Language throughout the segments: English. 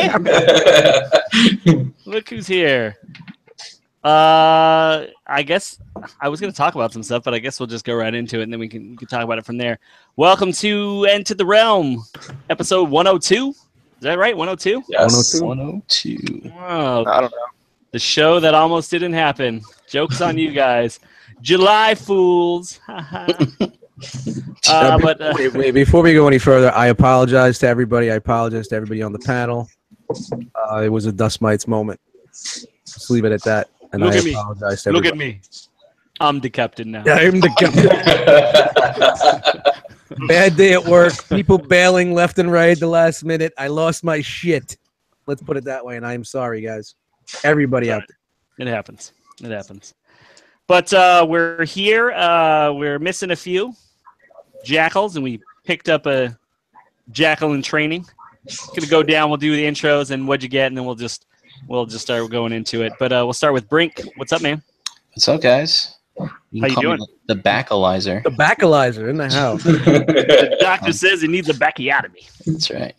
Hey, look who's here. I guess I was going to talk about some stuff, but I guess we'll just go right into it, and then we can talk about it from there. Welcome to Enter the Realm, episode 102. Is that right? 102? Yes. 102. Oh, I don't know. the show that almost didn't happen. Joke's on you guys. July Fools. Wait, before we go any further, I apologize to everybody. I apologize to everybody on the panel. It was a dust mites moment. Let's leave it at that. And Look I at me. apologize to Look everybody. at me. I'm the captain now. Yeah, I'm the captain. Bad day at work. People bailing left and right at the last minute. I lost my shit. Let's put it that way, and I'm sorry, guys. Everybody out there. It happens. It happens. But we're here. We're missing a few jackals, and we picked up a jackal in training. Gonna go down. We'll do the intros and what'd you get, and then we'll just start going into it. But we'll start with Brink. What's up, man? What's up, guys? How you doing? The backalizer. The backalizer in the house. The doctor says he needs a backiotomy. That's right.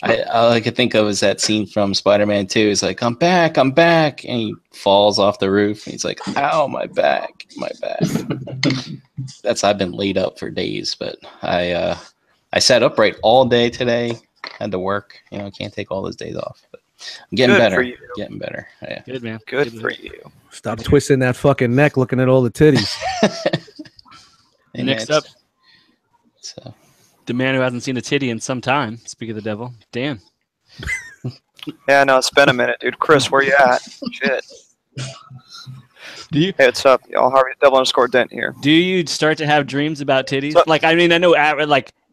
All I could think of is that scene from Spider-Man 2. He's like, I'm back. And he falls off the roof. And he's like, ow, my back. I've been laid up for days, but I sat upright all day today. Had to work. I can't take all those days off. But I'm getting Good better. for you. Getting better. Yeah. Good, man. Good for you. Stop twisting that fucking neck looking at all the titties. Next up, the man who hasn't seen a titty in some time. Speak of the devil, Dan. Yeah, no, it's been a minute, dude. Chris, where you at? Shit. Hey, what's up? Y'all, Harvey _Dent here. Do you start to have dreams about titties? So, I know,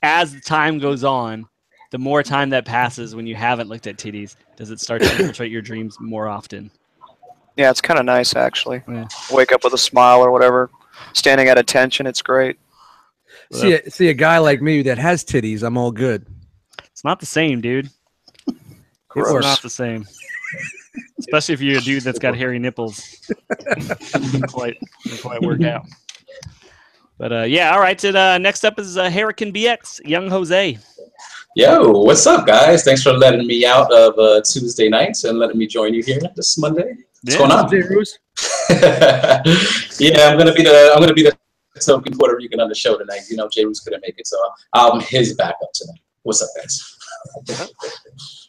as the time goes on, the more time that passes when you haven't looked at titties, does it start to infiltrate your dreams more often? Yeah, it's kind of nice, actually. Yeah. Wake up with a smile or whatever. Standing at attention, it's great. See a guy like me that has titties, I'm all good. It's not the same, dude. Gross. It's not the same. Especially if you're a dude that's got hairy nipples. Doesn't quite work out. But yeah, all right. Next up is Hurricane BX, Young Jose. Yo, what's up, guys? Thanks for letting me out of Tuesday nights and letting me join you here this Monday. What's going on? Yeah, I'm gonna be the token Puerto Rican on the show tonight. Jay Roos couldn't make it, so I'm his backup tonight. What's up, guys?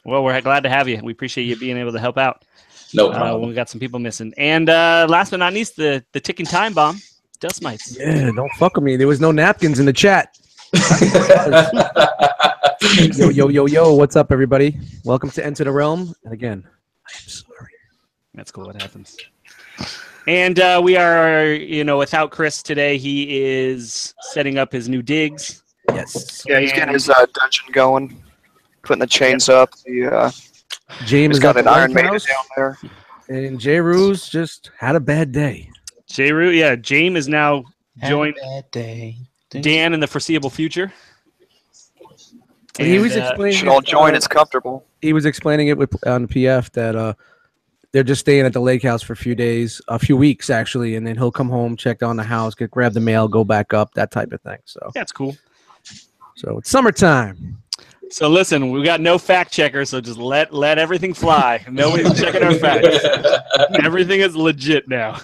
Well, we're glad to have you. We appreciate you being able to help out. No problem. We got some people missing. And last but not least, the ticking time bomb, dust mites. Yeah, don't fuck with me. There was no napkins in the chat. Yo, what's up, everybody? Welcome to Enter the Realm. And again, I'm sorry. That's cool. What happens? And we are, without Chris today. He is setting up his new digs. Yes. Yeah, he's getting his dungeon going, putting the chains up. James got an Iron Maiden Maiden down there. And Jay Roos just had a bad day. James is now joined bad day. Dan in the foreseeable future. And he was explaining. Should all join. It's comfortable. He was explaining it on the PF that they're just staying at the lake house for a few weeks actually, and then he'll come home, check on the house, grab the mail, go back up, that type of thing. So that's cool. So it's summertime. So listen, we got no fact checker, so just let everything fly. Nobody's checking our facts. Everything is legit now.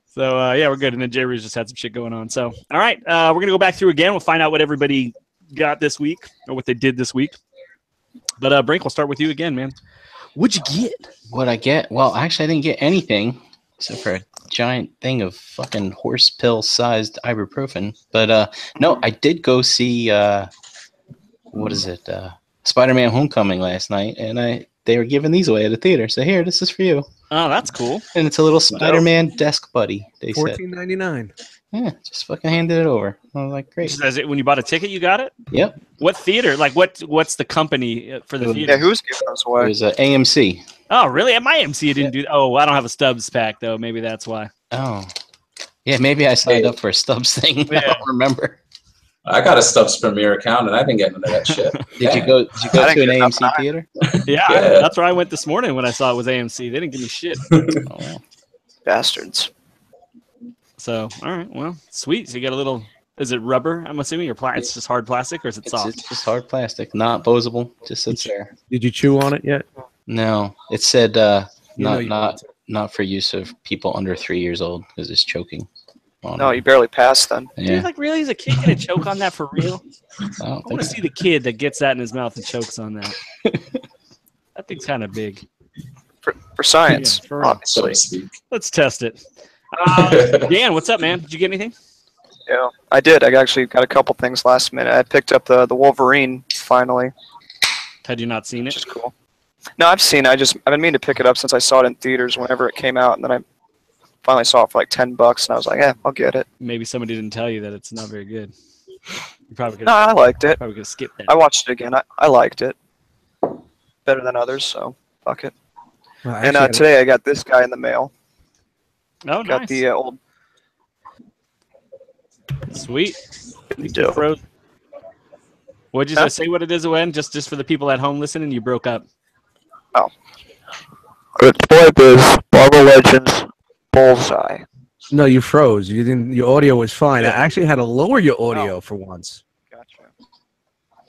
So yeah, we're good. And then Jay Roos just had some shit going on. So all right, we're gonna go back through again. We'll find out what everybody got this week or what they did this week. But Brink, we'll start with you again, man. What'd you get? What'd I get? Well, actually, I didn't get anything except for a giant thing of fucking horse pill-sized ibuprofen. But no, I did go see what is it? Spider-Man: Homecoming last night, and they were giving these away at the theater. So here, this is for you. Oh, that's cool. And it's a little Spider-Man desk buddy. They said $14.99. Yeah, just fucking handed it over. I was like, great. Is it when you bought a ticket, you got it? Yep. What theater? What's the company for the theater? Yeah, who's giving us away? It was AMC. Oh, really? At my AMC, didn't do. Oh, I don't have a Stubbs pack though. Maybe that's why. Oh, yeah. Maybe I signed up for a Stubbs thing. Yeah. I don't remember. I got a Stubbs Premier account, and I didn't get none of that shit. Did you go to an AMC theater? Yeah, that's where I went this morning when I saw it was AMC. They didn't give me shit. Oh, wow. Bastards. So, all right, well, sweet. So you got a little Is it rubber? I'm assuming, or it's just hard plastic, or is it soft? It's just hard plastic, not posable. Just sits there. Did you chew on it yet? No, it said You know you want not for use of people under 3 years old because it's choking. No, you barely passed then. Dude, Yeah. like, really? Is a kid gonna choke on that for real? I don't I want think to so. see the kid that gets that in his mouth and chokes on that. That thing's kind of big. For science, Yeah, for real. So obviously. to speak. Let's test it. Dan, what's up, man? Did you get anything? Yeah, I did. I actually got a couple things last minute. I picked up the Wolverine finally, Had you not seen which it? is cool. No, I've seen it. I've been meaning to pick it up since I saw it in theaters whenever it came out, and then I finally saw it for like $10, and I was like, I'll get it. Maybe somebody didn't tell you that it's not very good. You probably could No, I liked it. probably could skip that. I watched it again. I liked it. Better than others, so fuck it. Well, And actually, today I got this guy in the mail. Oh, Got nice. the old. Sweet. do. What'd you Huh? say? What it is, when? Just for the people at home listening, you broke up. It's Boy Biz, Marvel Legends, Bullseye. no, you froze. You didn't. Your audio was fine. I actually had to lower your audio for once. Gotcha.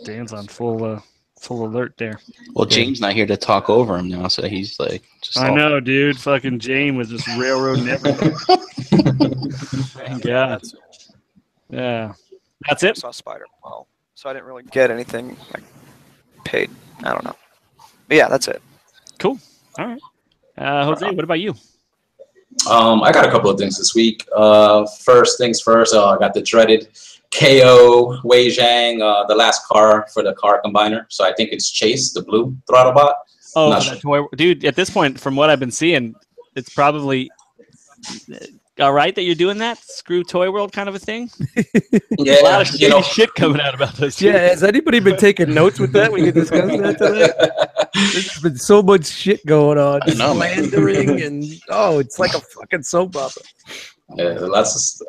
Dan's on full alert there. Well, James not here to talk over him now, so he's like, just I all- know, dude. Fucking Jane was just railroading everything. Thank God. Yeah. That's I it? saw Spider. Well, so I didn't really get anything like paid. I don't know. But yeah, that's it. Cool. All right. Jose, what about you? I got a couple of things this week. First things first, I got the dreaded KO Wei Zhang, the last car for the car combiner. So I think it's Chase, the blue throttle bot. Oh, Not for that toy. Dude, at this point, from what I've been seeing, it's probably all right that you're doing that. Screw Toy World kind of a thing. Yeah, A lot of shitty shit coming out about this. Yeah, has anybody been taking notes with that? We can discuss that today. There's been so much shit going on, I know, man. slandering, and it's like a fucking soap opera. Yeah, lots of stuff.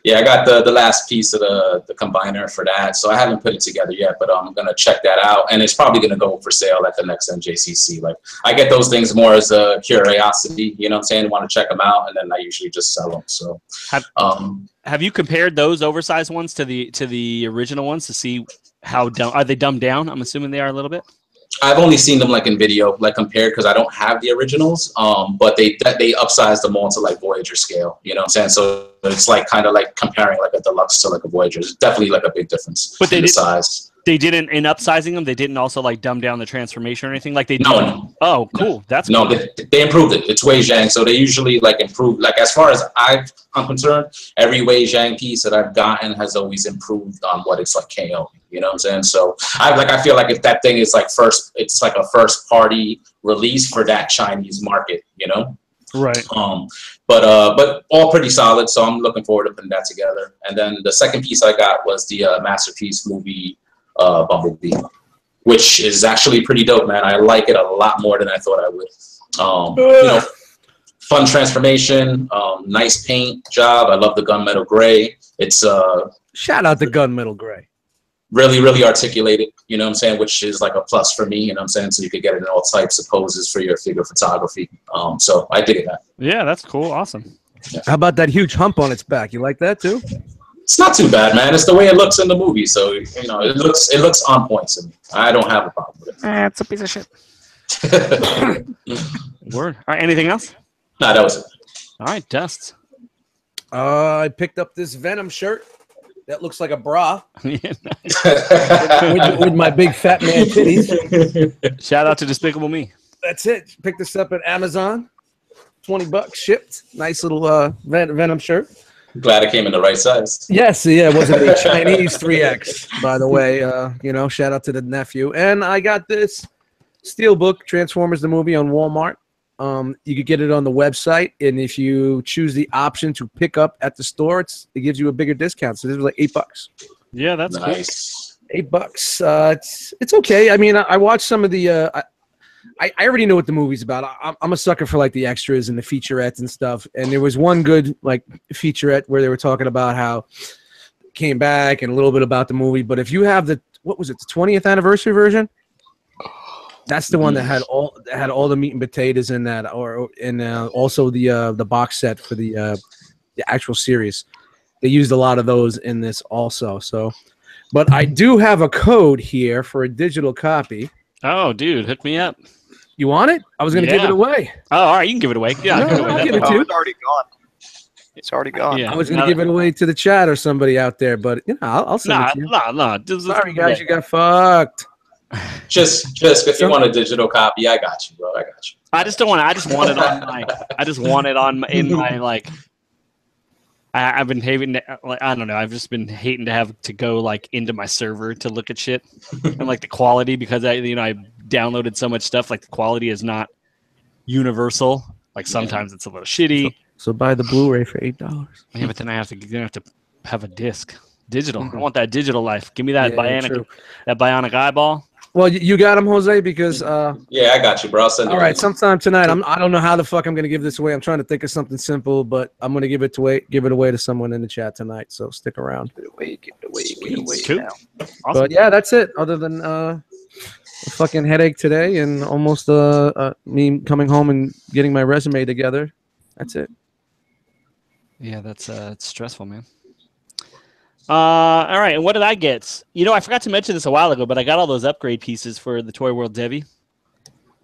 Yeah, I got the last piece of the combiner for that, so I haven't put it together yet, but I'm gonna check that out, and it's probably gonna go for sale at the next NJCC. Like, I get those things more as a curiosity, you know what I'm saying? Want to check them out, and then I usually just sell them. So, Have you compared those oversized ones to the original ones to see how dumb are they dumbed down? I'm assuming they are a little bit. I've only seen them like in video, like compared, because I don't have the originals. But they upsized them all to like Voyager scale. You know what I'm saying? So it's like kind of like comparing like a deluxe to like a Voyager. It's definitely like a big difference. But in the size. They didn't, in upsizing them, they didn't also like dumb down the transformation or anything like they did. No. Oh, cool. That's No, cool. they improved it. It's Wei Zhang, so they usually like improve. Like as far as I'm concerned, every Wei Zhang piece that I've gotten has always improved on what it's like KO. You know what I'm saying? So I feel like if that thing is like it's like a first party release for that Chinese market. You know. Right. But all pretty solid. So I'm looking forward to putting that together. And then the second piece I got was the Masterpiece movie Bumblebee, which is actually pretty dope, man. I like it a lot more than I thought I would. You know, fun transformation, nice paint job. I love the gunmetal gray. It's Shout out to Gunmetal Gray. really, really articulated, you know what I'm saying, which is like a plus for me, you know what I'm saying, so you could get it in all types of poses for your figure photography. So I dig that. Yeah, that's cool. Awesome. How about that huge hump on its back? You like that too? It's not too bad, man. It's the way it looks in the movie, so you know it looks on point to me. I don't have a problem with It's a piece of shit. it. Word. All right. Anything else? Nah, that was it. All right, Dust. I picked up this Venom shirt that looks like a bra Yeah, with my big fat man titties. shout out to Despicable Me. That's it. Picked this up at Amazon. $20 shipped. Nice little Venom shirt. Glad it came in the right size. Yes, yeah, it wasn't a Chinese 3X, by the way. Shout out to the nephew. And I got this Steelbook, Transformers the movie, on Walmart. You could get it on the website, and if you choose the option to pick up at the store, it gives you a bigger discount. So this was like $8. Yeah, that's Nice. $8. It's okay. I mean, I watched some of the. I already know what the movie's about. I'm a sucker for like the extras and the featurettes and stuff. And there was one good like featurette where they were talking about how it came back and a little bit about the movie. But if you have the 20th anniversary version, that's the one that had all the meat and potatoes in that, and also the box set for the actual series. they used a lot of those in this also. So, but I do have a code here for a digital copy. Oh, dude, hook me up. You want it? I was going to give it Yeah. away. Oh, all right, you can give it away. Yeah, No, give it no, away. I'll That's give it fine. to you. It's already gone. It's already gone. Yeah. I was going to give it away to the chat or somebody out there, but I'll send it to you. Nah. Sorry, guys, you got fucked. Just if you want a digital copy, I got you, bro. I got you. I just don't want. I just want it on my. I just want it on my, in my like. I've been hating. Like, I don't know. I've just been hating to have to go like into my server to look at shit and like the quality because I downloaded so much stuff. Like the quality is not universal. Like sometimes it's a little shitty. So buy the Blu-ray for $8. Yeah, but then I have to have a disc. Digital. I want that digital life. Give me that bionic eyeball. Well, you got them, Jose, because Yeah, I got you, bro. I'll send it. all right, sometime tonight. I don't know how the fuck I'm gonna give this away. I'm trying to think of something simple, but I'm gonna give it away to someone in the chat tonight. So stick around. Get it away Cool. now. Awesome. But yeah, that's it. Other than a fucking headache today and almost me coming home and getting my resume together. That's it. Yeah, that's it's stressful, man. All right, and what did I get? I forgot to mention this a while ago, but I got all those upgrade pieces for the Toy World Devi.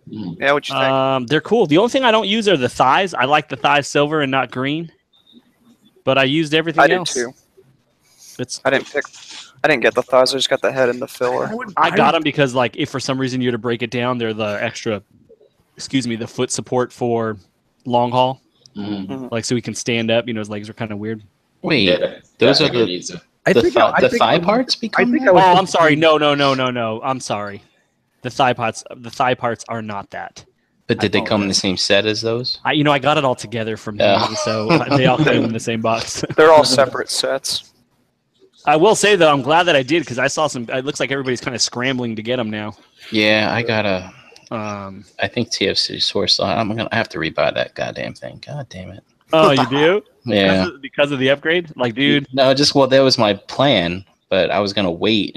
Yeah, what you think? They're cool. The only thing I don't use are the thighs. I like the thighs silver and not green. But I used everything else. I did too. I didn't get the thighs. I just got the head and the filler. I got them because, like, if for some reason you were to break it down, they're the extra, the foot support for long haul. Mm. Like, so he can stand up. His legs are kind of weird. Wait, Yeah, those are definitely the needs it. the thigh parts become. think that? I was- Oh, I'm sorry. No. I'm sorry. The thigh parts are not that. But did they come in the same set as those? I got it all together from Disney, so they all came in the same box. They're all separate sets. I will say though, I'm glad that I did because I saw some. It looks like everybody's kind of scrambling to get them now. Yeah, I gotta. I think TFC source. I'm gonna have to rebuy that goddamn thing. God damn it. Oh, you do? Yeah. Because of the upgrade, like, dude. No, that was my plan, but I was gonna wait,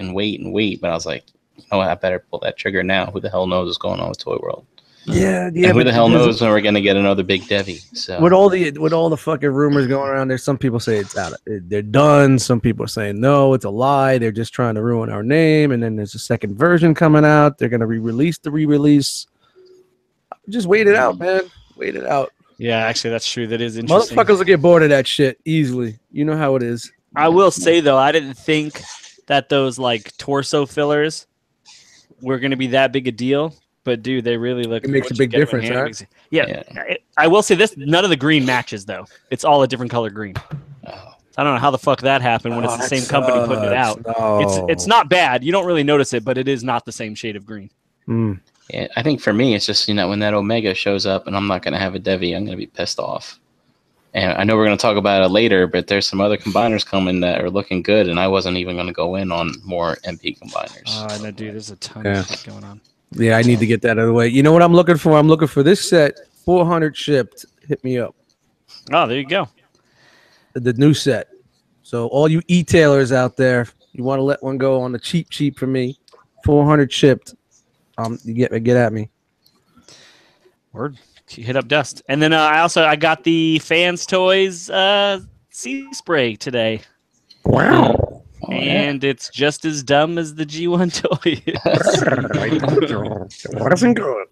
but I was like, I better pull that trigger now. Who the hell knows what's going on with Toy World? Yeah. And who the hell knows when we're gonna get another big Devi? So With all the fucking rumors going around, there's some people say it's out. They're done. Some people are saying no, it's a lie. They're just trying to ruin our name. And then there's a second version coming out. They're gonna re-release the re-release. Just wait it out, man. Wait it out. Yeah, actually, that's true. That is interesting. Motherfuckers will get bored of that shit easily. You know how it is. I will say though, I didn't think that those like torso fillers were going to be that big a deal. But dude, they really look. It makes a once you big get 'em in difference, hand, it right? makes it- Yeah, I will say this: none of the green matches though. It's all a different color green. Oh. I don't know how the fuck that happened when it's the same company putting it out. No. It's not bad. You don't really notice it, but it is not the same shade of green. Mm. Yeah, I think for me, it's just, when that Omega shows up and I'm not going to have a Devi, I'm going to be pissed off. And I know we're going to talk about it later, but there's some other combiners coming that are looking good, and I wasn't even going to go in on more MP combiners. I know, dude. There's a ton Yeah. of shit going on. Yeah, I need to get that out of the way. You know what I'm looking for? I'm looking for this set, 400 shipped. Hit me up. Oh, there you go. The new set. So all you e-tailers out there, you want to let one go on the cheap for me, 400 shipped. You get at me. Word. Hit up Dust. And then I got the Fans Toys sea spray today. Wow. Oh, yeah. And it's just as dumb as the G1 toy. Wasn't good.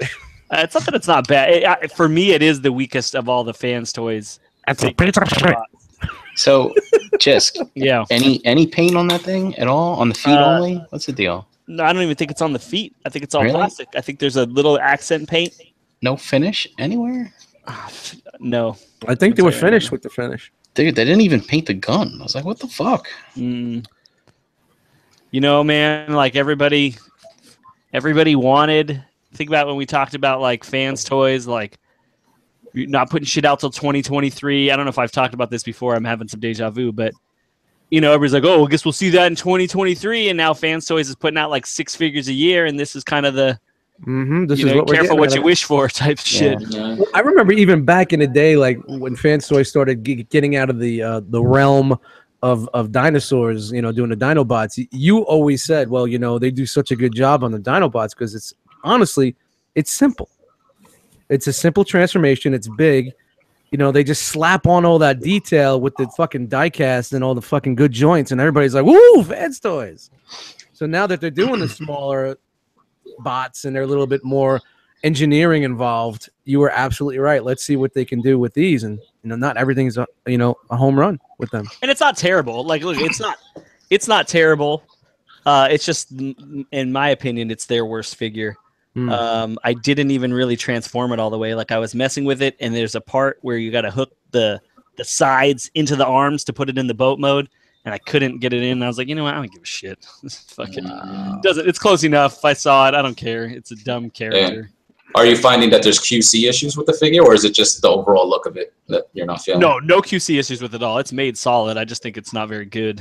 It's not that it's not bad. For me, it is the weakest of all the Fans Toys. That's a piece of shit. So, Jisk, Yeah. any paint on that thing at all? On the feet only? What's the deal? No, I don't even think it's on the feet. I think it's all Really? plastic. I think there's a little accent paint. No finish anywhere? No. I think they were finished with the finish. Dude, they didn't even paint the gun. I was like, what the fuck? Man, like everybody wanted. Think about when we talked about like Fans Toys, like not putting shit out till 2023. I don't know if I've talked about this before. I'm having some deja vu, but everybody's like, oh, I guess we'll see that in 2023. And now Fans Toys is putting out like 6 figures a year, and this is kind of the This is what we're careful getting what at. you wish for type shit. Yeah. I remember even back in the day, like when Fans Toys started getting out of the realm of dinosaurs, doing the Dinobots. You always said, well, they do such a good job on the Dinobots because it's simple. It's a simple transformation. It's big, you know, they just slap on all that detail with the fucking diecast and all the fucking good joints, and everybody's like, "Woo, Fans Toys!" So now that they're doing the smaller bots and they're a little bit more engineering involved, you were absolutely right. Let's see what they can do with these, and you know, not everything's a home run with them. And it's not terrible. Like, look, it's not terrible. It's just, in my opinion, it's their worst figure. I didn't even really transform it all the way. Like, I was messing with it, and there's a part where you got to hook the sides into the arms to put it in the boat mode, and I couldn't get it in. I was like, you know what? I don't give a shit. It's close enough. I saw it. I don't care. It's a dumb character. Are you finding that there's QC issues with the figure, or is it just the overall look of it that you're not feeling? No QC issues with it all. It's made solid. I just think it's not very good.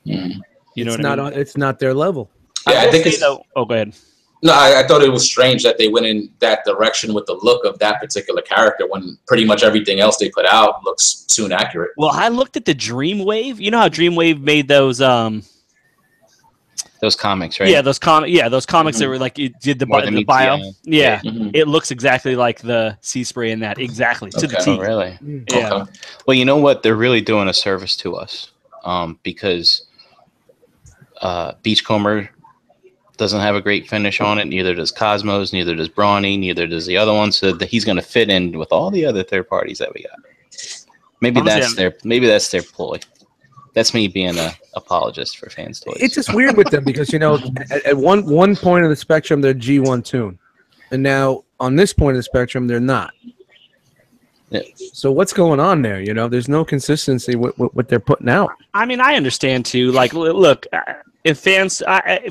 You know what I mean? It's not their level. Yeah, I think it's. Oh, go ahead. No, I thought it was strange that they went in that direction with the look of that particular character when pretty much everything else they put out looks soon accurate. Well, I looked at the Dreamwave. You know how Dreamwave made those comics, right? Yeah, those comics that were like, you did the bio. Yeah. It looks exactly like the Sea Spray in that, exactly to the T. Oh, really? Yeah. Okay. Well, you know what? They're really doing a service to us, because Beachcomber doesn't have a great finish on it. Neither does Cosmos. Neither does Brawny. Neither does the other one. So that he's going to fit in with all the other third parties that we got. Maybe that's their ploy. That's me being an apologist for Fans Toys. It's just weird with them because, you know, at one point of the spectrum, they're G1 tune. And now on this point of the spectrum, they're not. Yeah. So what's going on there? You know, there's no consistency with what they're putting out. I mean, I understand too. Like, look, if fans,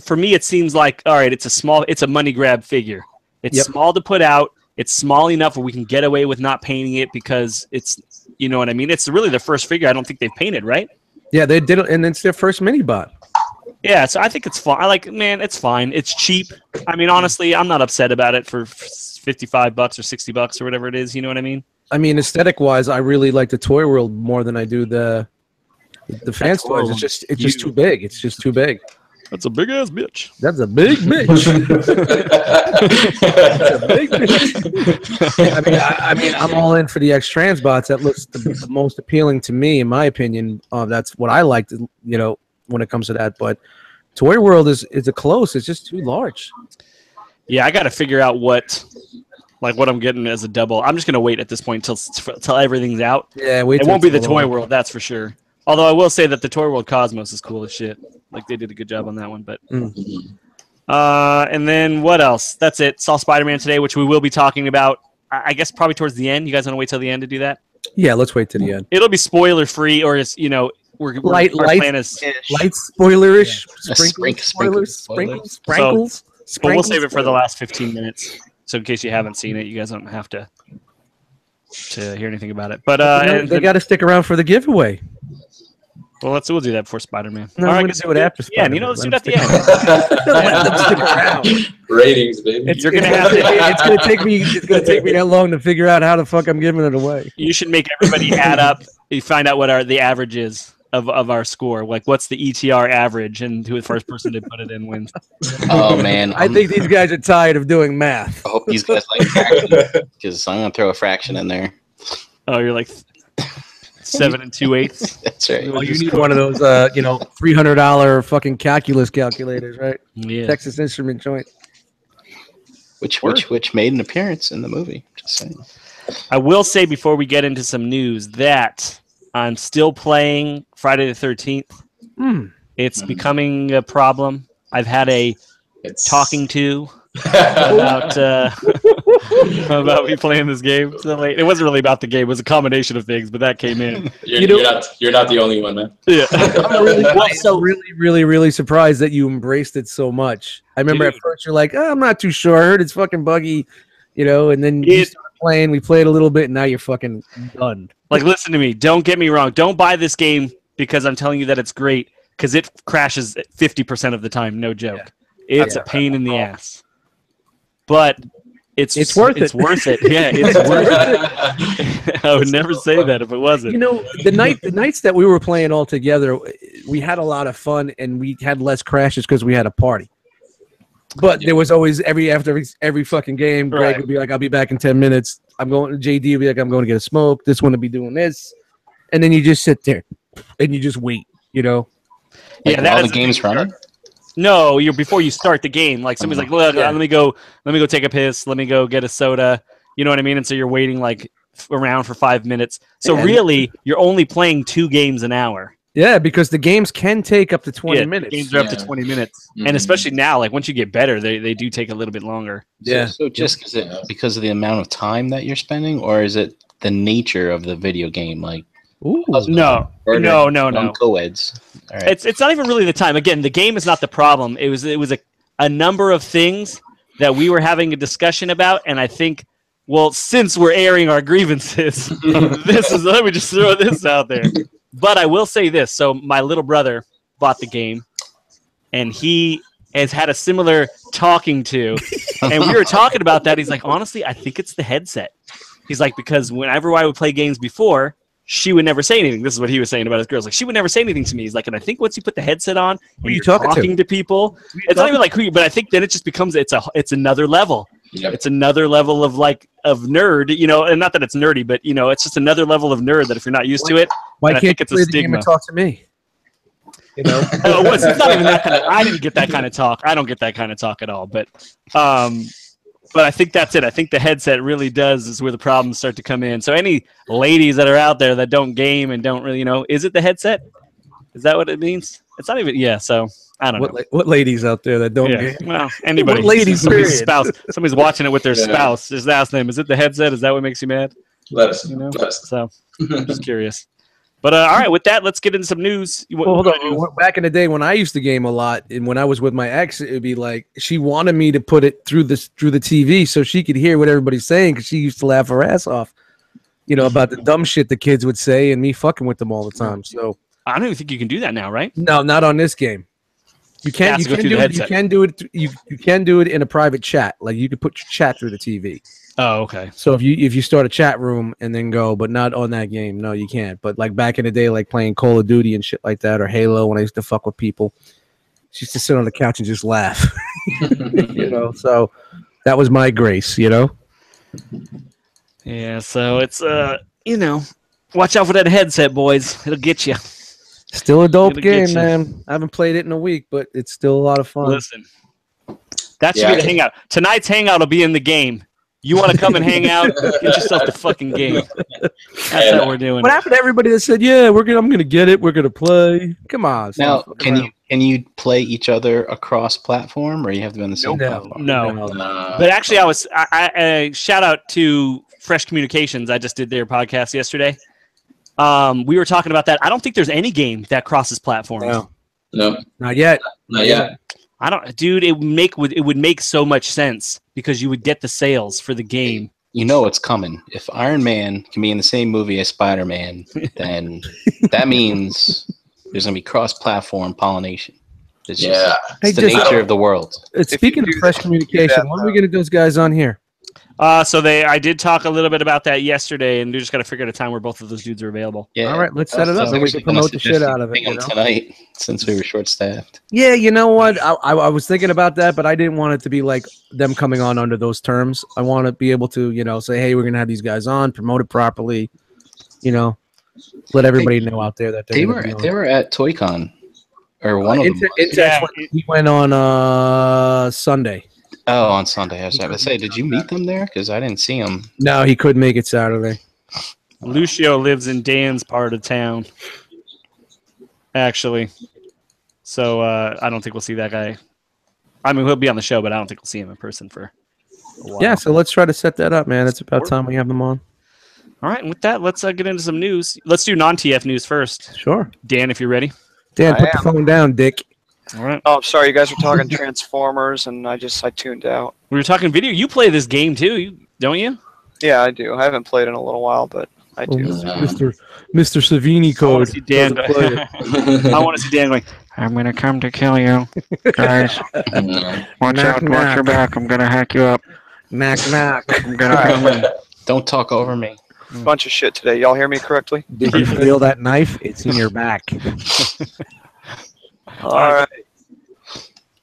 for me, it seems like, all right, it's a money grab figure. It's small to put out. It's small enough where we can get away with not painting it because it's, you know what I mean? It's really the first figure I don't think they've painted, right? Yeah, they did it, and it's their first mini bot. Yeah, so I think it's fine. It's fine. It's cheap. I mean, honestly, I'm not upset about it for $55 or $60 or whatever it is. You know what I mean? I mean, aesthetic-wise, I really like the Toy World more than I do the Fans Toys. It's just too big. It's just too big. That's a big ass bitch. That's a big bitch. That's a big bitch. I mean, I'm all in for the X-Trans bots. That looks the most appealing to me, in my opinion. That's what I like, you know, when it comes to that. But Toy World is a close. It's just too large. Yeah, I got to figure out what I'm getting as a double. I'm just gonna wait at this point till everything's out. Yeah, wait. It won't be the Toy World, that's for sure. Although I will say that the Toy World Cosmos is cool as shit. Like, they did a good job on that one. But and then what else? That's it. Saw Spider-Man today, which we will be talking about. I guess probably towards the end. You guys want to wait till the end to do that? Yeah, let's wait till the end. It'll be spoiler free, or is light spoilerish, sprinkles. But we'll save it for the last 15 minutes. So in case you haven't seen it, you guys don't have to hear anything about it. But they got to stick around for the giveaway. Well, we'll do that before Spider-Man. No, all right, let's do it after Spider-Man. Yeah, you know, let's do it at the end. Let them stick around. Ratings, baby. You're gonna have to. It's gonna take me that long to figure out how the fuck I'm giving it away. You should make everybody add up. You find out what the average is of our score. Like, what's the ETR average, and who the first person to put it in wins. Oh man, I think these guys are tired of doing math. I hope these guys like fraction, because I'm gonna throw a fraction in there. Oh, you're like 7 2/8. That's right. Well, you need one of those, $300 fucking calculus calculators, right? Yeah. Texas Instrument joint. Which made an appearance in the movie. Just saying. I will say before we get into some news that I'm still playing Friday the 13th. It's becoming a problem. I've had a talking to about me playing this game so late. It wasn't really about the game. It was a combination of things, but that came in. You're not the only one, man. Yeah. I'm really surprised that you embraced it so much. I remember at first you're like, I'm not too sure. I heard it's fucking buggy, and then you started playing. We played a little bit, and now you're fucking done. Like, listen to me. Don't get me wrong. Don't buy this game because I'm telling you that it's great, because it crashes 50% of the time. No joke. Yeah. It's a pain in the ass. But it's worth it. It's worth it. Yeah, it's worth it. I would never say that if it wasn't. The nights that we were playing all together, we had a lot of fun, and we had less crashes because we had a party. But there was always after every fucking game, Greg would be like, "I'll be back in 10 minutes." I'm going. JD will be like, I'm going to get a smoke. This one will be doing this, and then you just sit there and you just wait. You know. Like, Yeah, that while is the game's running. No, you're before you start the game. Like somebody's like, "Look, Yeah. let me go take a piss. Let me go get a soda." You know what I mean? And so you're waiting like around for 5 minutes. So Yeah. really, you're only playing 2 games an hour. Yeah, because the games can take up to 20 minutes. Games are up to 20 minutes, and especially now, like once you get better, they do take a little bit longer. Yeah. So just because of the amount of time that you're spending, or is it the nature of the video game? Like, Ooh. No. co-eds. All right. It's not even really the time. Again, the game is not the problem. It was a number of things that we were having a discussion about, and I think, well, since we're airing our grievances, let me just throw this out there. But I will say this. So my little brother bought the game, and he has had a similar talking to, and we were talking about that. He's like, honestly, I think it's the headset. He's like, because whenever I would play games before, she would never say anything. This is what he was saying about his girls. Like, she would never say anything to me. He's like, and I think once you put the headset on, Who are you you're talking to people, it's not even like who you, but I think then it just becomes it's another level. Yep. It's another level of nerd, you know, and not that it's nerdy, but you know, it's just another level of nerd that if you're not used to it, Why I can't think you it's a play the game stigma. and talk to me? You know. It's not even that kind of. I didn't get that kind of talk. I don't get that kind of talk at all. But I think that's it. I think the headset really is where the problems start to come in. So any ladies that are out there that don't game and don't really, you know, is it the headset? Is that what it means? It's not even. Yeah. So I don't know. What ladies out there that don't Yeah. game? Well, anybody. What ladies, somebody's period. spouse. Somebody's watching it with their Yeah. spouse. Just ask them, is it the headset? Is that what makes you mad? Let us. You know. Let us. So I'm just curious. But all right, with that, let's get into some news. Well, hold on. Back in the day when I used to game a lot, and when I was with my ex, it would be like she wanted me to put it through the TV so she could hear what everybody's saying, because she used to laugh her ass off, you know, about the dumb shit the kids would say and me fucking with them all the time. So I don't even think you can do that now, right? no, not on this game. You can't. has You to go can through do the it. You headset. can do it. You can do it in a private chat. Like you could put your chat through the TV. Oh, okay. So if you start a chat room and then go, but not on that game, no, you can't. But like back in the day, like playing Call of Duty and shit like that, or Halo, when I used to fuck with people, she used to sit on the couch and just laugh. You know, so that was my grace. You know. Yeah. So it's you know, watch out for that headset, boys. It'll get you. Still a dope It'll get game, you. man. I haven't played it in a week, but it's still a lot of fun. Listen, that should Yeah, be the hangout. Tonight's hangout will be in the game. You want to come and hang out? Get yourself the fucking game. That's how we're doing. What happened to everybody that said, "Yeah, I'm gonna get it. We're gonna play"? Come on. Now, stop can fucking you play each other across platform, or you have to be on the same No. platform? No. around. But actually, I shout out to Fresh Communications. I just did their podcast yesterday. We were talking about that. I don't think there's any game that crosses platforms. No, No, not yet. not yet. I don't, dude. It would make so much sense because you would get the sales for the game. You know it's coming. If Iron Man can be in the same movie as Spider-Man, then that means there's gonna be cross-platform pollination. It's just, Yeah. it's the Hey, just- nature of the world. Speaking of do fresh that, communication, when are we gonna get those guys on here? I did talk a little bit about that yesterday, and we just got to figure out a time where both of those dudes are available. Yeah. All right, let's set it up, So and we can actually gonna promote the shit suggest out of it. doing You them know? tonight, since we were short-staffed. Yeah, you know what? I was thinking about that, but I didn't want it to be like them coming on under those terms. I want to be able to, you know, say, hey, we're gonna have these guys on, promote it properly, you know, let everybody know out there that They gonna were be on. they were at ToyCon, or one of them. He went on Sunday. Oh, on Sunday. I was about to say, did you meet them there? Because I didn't see them. No, he couldn't make it Saturday. Lucio lives in Dan's part of town, actually. So I don't think we'll see that guy. I mean, he'll be on the show, but I don't think we'll see him in person for a while. Yeah, so let's try to set that up, man. It's about time we have them on. All right, and with that, let's get into some news. Let's do non-TF news first. Sure. Dan, if you're ready. Dan, I put the am. phone down, Dick. All right. Oh, I'm sorry, you guys were talking Transformers, and I tuned out. We were talking video. You play this game too, don't you? Yeah, I do. I haven't played in a little while, but I do. Mr. Savini I want code. to see Dan. Doesn't play it. I want to see Dan going, I'm going to come to kill you, guys. Watch Knock, out. Watch knock. your back. I'm going to hack you up. Knock, knock. I'm going to come in. Don't talk over me. Bunch of shit today. Y'all hear me correctly? Did you feel that knife? It's in your back. All right.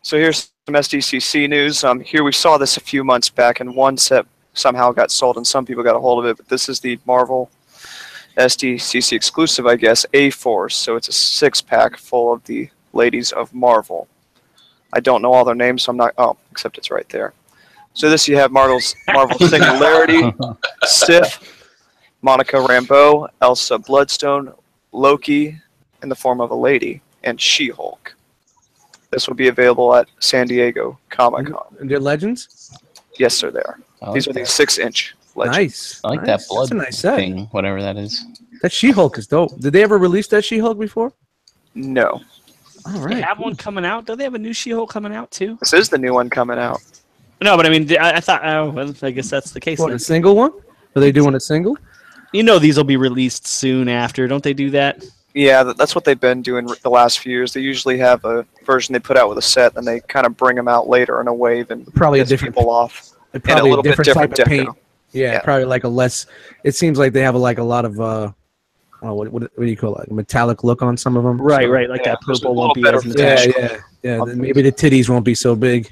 So here's some SDCC news. Here we saw this a few months back, and one set somehow got sold and some people got a hold of it. But this is the Marvel SDCC exclusive, I guess, A-Force. So it's a 6-pack full of the ladies of Marvel. I don't know all their names, so I'm not. Oh, except it's right there. So this you have Marvel Singularity, Sif, Monica Rambeau, Elsa Bloodstone, Loki in the form of a lady, and She-Hulk. This will be available at San Diego Comic-Con. And they're legends? Yes, sir, they are. I These like are the that. 6-inch legends. Nice. I like nice. that blood That's a nice set. thing, whatever that is. That She-Hulk is dope. Did they ever release that She-Hulk before? No. All They right. have one coming out. Don't they have a new She-Hulk coming out too? This is the new one coming out. No, but I mean, I thought. Oh, well, I guess that's the case. What, Then. a single one? Are they doing a single? You know, these will be released soon after. Don't they do that? Yeah, that's what they've been doing the last few years. They usually have a version they put out with a set, and they kind of bring them out later in a wave and Probably a gets different people off. Probably and a little bit different different type of paint. deco. Yeah, Yeah. probably like a less. It seems like they have like a lot of what do you call it? Metallic look on some of them. Right, So- right. Like Yeah, that there's a purple little won't be better as finish. metallic. Yeah. Then maybe the titties won't be so big.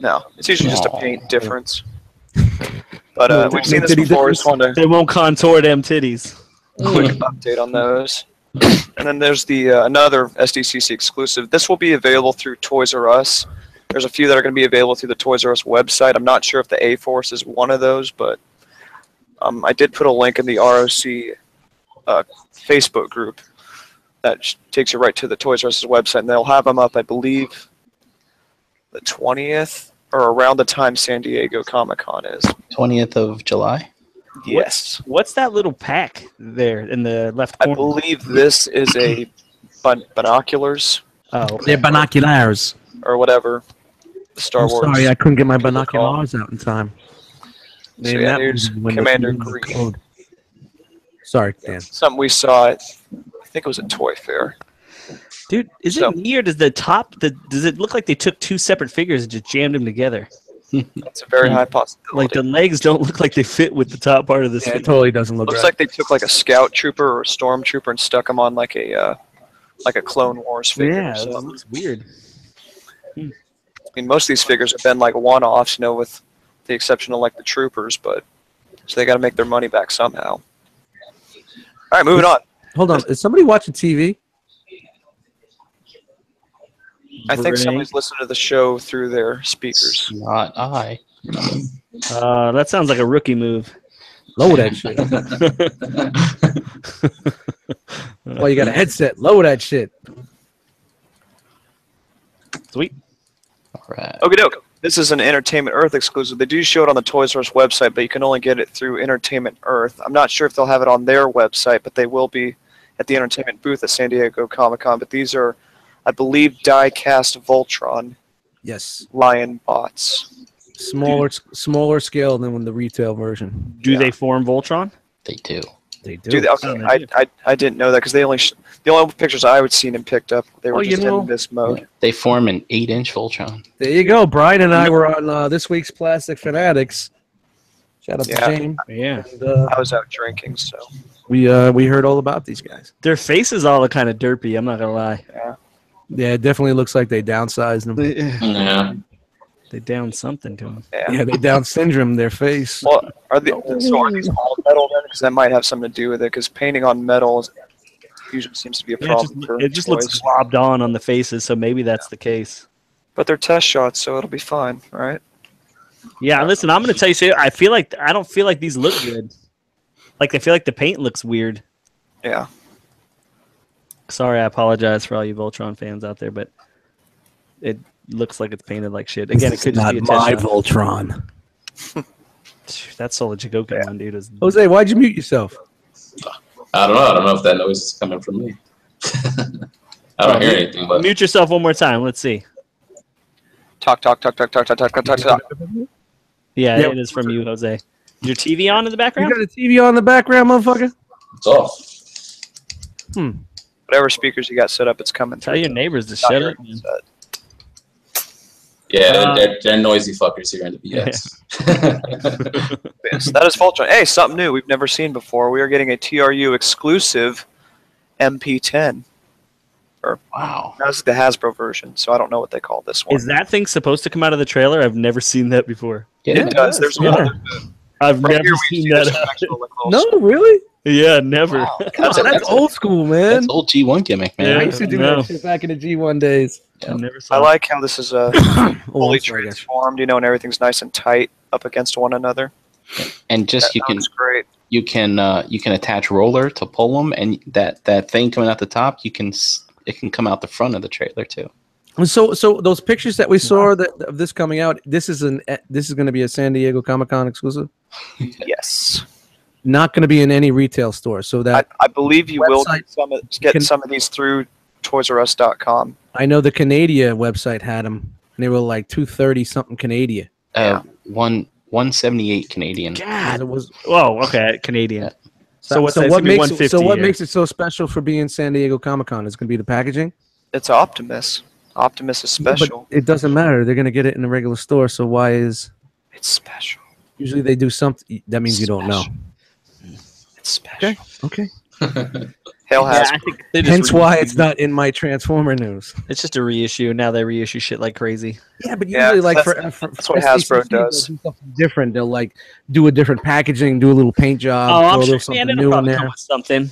No, it's usually just a Aw. paint difference. But No, we've seen no this titty before. difference. Just wanted They won't contour them titties. a quick update on those. And then there's the another SDCC exclusive. This will be available through Toys R Us. There's a few that are going to be available through the Toys R Us website. I'm not sure if the A-Force is one of those, but I did put a link in the R.O.C. Facebook group that takes you right to the Toys R Us website, and they'll have them up, I believe, the 20th or around the time San Diego Comic-Con is. 20th of July. Yes. What's that little pack there in the left I corner? believe this is a binoculars Oh, They're binoculars. or whatever. Star I'm Wars. sorry, I couldn't get my people call binoculars out in time. So Man, yeah, that here's movie when Commander the Green. code. Sorry, Dan. Something we saw at, I think it was a Toy Fair. dude, is So- it weird? Does the top? Does it look like they took two separate figures and just jammed them together? It's a very high possibility. Like the legs don't look like they fit with the top part of this. Yeah, it figure. totally doesn't look Looks right. like they took like a scout trooper or a stormtrooper and stuck them on like a Clone Wars figure. Yeah, or it something. looks weird. I mean, most of these figures have been like one-offs, with the exception of like the troopers, but so they got to make their money back somehow. All right, moving on. Hold on, is somebody watching TV? I think somebody's listening to the show through their speakers. Not I. That sounds like a rookie move. Lower that shit. Well, you got a headset. Lower that shit. Sweet. All right. Okie doke. This is an Entertainment Earth exclusive. They do show it on the Toys R Us website, but you can only get it through Entertainment Earth. I'm not sure if they'll have it on their website, but they will be at the entertainment booth at San Diego Comic-Con. But these are, I believe, die-cast Voltron Yes. lion bots. Smaller scale than when the retail version. Do Yeah. they form Voltron? They do. They do. Dude, okay, Oh, they I didn't know that because they the only pictures I would seen and picked up, they were Oh, you just know- in this mode. They form an 8-inch Voltron. There you go. Brian and I were on this week's Plastic Fanatics. Shout out Yeah. to James. Yeah. And, I was out drinking, so we heard all about these guys. Their faces all look kind of derpy. I'm not gonna lie. Yeah, it definitely looks like they downsized them. Yeah. They down something to them. yeah. Yeah, they down syndrome their face. Well, are these all metal then? Because that might have something to do with it. Because painting on metal usually seems to be a Yeah, problem for it just looks toys. slobbed on the faces, so maybe that's the case. But they're test shots, so it'll be fine, right? Yeah, listen, I'm gonna tell you, I don't feel like these look good. Like I feel like the paint looks weird. Yeah. Sorry, I apologize for all you Voltron fans out there, but it looks like it's painted like shit. Again, it could just not be a my test shot. Voltron. That's Sola Jigoku one, dude. Is Jose, why'd you mute yourself? I don't know. I don't know if that noise is coming from me. I don't hear anything, but mute yourself one more time. Let's see. Talk. Yeah, Yeah. it is from you, Jose. Is your TV on in the You background? got a TV on in the background, motherfucker? it's off. Whatever speakers you got set up, it's coming Tell through. your neighbors to Not shut your up. man. headset. Yeah, they're noisy fuckers here in the BS. Yes, that is Voltron. Hey, something new we've never seen before. We are getting a TRU exclusive MP10. Wow. That's the Hasbro version, so I don't know what they call this one. Is that thing supposed to come out of the trailer? I've never seen that before. Yeah, It does. There's Yeah. one. I've Right never here we seen see that. this actual, like, little No, really? Yeah, never. Wow. That's old school, man. That's old G1 gimmick, man. Yeah. I used to do No. that shit back in the G1 days. I never saw. I like how this is Oh, fully I'm sorry, guys. transformed, you know, and everything's nice and tight up against one another. And just That looks great. you can attach roller to pull them, and that thing coming out the top, it can come out the front of the trailer too. So those pictures that we saw of this coming out, this is going to be a San Diego Comic-Con exclusive. Yes. Not going to be in any retail store. So that I believe you will website get some of these through ToysRUs.com. I know the Canadian website had them, and they were like 230 something Canadian. 178 Canadian. God, it was. Whoa, okay, Canadian. Yeah. So what's that? what makes 150 so what here. makes it so special for being San Diego Comic-Con? Is going to be the packaging. It's Optimus. Optimus is special. But it doesn't matter. They're going to get it in the regular store. So why is? It's special. Usually they do something. That means you don't know. It's special. Okay. Hail Yeah, Hasbro. I think they just Hence why it's not in my Transformer news. It's just a reissue. Now they reissue shit like crazy. Yeah, but Yeah, usually, like that's for what Hasbro SDCC, they'll does. do something different. They'll like do a different packaging, do a little paint job, Oh, throw I'm a sure. little something Man, it'll new in probably come there. with something.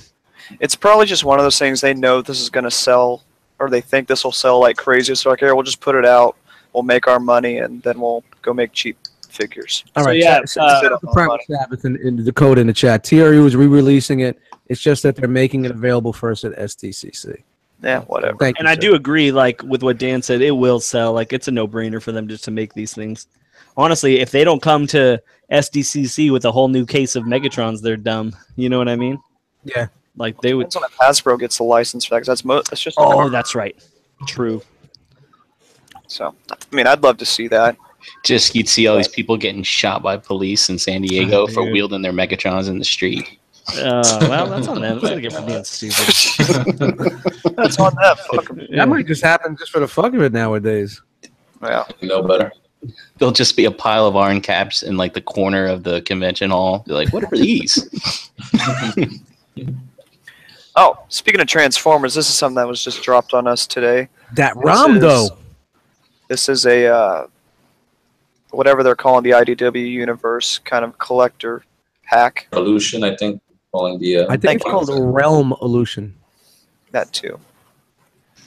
It's probably just one of those things they know this is going to sell, or they think this will sell like crazy. So like, here, we'll just put it out. We'll make our money, and then we'll go make cheap figures. All So, right, yeah, shout out to Primal Sabbath in the code in the chat. TRU is re-releasing it. It's just that they're making it available first at SDCC. Yeah, whatever. Thank you, And I sir. do agree, like with what Dan said, it will sell. Like it's a no-brainer for them just to make these things. Honestly, if they don't come to SDCC with a whole new case of Megatrons, they're dumb. You know what I mean? Yeah. Like they would. Depends on if Hasbro gets the license for that, 'cause that's just. Oh, that's right. True. So, I mean, I'd love to see that. Just you'd see all these people getting shot by police in San Diego for Dude. wielding their Megatrons in the street. Well, that's on them. That's what they get for being stupid. That's on them. Fuck 'em. Yeah. That might just happen just for the fuck of it nowadays. Yeah. You know better. There'll just be a pile of iron caps in like the corner of the convention hall. Be like, what are these? Oh, speaking of Transformers, this is something that was just dropped on us today. That ROM though. This is a whatever they're calling the IDW universe kind of collector pack. Evolution, I think, calling the. I think Thank it's you. called a Realm Illusion. That too.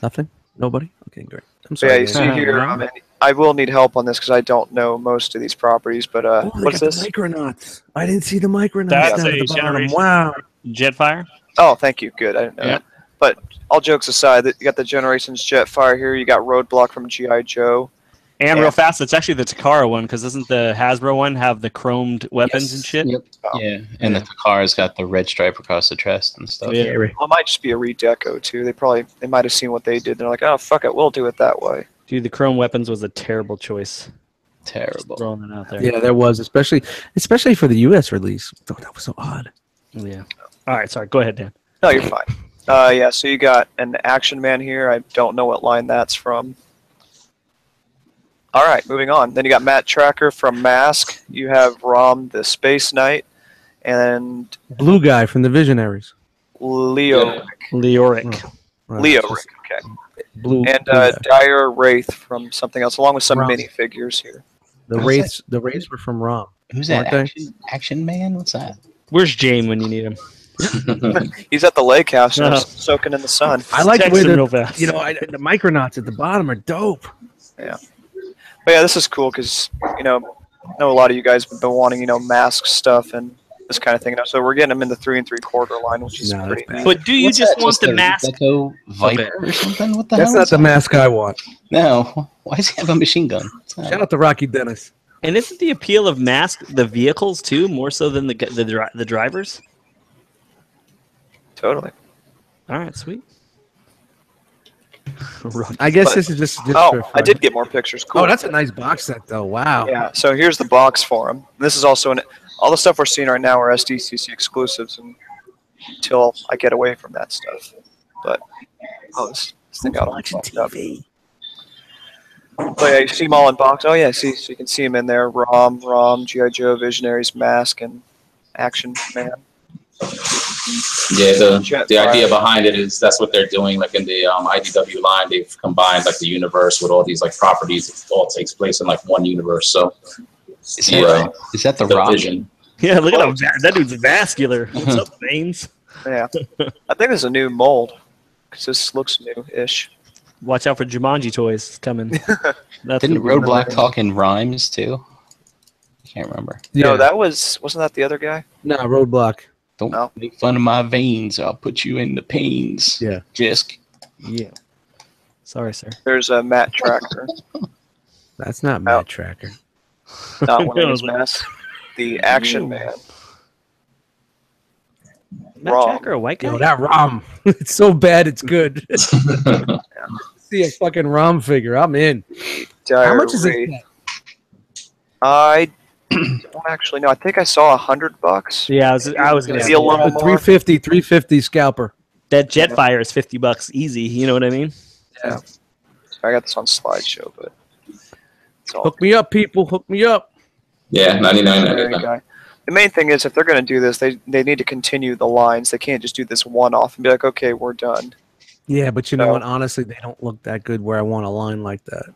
Nothing? Nobody? Okay, great. I'm So yeah, sorry. you see Dan. here. And I will need help on this because I don't know most of these properties. But Oh, they what's got this? The Micronauts. I didn't see the Micronauts That's down a at the bottom. generation. Wow. Jetfire. Oh, thank you. Good. I didn't know Yeah. that. But all jokes aside, you got the Generations Jetfire here. You got Roadblock from GI Joe. And Yeah. real fast, it's actually the Takara one because doesn't the Hasbro one have the chromed weapons Yes. and shit? Yep. Oh. Yeah, and the Takara's got the red stripe across the chest and stuff. Yeah. Well, it might just be a redeco too. They might have seen what they did. They're like, oh fuck it, we'll do it that way. Dude, the chrome weapons was a terrible choice. Terrible. Throwing it out there. Yeah, there was, especially for the US release. Oh, that was so odd. Yeah. All right. Sorry. Go ahead, Dan. No, you're fine. Yeah, so you got an Action Man here. I don't know what line that's from. All right, moving on. Then you got Matt Tracker from Mask. You have Rom the Space Knight, and Blue guy from the Visionaries. Leo. Yeah. Leoric. Leo It's Rick, just okay. Blue. And blue guy. Dire Wraith from something else, along with some Rom. minifigures here. The Wraiths were from ROM. Who's that? Aren't they? Action Man? What's that? Where's Jane when you need him? He's at the lake house, Uh-huh. soaking in the sun. I like the Text way him real the fast. the Micronauts at the bottom are dope. But yeah, this is cool because, I know a lot of you guys have been wanting, Mask stuff and this kind of thing. So we're getting them in the 3 3/4 line, which is No, that's pretty bad. neat. But do you What's just that? want the a mask? Gecko Viper or something? What the That's hell? not is the that? mask I want. No. Why does he have a machine gun? What's that? Shout out to Rocky Dennis. And isn't the appeal of Mask the vehicles too, more so than the drivers? Totally. All right, sweet. I guess But- this is just Oh, for I did get more pictures. Cool. Oh, that's a nice box set though. Wow. Yeah, so here's the box for them. This is also all the stuff we're seeing right now are SDCC exclusives until I get away from that stuff. But this thing got all fucked up. But yeah, you see them all in box. Oh yeah, see, so you can see them in there. ROM, GI Joe, Visionaries, Mask, and Action Man. Yeah, the idea behind it is that's what they're doing. Like in the IDW line, they've combined like the universe with all these like properties. It all takes place in like one universe. So Is that the the Rock? vision. Yeah, look at him. That dude's vascular. What's up, veins? Yeah. I think there's a new mold because this looks new-ish. Watch out for Jumanji toys. It's coming. That's Didn't gonna be Roadblock amazing. talk in rhymes too? I can't remember. No, that wasn't that the other guy? No, Roadblock. Don't No. make fun of my veins. I'll put you in the pains. Yeah. Jisk. Yeah. Sorry, sir. There's a Matt Tracker. That's not Matt Tracker. Not one I of was his like, masks. The Action Man. Matt Wrong. Tracker, a white guy? Yo, that ROM. It's so bad, it's good. See a fucking ROM figure. I'm in. How much is it? I don't actually know. I think I saw $100. Yeah, I was gonna Maybe say a little more. 350 scalper. that Jetfire is $50 easy. You know what I mean? Yeah. I got this on slideshow, but it's all Hook me up, people. Hook me up. Yeah, 99. Very guy. The main thing is, if they're going to do this, they need to continue the lines. They can't just do this one-off and be like, okay, we're done. Yeah, but you know So- what? Honestly, they don't look that good where I want a line like that.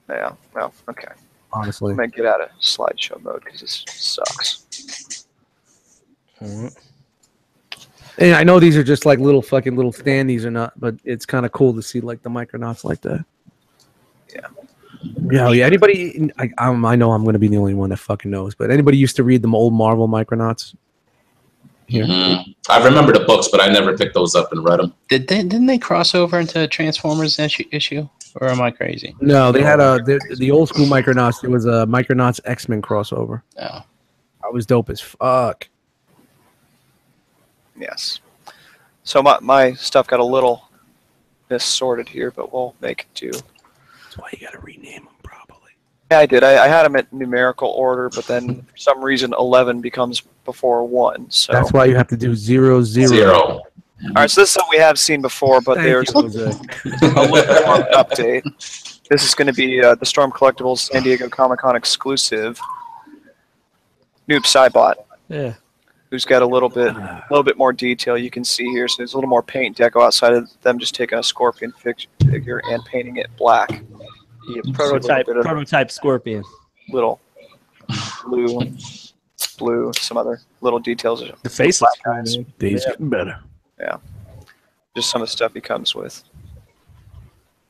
Yeah, well, okay. Honestly. I'm going to get out of slideshow mode because this sucks. And I know these are just like little standees or not, but it's kind of cool to see like the Micronauts like that. Yeah. Yeah. Anybody? I know I'm going to be the only one that fucking knows, but anybody used to read the old Marvel Micronauts? Here. I remember the books, but I never picked those up and read them. Didn't they cross over into Transformers issue? Or am I crazy? No, they had the old school Micronauts. There was a Micronauts X-Men crossover. Oh. That was dope as fuck. Yes. So my stuff got a little missorted here, but we'll make it do. That's why you got to rename them properly. Yeah, I did. I had them in numerical order, but then for some reason 11 becomes before 1. So That's why you have to do 0, 0. 0. all right, so this is something we have seen before, but there's a little more update. This is going to be the Storm Collectibles San Diego Comic-Con exclusive Noob Cybot, Yeah. who's got a little bit more detail you can see here. So there's a little more paint deco outside of them just taking a Scorpion figure and painting it black. Yeah, So a little bit of prototype Scorpion. little blue, some other little details. The face is Black cool, guys. man. Days getting better. Just some of the stuff he comes with.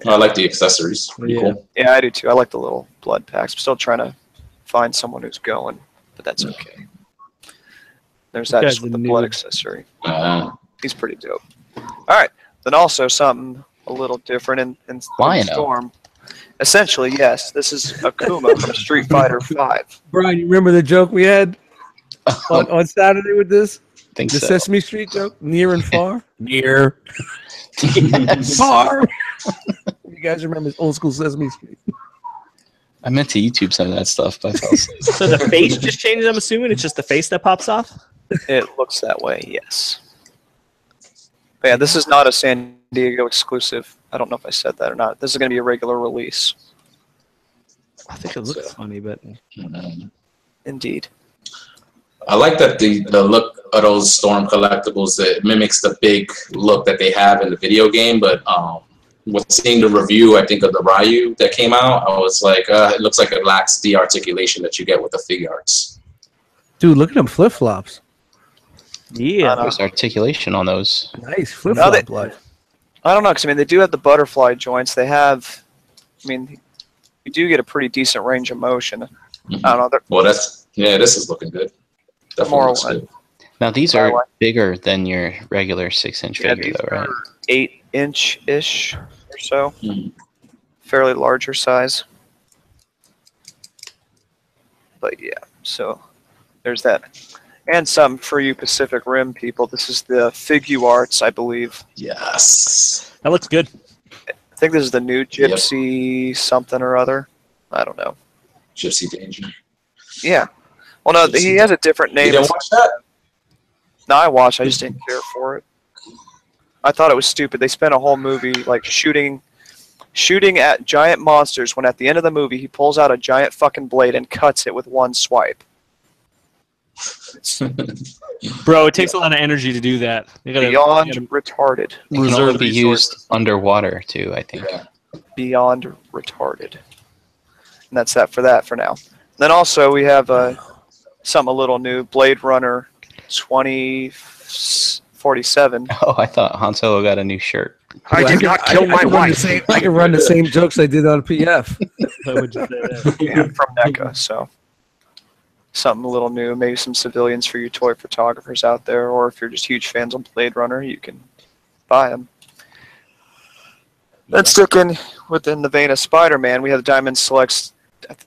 I like the accessories. Pretty Yeah. cool. Yeah, I do too. I like the little blood packs. I'm still trying to find someone who's going, but that's okay. There's that Guy's just with a the blood noob. accessory. Uh, He's pretty dope. All right. Then also something a little different in Lion-O. Storm. Essentially, yes, this is Akuma from Street Fighter V. Brian, you remember the joke we had on Saturday with this? think The so. Sesame Street joke? Near and far? Near. Yes. Far. You guys remember old school Sesame Street? I meant to YouTube some of that stuff, but I fell asleep. So the face just changes, I'm assuming? It's just the face that pops off? It looks that way, yes. But yeah, this is not a San Diego exclusive. I don't know if I said that or not. This is going to be a regular release. I think it looks funny, but Indeed. I like that the look of those Storm collectibles, it mimics the big look that they have in the video game, but with seeing the review, I think, of the Ryu that came out, I was like, it looks like it lacks the articulation that you get with the figure arts. Dude, look at them flip flops. yeah. There's articulation on those. Nice flip No, flop blood. I don't know, because, I mean, they do have the butterfly joints. They have, I mean, you do get a pretty decent range of motion. I don't know. Well, this is looking good. Definitely More looks like- good. Now these I are like- bigger than your regular 6-inch Yeah, figure, these though, right? are 8-inch-ish or so. Mhm. Fairly larger size. But yeah, so there's that. And some for you Pacific Rim people. This is the Figuarts, I believe. Yes. That looks good. I think this is the new Gypsy something or other. I don't know. Gypsy Danger. Yeah. Well, no, he has a different You name. didn't watch that? No, I watched. I just didn't care for it. I thought it was stupid. They spent a whole movie like shooting at giant monsters when at the end of the movie he pulls out a giant fucking blade and cuts it with one swipe. It's Bro, it takes a lot of energy to do that. You gotta, beyond you retarded. It can only reserve be resources. used underwater, too, I think. Yeah. Beyond retarded. And that's that for now. Then also we have something a little new. Blade Runner 2047. Oh, I thought Han Solo got a new shirt. I did not kill my wife. I can run the same jokes I did on PF. Why would you say that? Yeah, from NECA. So something a little new. Maybe some civilians for you toy photographers out there, or if you're just huge fans of Blade Runner, you can buy them. Then sticking within the vein of Spider-Man, we have the Diamond Selects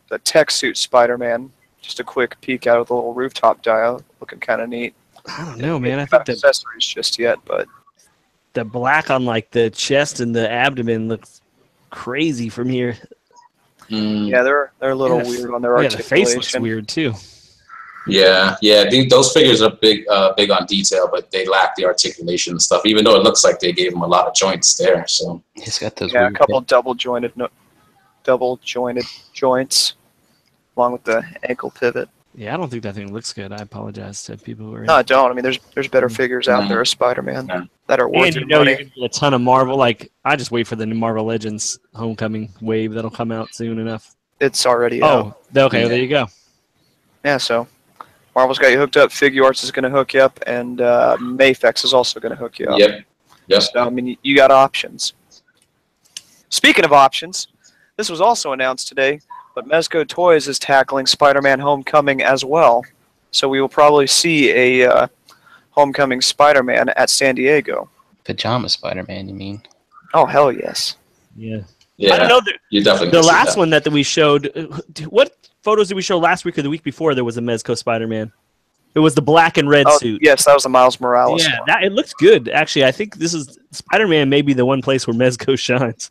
the tech suit Spider-Man. Just a quick peek out of the little rooftop dial, looking kind of neat. I don't know, man. I Not think accessories just yet, but the black on like the chest and the abdomen looks crazy from here. yeah, they're a little weird on their Yeah, the face looks articulation. weird too. Yeah. Those figures are big on detail, but they lack the articulation and stuff. Even though it looks like they gave him a lot of joints there. So He's got those. Yeah, a weird couple double jointed joints, along with the ankle pivot. Yeah, I don't think that thing looks good. I apologize to people who are. No, I don't. I mean, there's better figures out there of Spider-Man Yeah. that are worth And your you know, money. you're gonna get a ton of Marvel. Like, I just wait for the new Marvel Legends Homecoming wave that'll come out soon enough. It's already out. Oh, okay. There you go. Yeah, so Marvel's got you hooked up. Figuarts is going to hook you up, and Mayfex is also going to hook you up. Yep. So, I mean, you got options. Speaking of options, this was also announced today, but Mezco Toys is tackling Spider-Man Homecoming as well. So we will probably see a Homecoming Spider-Man at San Diego. Pajama Spider-Man, you mean? Oh, hell yes. Yeah. Yeah. I don't know. You definitely The can see last that. one that we showed. What photos did we show last week or the week before? There was a Mezco Spider-Man. It was the black and red Oh, suit. yes, that was the Miles Morales Yeah, one. it looks good. Actually, I think this is Spider-Man. May be the one place where Mezco shines.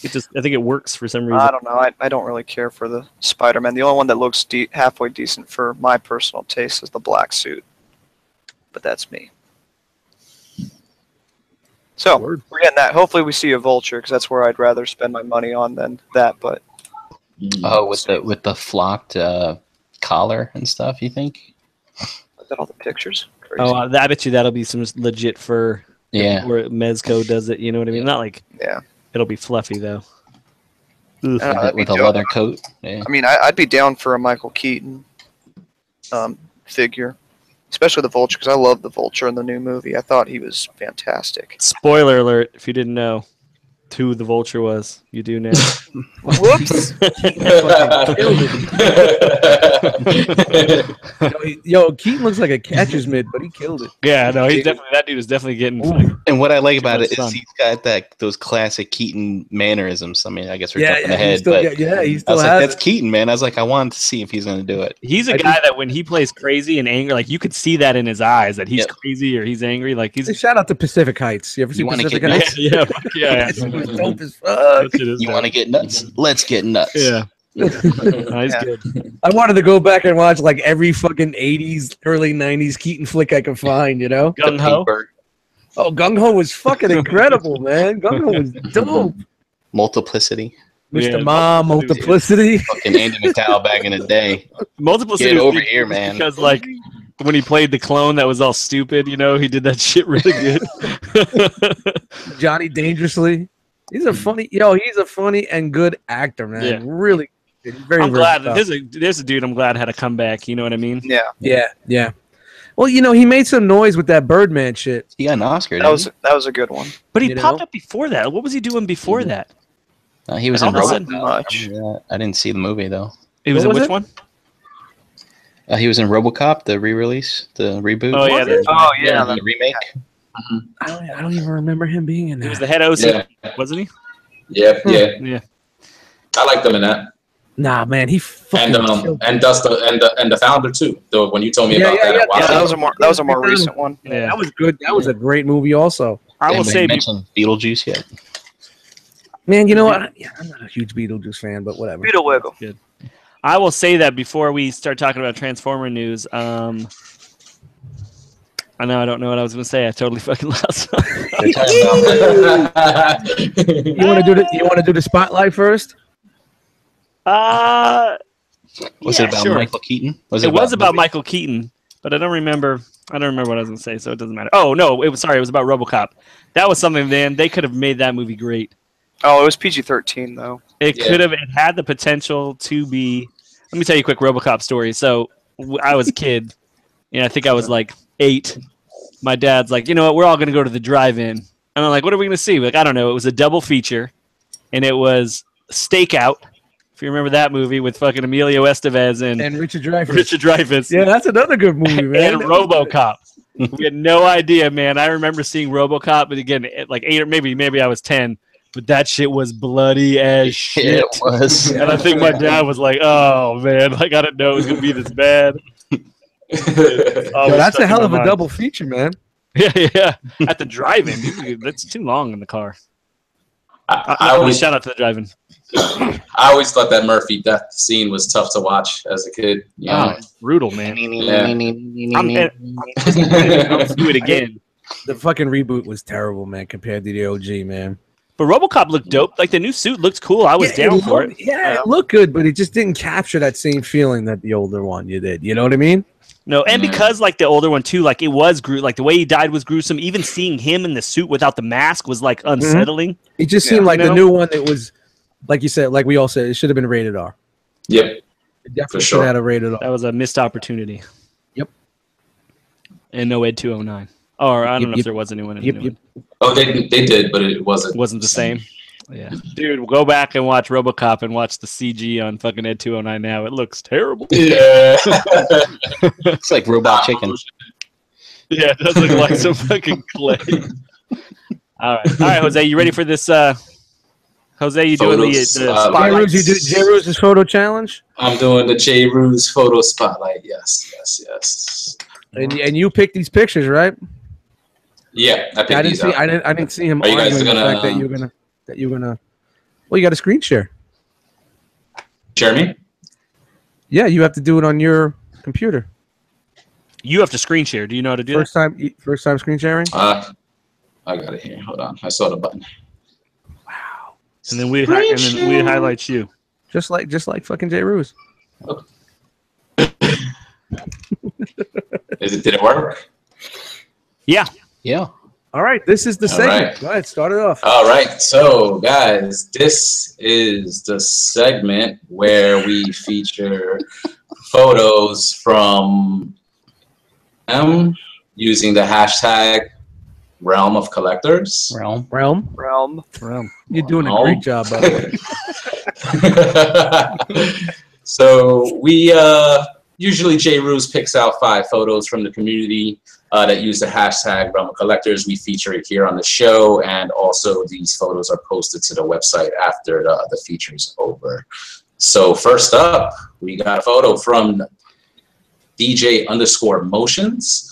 I think it works for some reason. I don't know. I don't really care for the Spider-Man. The only one that looks halfway decent for my personal taste is the black suit. But that's me. So, we're getting that. Hopefully we see a Vulture, because that's where I'd rather spend my money on than that. But Oh, with the flocked collar and stuff. You think? is that all the pictures? Crazy. Oh, I bet you that'll be some legit fur. Yeah. Where Mezco does it. You know what I mean? Not like Yeah. it'll be fluffy though. Oof. That'd be With a dope. leather coat. Yeah. I mean, I'd be down for a Michael Keaton figure, especially the Vulture, because I love the Vulture in the new movie. I thought he was fantastic. Spoiler alert! If you didn't know who the Vulture was, you do now. Whoops! Yo, Keaton looks like a catcher's mitt, but he killed it. Yeah, no, he's definitely that dude is definitely getting. Like, And what I like about much it is fun. he's got those classic Keaton mannerisms. I mean, I guess we're Yeah, jumping yeah, ahead, he still, but he I still was like, has that's it. Keaton, man. I was like, I wanted to see if he's going to do it. he's a I guy that when he plays crazy and angry, like you could see that in his eyes that he's Yep. crazy or he's angry. Like he's Hey, shout out to Pacific Heights. You ever see You wanna Pacific get Heights? yeah, fuck yeah. It was dope as fuck. That shit is You dope. want to get nuts? Let's get nuts. Yeah. No, he's Yeah. good. I wanted to go back and watch like every fucking 80s, early 90s Keaton flick I could find, you know? Gung Ho. Oh, Gung Ho was fucking incredible, man. Gung Ho was dope. Multiplicity. Mr. Yeah, Mom, Multiplicity. Fucking Andy McDowell back in the day. Multiplicity Get was over big here, man. because like when he played the clone that was all stupid, you know, he did that shit really good. Johnny Dangerously. He's a funny and good actor, man. Yeah. Really good. Very I'm glad versatile. there's a dude I'm glad had a comeback. You know what I mean? Yeah, Yeah. Well, you know, he made some noise with that Birdman shit. He got an Oscar. that was a good one. But he You popped know? up before that. What was he doing before that? He was All in of a Robo. sudden- Much. I didn't see the movie though. He was What in was which it? one? He was in RoboCop, the re-release, the reboot. Oh yeah, Oh yeah, the remake. I don't even remember him being in he was that. the head OC, Yeah. wasn't he? Yeah. Yeah. I like them in that. Nah, man, he fucking And killed and the founder too. Though when you told me about that, I yeah. watched That it. was a more recent one. Yeah. That was good. That was a great movie also. I will Anybody say mention Beetlejuice yet? Man, you know what? Yeah, I'm not a huge Beetlejuice fan, but whatever. Beetle Wiggle. I will say that before we start talking about Transformer news. I know I don't know what I was going to say. I totally fucking lost. They're talking about- You want to do the spotlight first? Was Was it about Michael Keaton? It was about movie? Michael Keaton, but I don't remember what I was going to say, so it doesn't matter. Oh no, it was about RoboCop. That was something. Then they could have made that movie great. Oh, it was PG-13 though. It Yeah. could have. It had the potential to be. Let me tell you a quick RoboCop story. So I was a kid, and I think I was like 8. My dad's like, you know what? We're all gonna go to the drive-in, and I'm like, what are we gonna see? Like, I don't know. It was a double feature, and it was Stakeout. If you remember that movie with fucking Emilio Estevez and Richard Dreyfuss. Richard Dreyfuss. Yeah, that's another good movie, man. And RoboCop. We had no idea, man. I remember seeing RoboCop, but again, at like 8 or maybe I was 10. But that shit was bloody as shit. It was. And I think my dad was like, "Oh man, like I didn't know it was gonna be this bad." Yo, that's a hell of a double feature, man. Yeah. At the drive-in, that's too long in the car. I I always shout out to the drive-in. I always thought that Murphy death scene was tough to watch as a kid. You know? Oh, brutal, man. Yeah. I'll do it again. The fucking reboot was terrible, man, compared to the OG, man. But RoboCop looked dope. Like the new suit looked cool. I was down for it. Yeah, it looked good, but it just didn't capture that same feeling that the older one you did. You know what I mean? No, and because like the older one too, like it was like the way he died was gruesome. Even seeing him in the suit without the mask was like unsettling. It just seemed like the new one that was, like you said, like we all said, it should have been rated R. Yep. It definitely For should sure. have had a rated R. That was a missed opportunity. Yep. And no Ed 209. Or I don't know if Yep. there was anyone in Yep, the new yep. one. Oh, they did, but it wasn't. It wasn't the same. Yeah. Dude, go back and watch RoboCop and watch the CG on fucking Ed 209 now. It looks terrible. Yeah. It's like Robot Chicken. Yeah, it does look like some fucking clay. All right, Jose, you ready for this? Jose, you doing the Photos, spotlights? You do J. Rose's photo challenge, I'm doing the J. Ruse photo spotlight. Yes. and you picked these pictures, right? Yeah, I picked these up. I didn't see him Are you guys arguing the gonna, fact that you're gonna. Well, you got a screen share. Jeremy? Yeah, you have to do it on your computer. You have to screen share. Do you know how to do First time screen sharing. I got it here. Hold on. I saw the button. Wow. that? And then we highlight you. Just like fucking J. Ruse. Did it work? Yeah. Yeah. All right, this is the All segment. right. Go ahead, start it off. All right. So, guys, this is the segment where we feature photos from them using the hashtag Realm of Collectors. Realm. You're doing a Realm. great job, by the way. So we usually J. Ruse picks out 5 photos from the community that use the hashtag Realm of Collectors. We feature it here on the show, and also these photos are posted to the website after the feature's over. So first up, we got a photo from DJ_Motions.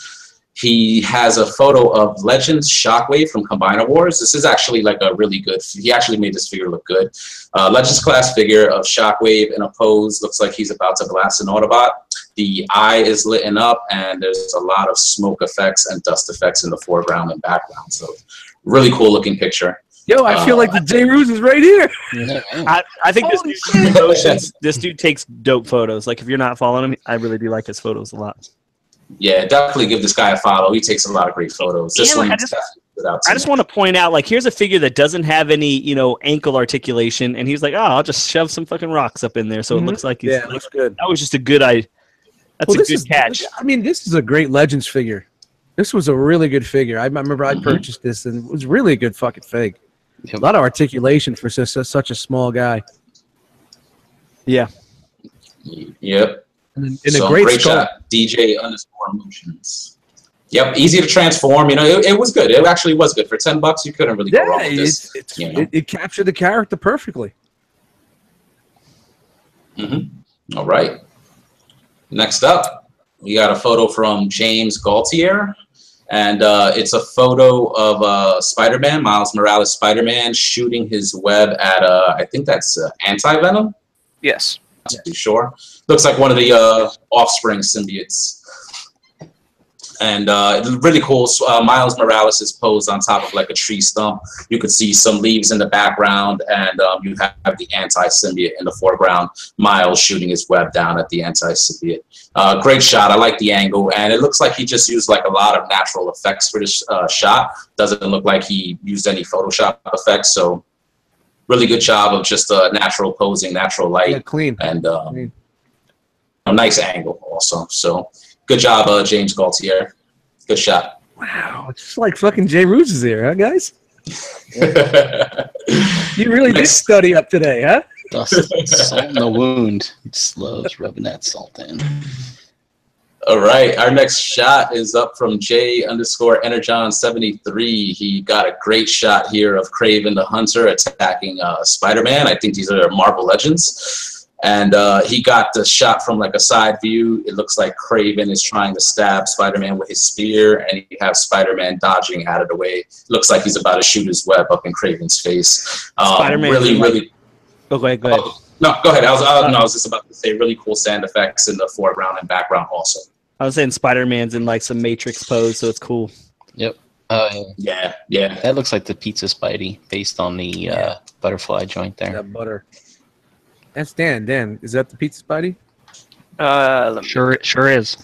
He has a photo of Legends Shockwave from Combiner Wars. This is actually like a really good, he actually made this figure look good. Legends class figure of Shockwave in a pose. Looks like he's about to blast an Autobot. The eye is lit up, and there's a lot of smoke effects and dust effects in the foreground and background. So really cool looking picture. Yo, I feel like the J. Ruse is right here. I think Holy this dude takes dope photos. Like if you're not following him, I really do like his photos a lot. Yeah, definitely give this guy a follow. He takes a lot of great photos. This Yeah, one I just want to point out, like, here's a figure that doesn't have any, ankle articulation, and he's like, oh, I'll just shove some fucking rocks up in there, so it looks like he's. Yeah, it looks good. That was just a good That's a good catch. I mean, this is a great Legends figure. This was a really good figure. I remember I purchased this, and it was really a good fucking fig. A lot of articulation for such a small guy. Yeah. Yep. And So, a great sculpt. shot. DJ_Motions. Yep, easy to transform. It was good. It actually was good. For $10, you couldn't really go wrong with this. It captured the character perfectly. All right. Next up, we got a photo from James Gaultier. And it's a photo of Spider-Man, Miles Morales Spider-Man, shooting his web at, I think that's Anti-Venom? Yes. Not too sure. Looks like one of the Offspring symbiotes. And really cool. Miles Morales is posed on top of like a tree stump. You could see some leaves in the background, and you have the anti-symbiote in the foreground. Miles shooting his web down at the anti-symbiote. Great shot. I like the angle, and it looks like he just used like a lot of natural effects for this shot. Doesn't look like he used any Photoshop effects. So really good job of just natural posing, natural light. Yeah, clean. And Clean. a nice angle also. So good job, James Gaultier. Good shot. Wow, it's just like fucking Jay Ruse is here, huh, guys? You really did study up today, huh? Dust salt in the wound. He just loves rubbing that salt in. All right, our next shot is up from J_Energon73. He got a great shot here of Kraven the Hunter attacking Spider-Man. I think these are Marvel Legends. And he got the shot from like a side view. It looks like Kraven is trying to stab Spider-Man with his spear, and you have Spider-Man dodging out of the way. Looks like he's about to shoot his web up in Kraven's face. Spider-Man really. Oh, go ahead. Go ahead. No, go ahead. I was just about to say really cool sound effects in the foreground and background also. I was saying Spider-Man's in like some Matrix pose, so it's cool. Yep. Yeah. That looks like the Pizza Spidey based on the butterfly joint there. That butter. That's Dan. Dan, is that the Pizza Spidey? Sure is.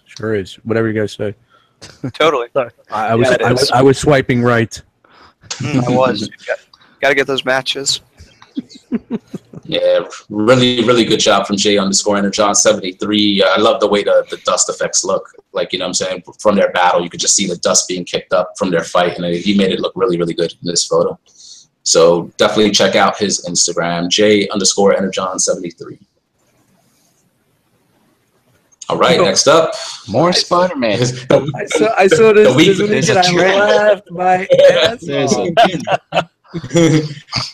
Sure is. Whatever you guys say. Totally. I was swiping right. I was. Got to get those matches. Yeah, really good job from J_Energon73. I love the way the dust effects look. Like, you know what I'm saying? From their battle, you could just see the dust being kicked up from their fight, and he made it look really good in this photo. So definitely check out his Instagram, J_Energon73. All right, next up. More Spider-Man. I saw this. I laughed my ass off.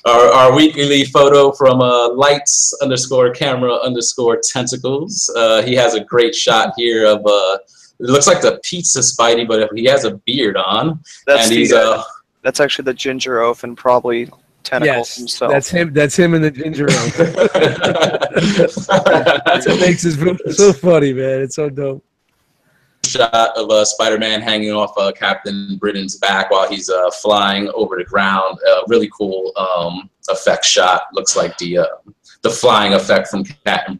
Our weekly photo from lights_camera_tentacles. He has a great shot here of it looks like the Pizza Spidey, but he has a beard on. That's actually the ginger oaf and probably tentacles himself. That's him. That's him in the ginger oaf. That's what makes this movie so funny, man. It's so dope. Shot of Spider-Man hanging off Captain Britain's back while he's flying over the ground. Really cool effect shot. Looks like the flying effect from Captain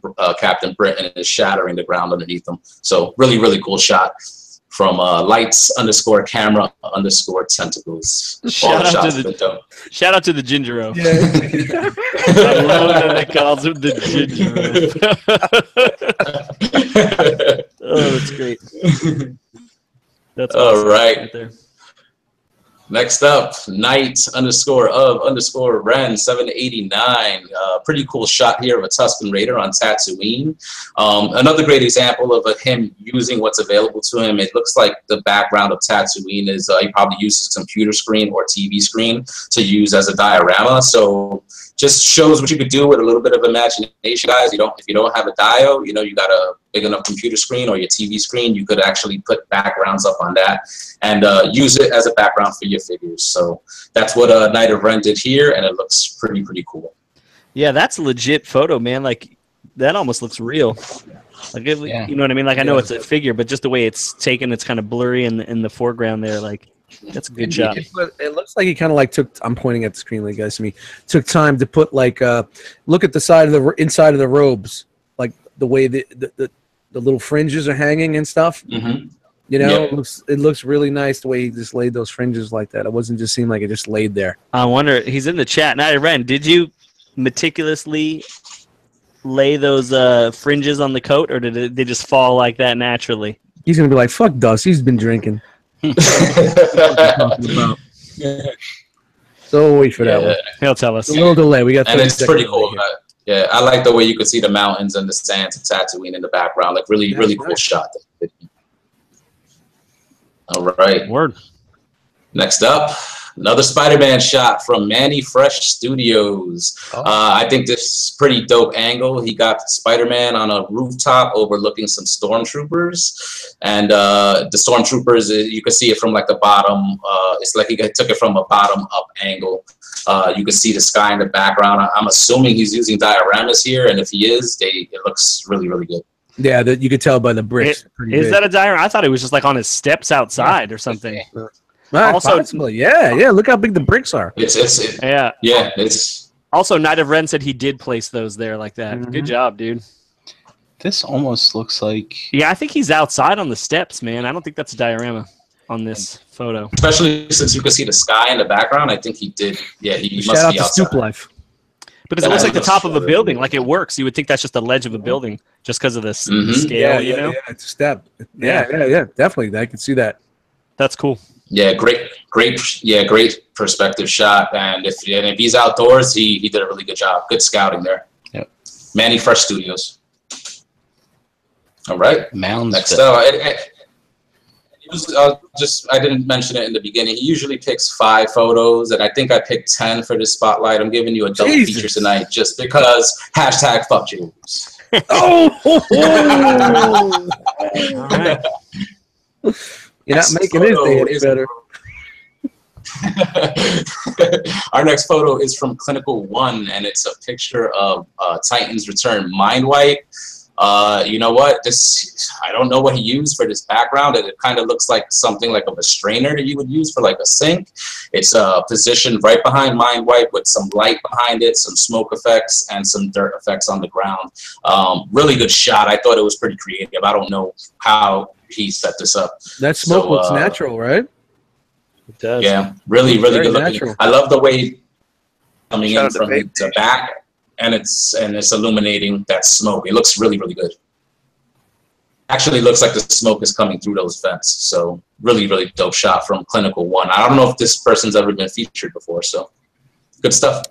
Britain is shattering the ground underneath him. So really cool shot from lights_camera_tentacles. Shout out to the ginger oaf. Yeah. I love that they calls him the ginger oaf. Oh, that's great. That's awesome. All right. There. Next up, Knight_of_Ren789. Pretty cool shot here of a Tusken Raider on Tatooine. Another great example of him using what's available to him. It looks like the background of Tatooine is he probably uses computer screen or TV screen to use as a diorama. So just shows what you could do with a little bit of imagination, guys. If you don't have a dio, you got a big enough computer screen or your TV screen, you could actually put backgrounds up on that and use it as a background for your figures. So that's what Knight of Ren did here, and it looks pretty cool. Yeah, that's a legit photo, man. Like, that almost looks real. Like, you know what I mean? Like, I know it's a figure, but just the way it's taken, it's kind of blurry in the foreground there. Like, that's a good job. It looks like he kind of like took. I'm pointing at the screen, like guys, to me. Took time to put like look at the side of the inside of the robes, like the way the little fringes are hanging and stuff. Mm-hmm. It looks really nice the way he just laid those fringes like that. It wasn't just seem like it just laid there. I wonder. He's in the chat. Now, Ren, did you meticulously lay those fringes on the coat, or did they just fall like that naturally? He's gonna be like, "Fuck Dust. He's been drinking." So wait for that one. He'll tell us. A little delay. We got. And it's pretty cool. Yeah, I like the way you could see the mountains and the sands of Tatooine in the background. Like really cool shot. All right. Word. Next up, another Spider-Man shot from Manny Fresh Studios. I think this is pretty dope angle. He got Spider-Man on a rooftop overlooking some stormtroopers, and the stormtroopers, you can see it from like the bottom. It's like he took it from a bottom-up angle. You can see the sky in the background. I'm assuming he's using dioramas here, and if he is, it looks really good. Yeah, you could tell by the bricks. Is that a diorama? I thought it was just like on his steps outside or something. Also, possibly. Yeah. Look how big the bricks are. It's also Knight of Ren said he did place those there like that. Mm-hmm. Good job, dude. This almost looks like. Yeah, I think he's outside on the steps, man. I don't think that's a diorama on this photo. Especially since you can see the sky in the background. I think he did. Yeah, he must be outside. Stoop Life. Because it looks like the top of a building, like it works. You would think that's just the ledge of a building, just because of this scale, you know? Yeah, it's a step. Yeah, definitely. I can see that. That's cool. Yeah, great perspective shot. And if he's outdoors, he did a really good job. Good scouting there. Yep. Manny Fresh Studios. All right. Mounds. Next up, I didn't mention it in the beginning. He usually picks 5 photos, and I think I picked 10 for this spotlight. I'm giving you a double feature tonight just because hashtag fuck James. Oh! All right. You're not making his day any better. Our next photo is from Clinical One, and it's a picture of Titan's Return Mind Wipe. You know what? I don't know what he used for this background. It kind of looks like something like of a strainer that you would use for like a sink. It's positioned right behind Mind Wipe with some light behind it, some smoke effects, and some dirt effects on the ground. Really good shot. I thought it was pretty creative. I don't know how he set this up. That smoke looks natural, right? It does. Yeah, really good looking. Natural. I love the way coming in from the back, and it's illuminating that smoke. It looks really good. Actually, looks like the smoke is coming through those vents. So really dope shot from Clinical One. I don't know if this person's ever been featured before. So good stuff.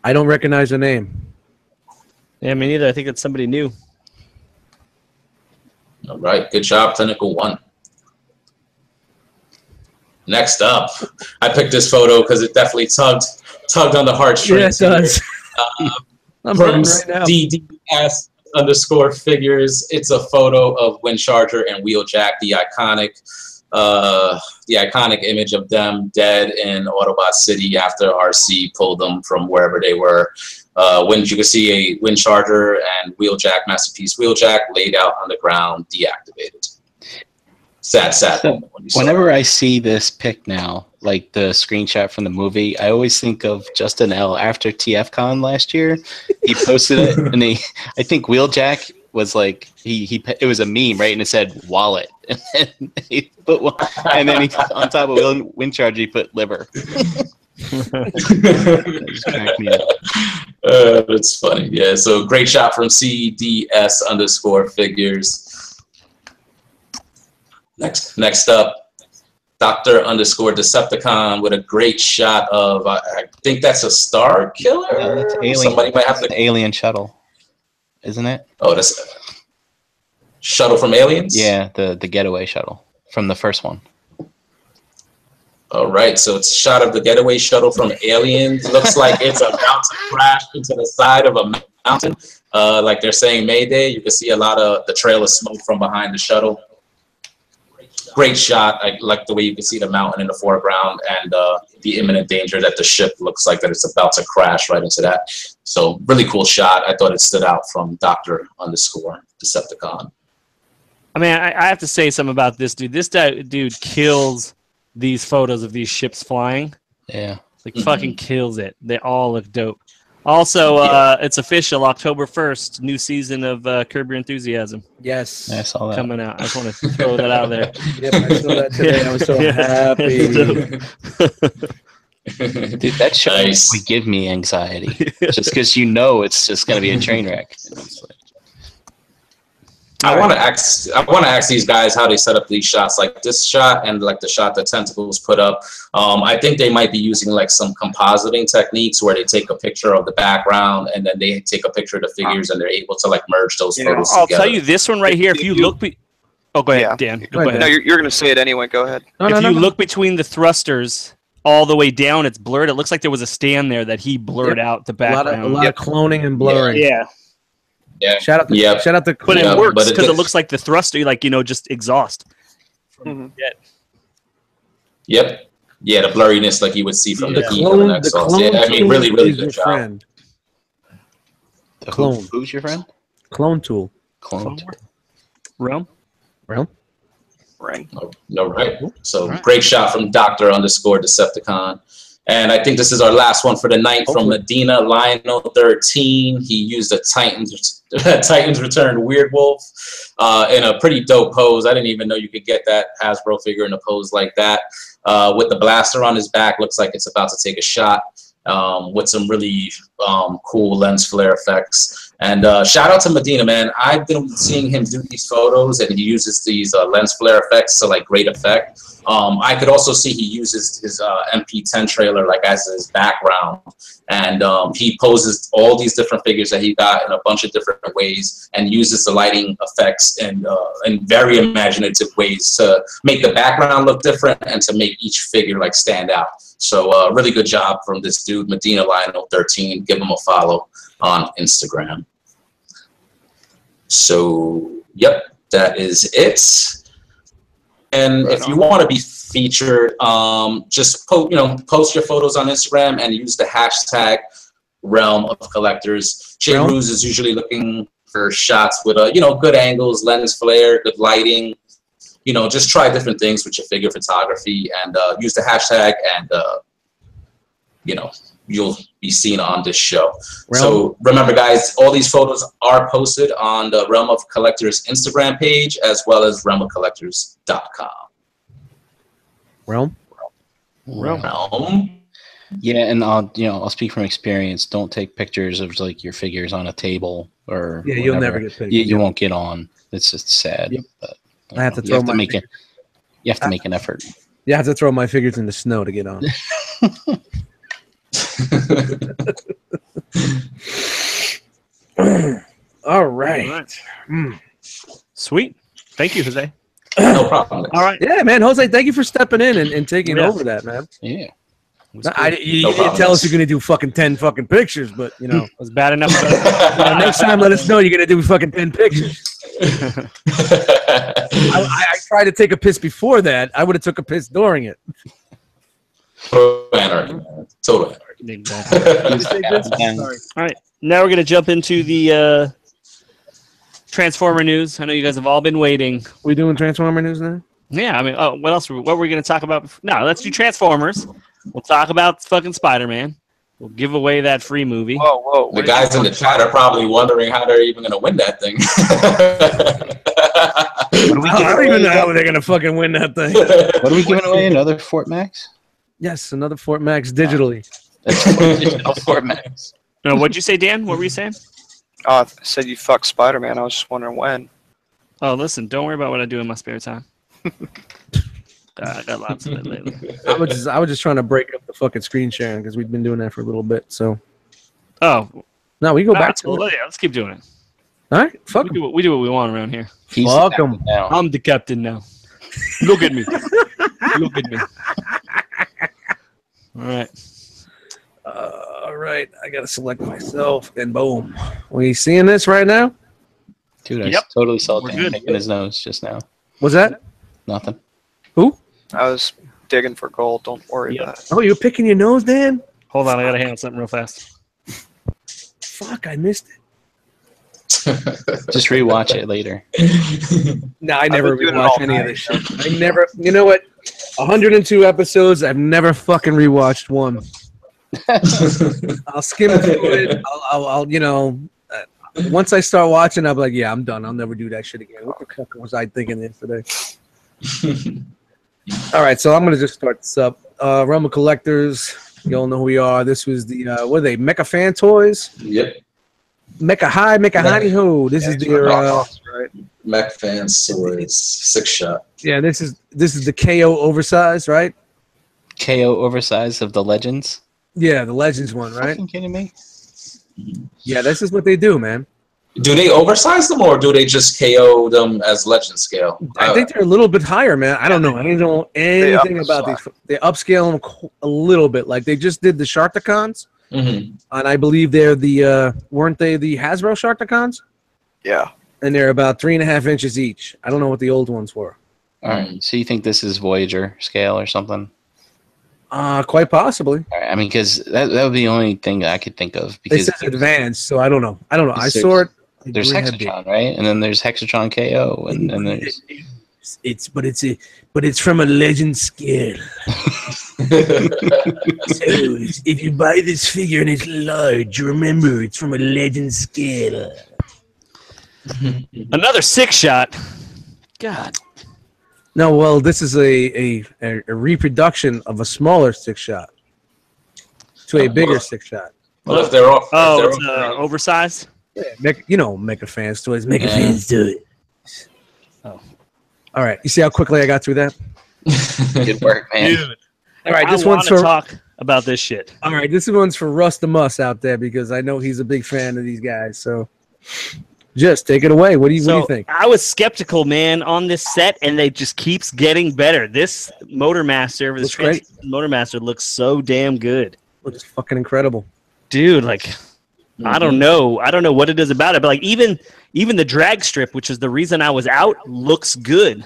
I don't recognize the name. Yeah, me neither. I think it's somebody new. All right, good job, Clinical One. Next up, I picked this photo because it definitely tugged on the heartstrings. Yeah, it does. I'm hurting right now. DDS_figures. It's a photo of Windcharger and Wheeljack, the iconic image of them dead in Autobot City after R.O.C. pulled them from wherever they were. When you can see a Windcharger and Wheeljack, Masterpiece Wheeljack, laid out on the ground, deactivated. Sad moment when you saw Whenever it. I see this pic now, like the screenshot from the movie, I always think of Justin L. after TFCon last year. He posted it, and I think Wheeljack was like it was a meme, right? And it said wallet, and then he put on top of Windcharger he put liver. That just cracked me up. That's funny. Yeah. So great shot from CDS_figures. Next up, Dr_Decepticon with a great shot of I think that's a Star Killer. No, that's alien. Somebody might have to alien shuttle, isn't it? Oh, that's shuttle from Aliens. Yeah, the getaway shuttle from the first one. All right, so it's a shot of the getaway shuttle from Aliens. Looks like it's about to crash into the side of a mountain. Like they're saying Mayday. You can see a lot of the trail of smoke from behind the shuttle. Great shot. I like the way you can see the mountain in the foreground and the imminent danger that the ship looks like that it's about to crash right into that. So really cool shot. I thought it stood out from Dr_Decepticon. I mean, I have to say something about this dude. This dude kills these photos of these ships flying. Yeah. Like fucking kills it. They all look dope. Also, it's official, October 1st, new season of Curb Your Enthusiasm. Yes. I saw that. Coming out. I just want to throw that out there. Yep, I saw that today. I was so happy. Dude, that show Nice. would give me anxiety. Just because you know it's just going to be a train wreck. I want to ask these guys how they set up these shots, like this shot and like the shot that Tentacles put up. I think they might be using like some compositing techniques where they take a picture of the background and then they take a picture of the figures and they're able to like merge those photos I'll together. tell you this one right here. If you look, oh, go ahead, Yeah. Dan. Go ahead, No, you're going to say it anyway. Go ahead. No, If no, you no. look between the thrusters all the way down, it's blurred. It looks like there was a stand there that he blurred out the A lot background. of cloning and blurring. Yeah. Yeah. Shout out to But Yeah, it works but it because it does- looks like the thruster, like, just exhaust. Mhm. Yep. Yeah, the blurriness like you would see from The the heat of an clone, the exhaust. clone Yeah, I mean, tool really is your good job. friend. The Clone. Who's your friend? Clone tool. Clone. Realm? Well, Right. No, right. So Right. great shot from Dr_Decepticon. And I think this is our last one for the night from Hopefully. Medina Lionel 13. He used a Titans Return Weird Wolf in a pretty dope pose. I didn't even know you could get that Hasbro figure in a pose like that. With the blaster on his back, looks like it's about to take a shot. with some really cool lens flare effects. And shout out to Medina, man. I've been seeing him do these photos, and he uses these lens flare effects to like great effect. I could also see he uses his MP10 trailer like as his background, and he poses all these different figures that he got in a bunch of different ways, and uses the lighting effects in very imaginative ways to make the background look different and to make each figure like stand out. So really good job from this dude, Medina Lionel 13. Give him a follow on Instagram. So yep, that is it. And if you want to be featured, just post your photos on Instagram and use the hashtag Realm of Collectors. Jay Ruse is usually looking for shots with good angles, lens flare, good lighting. Just try different things with your figure photography and use the hashtag, and you'll be seen on this show. So remember, guys, all these photos are posted on the Realm of Collectors Instagram page as well as realmofcollectors.com. Realm. Yeah, and I'll speak from experience. Don't take pictures of like your figures on a table or you'll never get pictures. You won't get on. It's just sad. Yep. But I have to throw my. You have to make an effort. You have to throw my figures in the snow to get on. All right. Sweet. Thank you, Jose. No problem. All right. Yeah, man. Jose, thank you for stepping in and taking over that, man. Yeah. You didn't tell us you're gonna do fucking 10 fucking pictures, but it was bad enough. Next time, let us know you're gonna do fucking 10 pictures. I tried to take a piss before that. I would have took a piss during it. Total anarchy. All right. Now we're gonna jump into the Transformer news. I know you guys have all been waiting. We doing Transformer news now? Yeah. I mean, what else? What were we gonna talk about? No, let's do Transformers. We'll talk about fucking Spider-Man. We'll give away that free movie. Whoa. The guys in the chat are probably wondering how they're even going to win that thing. I don't even know how they're going to fucking win that thing. What are we giving away? Another Fort Max? Yes, another Fort Max digitally. That's digital Fort Max. No, what'd you say, Dan? What were you saying? I said you fuck Spider-Man. I was just wondering when. Oh, listen, don't worry about what I do in my spare time. I got lots of it lately. I was just trying to break up the fucking screen sharing because we've been doing that for a little bit. So. Oh. No, we go back to it. Yeah, let's keep doing it. All right, fuck. We do what we want around here. Fuck him. I'm the captain now. Look at me. Look at me. All right. All right, I gotta select myself, and boom. Are you seeing this right now? Dude, I totally saw Dan picking his nose just now. What's that? Nothing. Who? I was digging for gold. Don't worry about it. Oh, you're picking your nose, Dan? Hold on, I gotta handle something real fast. Fuck, I missed it. Just rewatch it later. No, I never rewatch any of this shit. I never. You know what? 102 episodes. I've never fucking rewatched one. I'll skim through it. I'll once I start watching, I'll be like, yeah, I'm done. I'll never do that shit again. What the fuck was I thinking yesterday? All right, so I'm going to just start this up. Realm of Collectors. You all know who we are. This was the, what are they, Mecha Fan Toys? Yep. Mecha High, Mecha Honey Ho. This is their... right? Mech Fan Toys, 6-shot. Yeah, this is the KO oversized, right? KO oversized of the Legends? Yeah, the Legends one, right? Fucking kidding me? Yeah, this is what they do, man. Do they oversize them or do they just KO them as Legend scale? I think they're a little bit higher, man. I don't know. I don't know anything about these. They upscale them a little bit. Like they just did the Sharkticons, and I believe they're the weren't they the Hasbro Sharkticons? Yeah. And they're about 3.5 inches each. I don't know what the old ones were. All right. So you think this is Voyager scale or something? Quite possibly. All right, I mean, because that would be the only thing I could think of. Because it says advanced, so I don't know. I saw it. There's Hexatron, right? And then there's Hexatron KO, and then there's it's from a Legend scale. So if you buy this figure and it's large, remember it's from a Legend scale. Another 6-shot. God. No, well, this is a reproduction of a smaller 6-shot. to a bigger six shot. Well, if they're off, Oh, if it's they're off, oversized. Yeah, Mecha Fans toys. Mecha Fans do it. Oh. All right. You see how quickly I got through that? Good work, man. Dude, All right. I This want one's to for. talk about this shit. All right. This one's for Russ the Muss out there because I know he's a big fan of these guys. So, just take it away. What do you think? I was skeptical, man, on this set, and they just keeps getting better. This Motormaster, Looks great. Motormaster looks so damn good, Looks fucking incredible. dude. Like, I don't know what it is about it, but like even the drag strip, which is the reason I was out, looks good.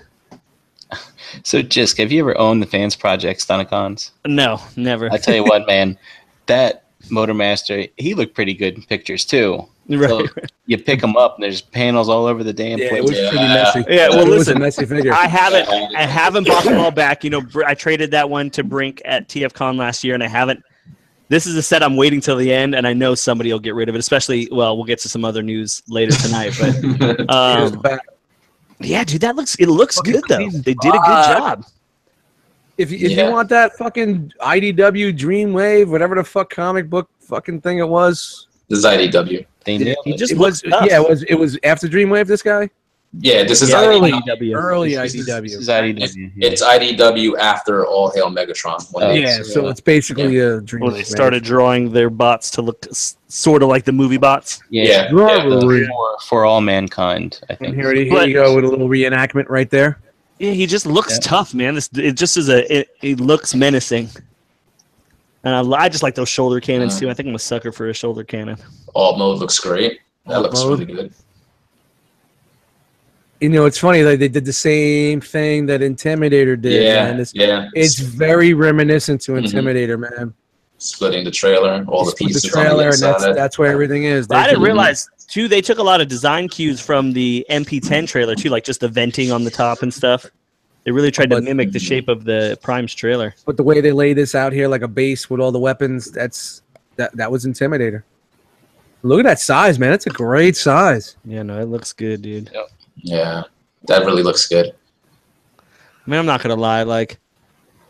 So, Jisk, have you ever owned the Fans Project Stunticons? No, never. I tell you what, man, that Motormaster, he looked pretty good in pictures too. Right. So you pick them up, and there's panels all over the damn Yeah, place. it was pretty messy. Yeah, well, it was listen, a messy figure. I haven't bought them all back. You know, I traded that one to Brink at TFCon last year, and I haven't. This is a set I'm waiting till the end, and I know somebody will get rid of it. Especially, well, we'll get to some other news later tonight. But yeah, dude, it looks good though. They did a good job. If you want that fucking IDW Dreamwave, whatever the fuck comic book fucking thing it was, this is IDW. They nailed He it. just it looks was tough. it was after Dreamwave. This guy Yeah, this is early IDW. early This IDW. is IDW. It's IDW after All Hail Megatron. When they- Yeah, so it's basically a Dreamwave. When they started drawing their bots to look sort of like the movie bots. Yeah. For all mankind, I And think. here But- you go with a little reenactment right there. Yeah, he just looks tough, man. It just is it looks menacing. And I just like those shoulder cannons too. I think I'm a sucker for a shoulder cannon. Alt mode looks great. That Alt looks mode. really good. You know, it's funny that they did the same thing that Intimidator did. Yeah, Man. yeah. It's very reminiscent to Intimidator, man. Splitting the trailer, all the Split pieces the trailer, on the and inside. that's where everything is. But I didn't They- realize too. They took a lot of design cues from the MP10 trailer too, like just the venting on the top and stuff. They really tried to But- mimic the shape of the Prime's trailer. But the way they lay this out here, like a base with all the weapons, that was Intimidator. Look at that size, man. That's a great size. Yeah, no, it looks good, dude. Yeah, that really looks good. I mean, I'm not gonna lie. Like,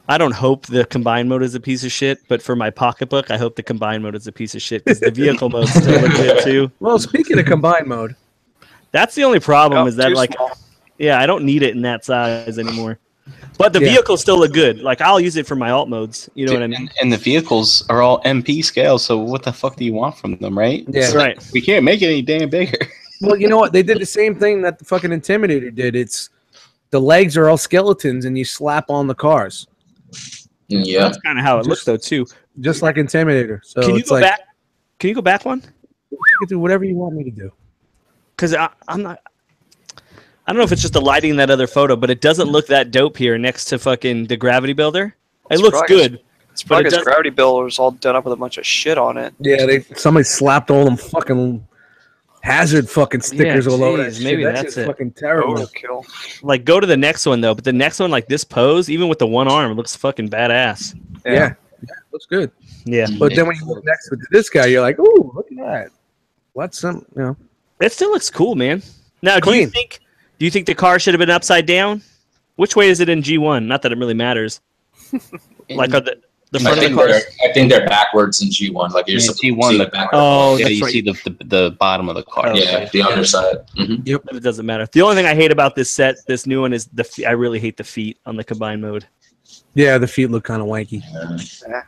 I don't hope the combined mode is a piece of shit, but for my pocketbook, I hope the combined mode is a piece of shit because the vehicle mode still look good too. Well, speaking of combined mode, That's the only problem is that too like, small. yeah, I don't need it in that size anymore. But the Yeah. vehicles still look good. Like, I'll use it for my alt modes. You know what I mean? And the vehicles are all MP scale, so what the fuck do you want from them, right? Yeah. That's right. We can't make it any damn bigger. well, you know what? They did the same thing that the fucking Intimidator did. It's the legs are all skeletons, and you slap on the cars, Yeah. That's kind of how it looks though too. just like Intimidator. So Can you it's go like back? Can you go back one? you can do whatever you want me to do. Because I'm not. I don't know if it's just the lighting in that other photo, but it doesn't look that dope here next to fucking the gravity builder. It It's looks probably- good. It's probably But it because does- Gravity Builder's all done up with a bunch of shit on it. Yeah, somebody slapped all them fucking hazard fucking stickers all over that geez, shit. maybe That's that's just it. fucking terrible. Overkill. Like, go to the next one though. But the next one, like this pose, even with the one arm, it looks fucking badass. Yeah. Looks good. Yeah, But then when you look next to this guy, you're like, "Ooh, look at that! What's some? You know, it still looks cool, man. Now, do Clean. you think the car should have been upside down? Which way is it in G1? Not that it really matters. Like, are the I front of the think, cars? I think they're backwards in G1. Like you're Yeah, supposed to G1, see the- the back. Oh, yeah, that's you right. see the bottom of the car. Oh, Yeah, the underside. It doesn't matter. The only thing I hate about this set, this new one, is I really hate the feet on the combined mode. yeah, the feet look kind of wanky. Yeah.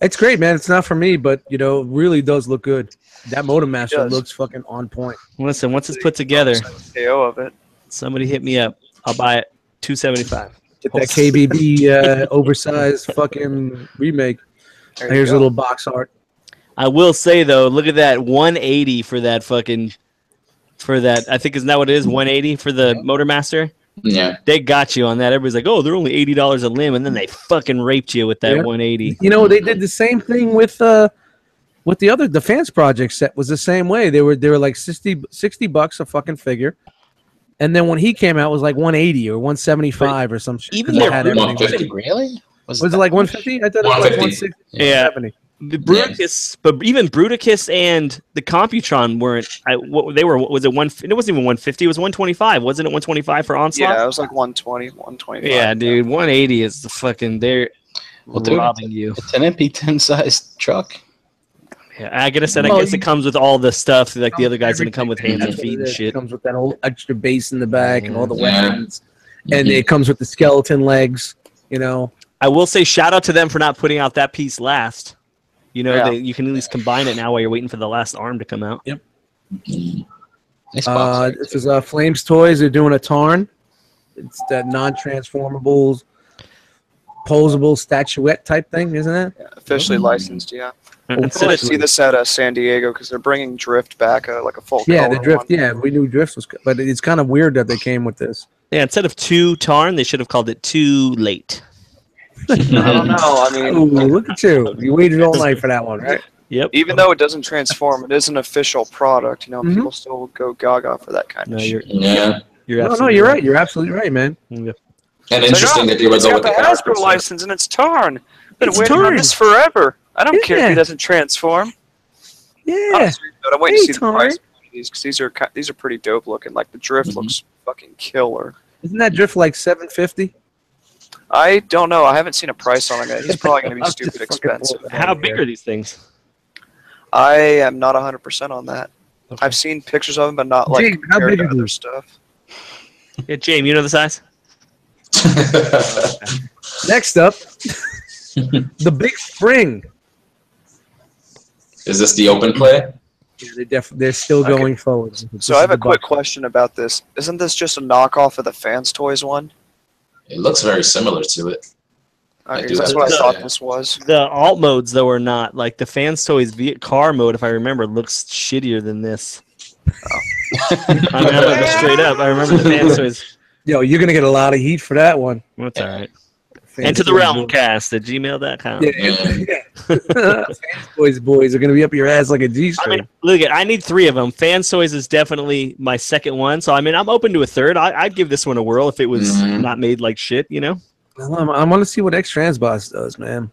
It's great, man. It's not for me, but you know, it really does look good. That Motormaster does. looks fucking on point. Listen, once it's put together, KO of it. somebody hit me up. I'll buy it. $275. Get that KBB oversized fucking remake. There you Here's a go. little box art. I will say though, look at that 180 for that fucking I think isn't that what it is? 180 for the Motormaster. Yeah. They got you on that. Everybody's like, oh, they're only $80 a limb, and then they fucking raped you with that Yeah. 180. You know, they did the same thing with the Fans Project set was the same way. They were like $60 a fucking figure. And then when he came out, it was like 180 or 175 or some shit. Even 'cause their it had everything. 150. Really? Was it like 150? I thought it was like 150. 160. Yeah. 170. The Bruticus, but even Bruticus and the Computron weren't. They were. Was it one? It wasn't even 150. It was 125. Wasn't it 125 for Onslaught? Yeah, it was like 120, 125. Yeah, dude. 180 is the fucking there. robbing you. It's an MP10 sized truck. Yeah, I guess it comes with all the stuff like the other guys didn't come with hands and feet and shit. It comes with that whole extra base in the back and all the weapons, and it comes with the skeleton legs. You know, I will say shout out to them for not putting out that piece last. You know, you can at least combine it now while you're waiting for the last arm to come out. Yep. Nice box. This is Flames Toys. They're doing a Tarn. It's that non-transformable, posable statuette type thing, isn't it? Yeah, officially licensed, yeah. Oh, I see this at San Diego because they're bringing Drift back, like a full Yeah, color the Drift. one. Yeah, we knew Drift was, but it's kind of weird that they came with this. Yeah, instead of too Tarn, they should have called it Too Late. I don't know. I mean, Ooh, look at you! You waited all night for that one, right? Yep. even though it doesn't transform, it is an official product. You know, people still go gaga for that kind of shit. You're No, you're right. You're absolutely right, man. Yep. And interesting that they would It's go got with the the Hasbro characters. license and it's Tarn. Been It's waiting on Tarn. this forever. I don't care if Yeah. he doesn't transform. Yeah. Honestly, but I'm waiting to see the Tarn. price of these because these are pretty dope looking. Like the Drift looks fucking killer. Isn't that Drift like $750? I don't know. I haven't seen a price on it. He's probably going to be I'm stupid just fucking expensive. pulling it How out big here. are these things? I am not 100% on that. Okay. I've seen pictures of them, but not like Jake, how compared big to are other these? stuff. Yeah, James, you know the size? Next up, the Big Spring. Is this the open play? Yeah, they're still Okay. going forward. So I have a quick question about this. Isn't this just a knockoff of the Fans Toys one? It looks very similar to it. I do That's have what to I say. thought this was. The alt modes, though, are not. Like, the Fans Toys car mode, if I remember, looks shittier than this. I mean, I'm going to go straight up. I remember the Fans Toys. Yo, you're gonna get a lot of heat for that one. Well, that's all right. Fans Enter the Toys realm boys. cast at gmail.com. Yeah. Fans boys are gonna be up your ass like a G I string. mean, look at I need 3 of them. Fans Toys is definitely my second one. So, I mean, I'm open to a third. I'd give this one a whirl if it was not made like shit, you know? I want to see what X Transboss does, man.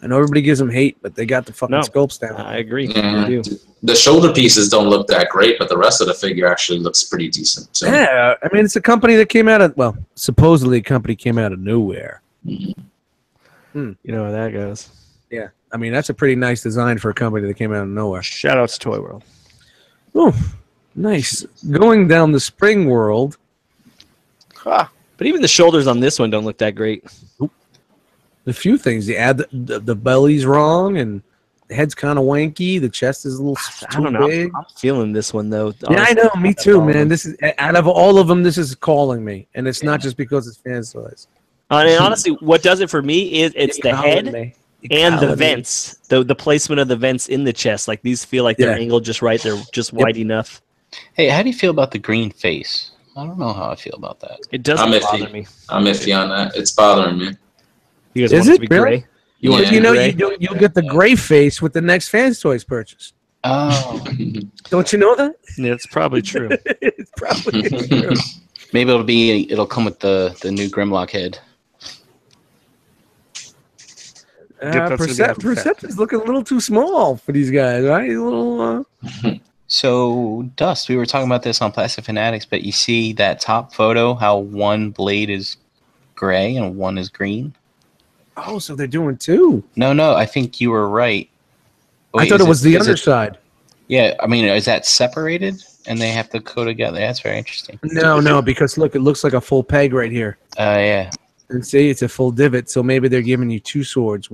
I know everybody gives them hate, but they got the fucking No. scopes down. I agree. Yeah. I do. The shoulder pieces don't look that great, but the rest of the figure actually looks pretty decent. So. Yeah, I mean, it's a company that came out of, well, supposedly a company came out of nowhere. You know how that goes. Yeah, I mean, that's a pretty nice design for a company that came out of nowhere. Shout out to Toy World. Oh, nice. Going down the spring world. Ah, But even the shoulders on this one don't look that great. A few things. They add the belly's wrong, and the head's kind of wanky. The chest is a little I too don't know. big. I'm feeling this one, though. Yeah, I honestly. know. Me too, man. This is out of all of them. This is calling me, and it's not just because it's fan size. And honestly, what does it for me is it's the head and the vents, the placement of the vents in the chest. Like these feel like they're angled just right. They're just wide enough. Hey, how do you feel about the green face? I don't know how I feel about that. It doesn't I'm bother iffy. me. I'm iffy on that. It's bothering me. You guys Is want it it to be really? gray? You want it to You be know, gray? you'll get the gray face with the next Fans Toys purchase. Oh, Don't you know that? Yeah, it's probably true. It's probably true. maybe it'll come with the new Grimlock head. That's gonna be after Perception's looking a little too small for these guys, right? A little. So, Dust, we were talking about this on Plastic Fanatics, but you see that top photo, how one blade is gray and one is green? Oh, so they're doing two. No, I think you were right. I Wait, thought is it was the is underside. Yeah, I mean, is that separated and they have to go together? That's very interesting. No, because look, it looks like a full peg right here. Yeah. And see, it's a full divot. So maybe they're giving you two swords,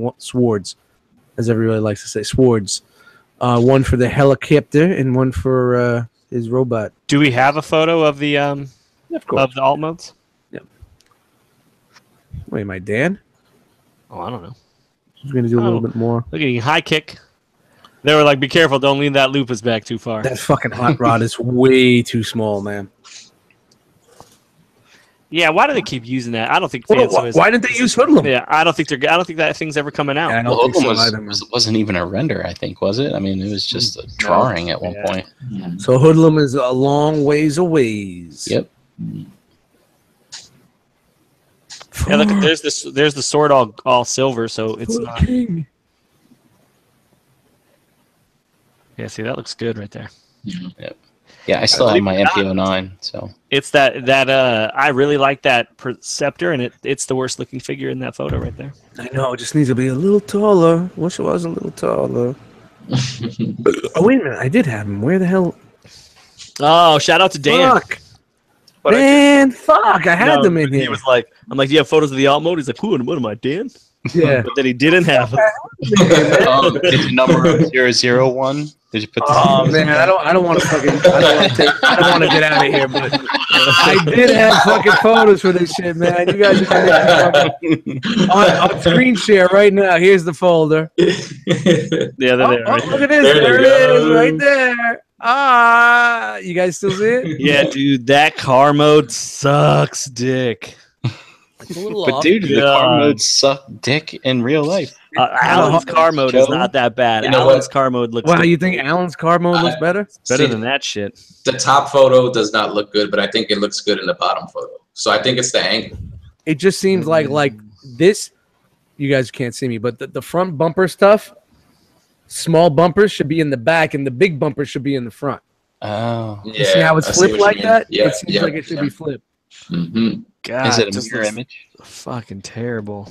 as everybody likes to say, swords. One for the helicopter and one for his robot. Do we have a photo of the Of course. alt modes? Wait, am I Dan? Oh, I don't know. I'm going to do a little bit more. Look at you, high kick. They were like, "Be careful! Don't lean that lupus back too far." That fucking hot rod is way too small, man. Yeah, why do they keep using that? I don't think. Well, Fans Toys- why didn't they use Hoodlum? Yeah, I don't think that thing's ever coming out. Yeah, I don't Well, think so Hoodlum either, man. wasn't even a render, I think, was it? I mean, it was just a drawing at one point. So Hoodlum is a long ways away. Yep. Yeah, look, there's the sword all silver, so it's not. King. Yeah, see, that looks good right there. Yep. Yeah, I still have my MP09, so It's that I really like that Perceptor, and it's the worst looking figure in that photo right there. I know. It just needs to be a little taller. Wish it was a little taller. Oh wait a minute! I did have him. Where the hell? Oh, shout out to Dan. Fuck. Man, fuck! I had them in He here. was like, I'm like, do you have photos of the alt mode? He's like, who? What am I, Dan? Yeah. But then he didn't have them. did the number 001? Did you put? Oh man, I don't want to fucking. I don't want to get out of here, but I did have fucking photos for this shit, man. You guys are fucking on screen share right now. Here's the folder. Yeah, they're there. Right Look at this. There it is, right there. Ah, you guys still see it? Yeah, dude, that car mode sucks dick. But dude, the car modes suck dick in real life. Alan's car mode is not that bad. Alan's car mode looks Wow, good. you think Alan's car mode looks better? Better than that shit. The top photo does not look good, but I think it looks good in the bottom photo. So I think it's the angle. It just seems like this. You guys can't see me, but the front bumper stuff, small bumpers should be in the back, and the big bumpers should be in the front. Oh, Yeah, You see how it's I see flipped what you like mean. that? Yeah, It seems like it should be flipped. Mm-hmm. God, is it a just mirror looks image? fucking terrible.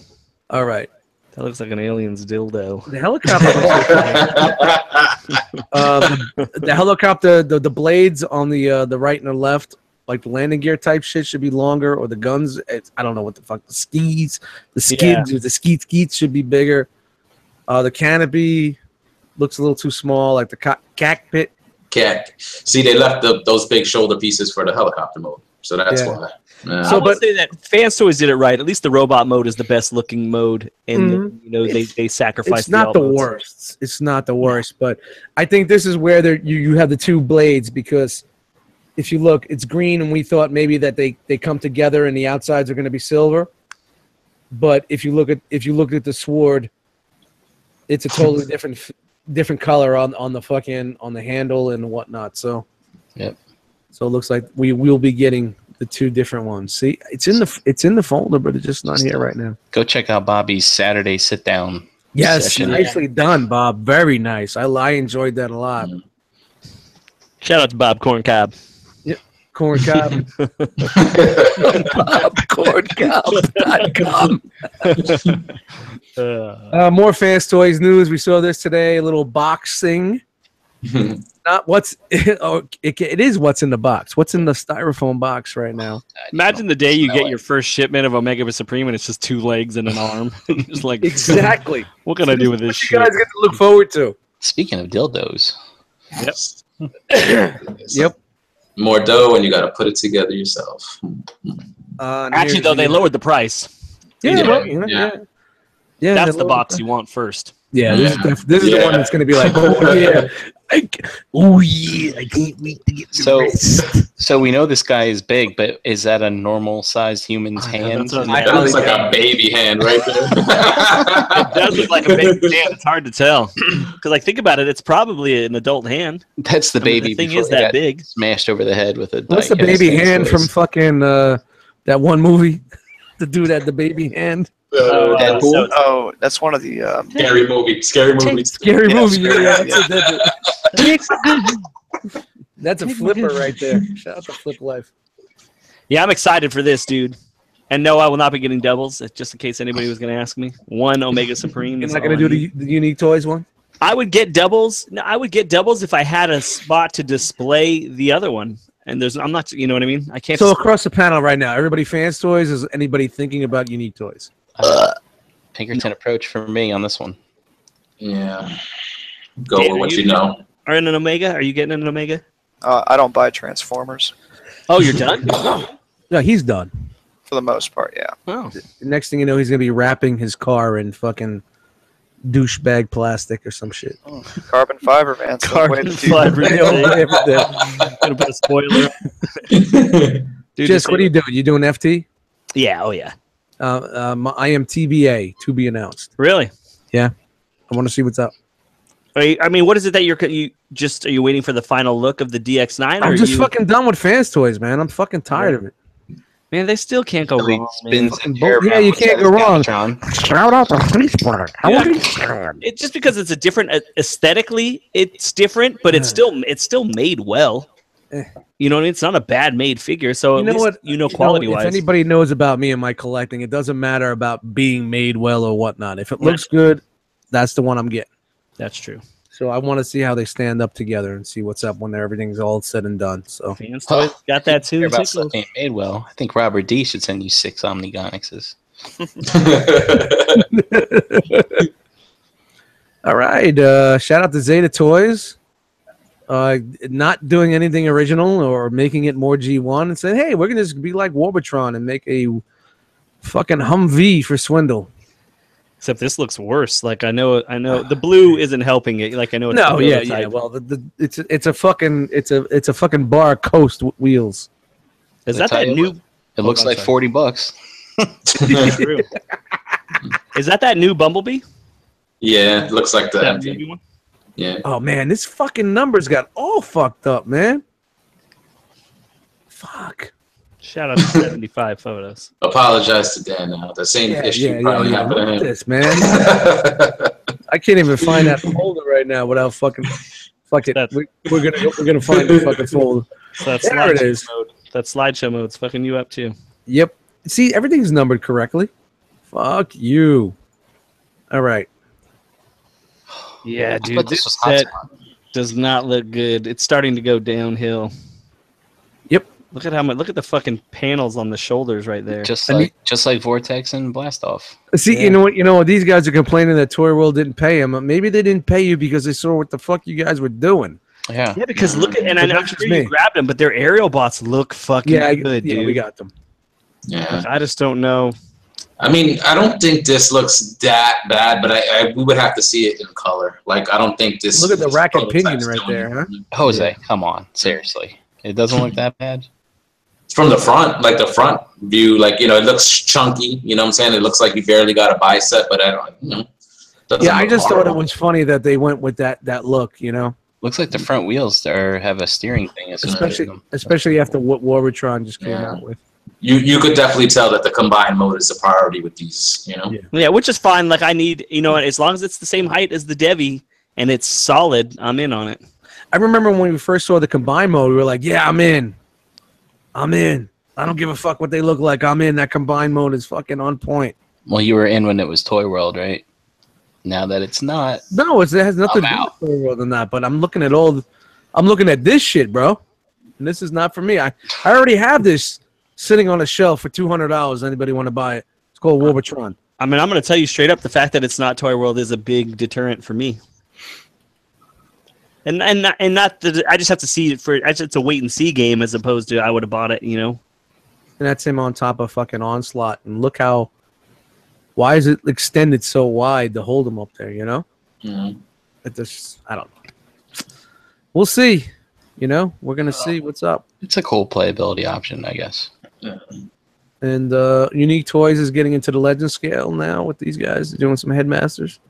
All right. That looks like an alien's dildo. The helicopter. The helicopter, the blades on the right and the left, like the landing gear type shit, should be longer, or the guns. I don't know what the fuck. The skis, the skids, or the skeets should be bigger. The canopy looks a little too small, like the cockpit. See, they left those big shoulder pieces for the helicopter mode, so that's why. So, but say that Fans Toys did it right. At least the robot mode is the best looking mode, and they sacrificed. It's not the worst. It's not the worst, but I think this is where you have the two blades, because if you look, it's green, and we thought maybe that they come together and the outsides are going to be silver. But if you look at the sword, it's a totally different color on the handle and whatnot. So, yep. So it looks like we will be getting the two different ones. See, it's in the folder, but it's just not here right now. Go check out Bobby's Saturday sit down. Yes, session. nicely done, Bob. Very nice. I enjoyed that a lot. Shout out to Bob Corncob. Yep, Corncob. BobCorncob.com. More Fans Toys news. We saw this today. A little boxing. Not what's it is what's in the box. What's in the styrofoam box right now? Imagine the day you get your first shipment of Omega Supreme and it's just 2 legs and an arm. Just like, exactly. What can I do with this shit? You guys get to look forward to. Speaking of dildos. Yep. More dough, and you got to put it together yourself. Actually, though, they lowered the price. Yeah. That's the box you want first. Yeah, this is the one that's going to be like, oh yeah, I can't wait to get the rest. So we know this guy is big, but is that a normal sized human's hand? That looks like a baby hand right there. It does look like a baby hand. It's hard to tell because, like, think about it. It's probably an adult hand. That's the baby. The thing is that big, smashed over the head with a. What's the baby hand from fucking that one movie? The dude had the baby hand. That's one of the scary movie. Scary movie. Scary movie. Yeah. That's a flipper right there. Shout out to Flip Life. Yeah, I'm excited for this, dude. And no, I will not be getting doubles, just in case anybody was going to ask me. One Omega Supreme. You're not going to do the Unique Toys one? I would get doubles. No, I would get doubles if I had a spot to display the other one. And I'm not, you know what I mean? I can't. So across the panel right now, everybody Fans Toys? Is anybody thinking about Unique Toys? Pinkerton approach for me on this one. Yeah. Go with what you know. Are in an Omega? Are you getting an Omega? I don't buy Transformers. Oh, you're done? No, he's done. For the most part, yeah. Oh. The next thing you know, he's going to be wrapping his car in fucking douchebag plastic or some shit. Carbon fiber, man. Carbon fiber. Gonna put a spoiler. Dude, Just what are you doing? You doing FT? Yeah. Oh, yeah. I am TBA, to be announced. Really? Yeah. I want to see what's up. I mean, what is it that are you waiting for the final look of the DX9? I'm just fucking done with Fans Toys, man. I'm fucking tired of it. Man, they still can't go wrong. Yeah, you can't go wrong. Shout out to It's just because it's a different aesthetically, it's different, but it's still made well. You know, it's not a bad made figure. So You know what? quality wise. If anybody knows about me and my collecting, it doesn't matter about being made well or whatnot. If it looks good, that's the one I'm getting. That's true. So I want to see how they stand up together and see what's up when everything's all said and done. So Fans Toys got that too. About stuff being made well. I think Robert D should send you 6 Omnigonixes. all right. Shout out to Zeta Toys. Not doing anything original or making it more G1 and saying, hey, we're going to just be like Warbitron and make a fucking Humvee for Swindle. Except this looks worse. Like I know the blue isn't helping it. Like I know it's yeah. Well, it's a fucking bar coast wheels. Is that new? It looks like $40. True. Is that new Bumblebee? Yeah, it looks like the empty one. Yeah. Oh man, this fucking numbers got all fucked up, man. Fuck. Shout out to 75 photos. Apologize to Dan now. The same issue probably happened to him. This, man. I can't even find that folder right now without fucking. Fuck it. We're gonna find the fucking folder. So that's there it is. Mode. That slideshow mode's fucking you up too. Yep. See, everything's numbered correctly. Fuck you. All right. Yeah, dude, this set does not look good. It's starting to go downhill. Yep. Look at look at the fucking panels on the shoulders right there. Just like Vortex and Blastoff. See, you know what? These guys are complaining that Toy World didn't pay them. Maybe they didn't pay you because they saw what the fuck you guys were doing. Yeah. Yeah, because look at, and I'm sure you grabbed them, but their aerial bots look fucking good, dude. Yeah, we got them. Yeah. I just don't know. I mean, I don't think this looks that bad, but we would have to see it in color. Like, I don't think this. Look at the racket pinion right there, huh? Jose, come on, seriously, it doesn't look that bad. From the front, like the front view, like it looks chunky. You know what I'm saying? It looks like you barely got a bicep, but I don't. Yeah, I just thought it was funny that they went with that look. Looks like the front wheels have a steering thing. Especially after what Warbitron just came out with. You could definitely tell that the combined mode is a priority with these, Yeah, which is fine. Like I need, as long as it's the same height as the Devi and it's solid, I'm in on it. I remember when we first saw the combined mode, we were like, yeah, I'm in. I don't give a fuck what they look like. I'm in. That combined mode is fucking on point. Well, you were in when it was Toy World, right? Now that it's not. No, it has nothing to do with Toy World than that. But I'm looking at this shit, bro. And this is not for me. I already have this sitting on a shelf for $200. Anybody want to buy it? It's called Warbitron. I mean, I'm going to tell you straight up, the fact that it's not Toy World is a big deterrent for me. And not that I just have to see it it's a wait and see game as opposed to I would have bought it, And that's him on top of fucking Onslaught. And look why is it extended so wide to hold him up there, Mm-hmm. It just, I don't know. We'll see. We're going to see what's up. It's a cool playability option, I guess. And Unique Toys is getting into the legend scale now with these guys doing some headmasters.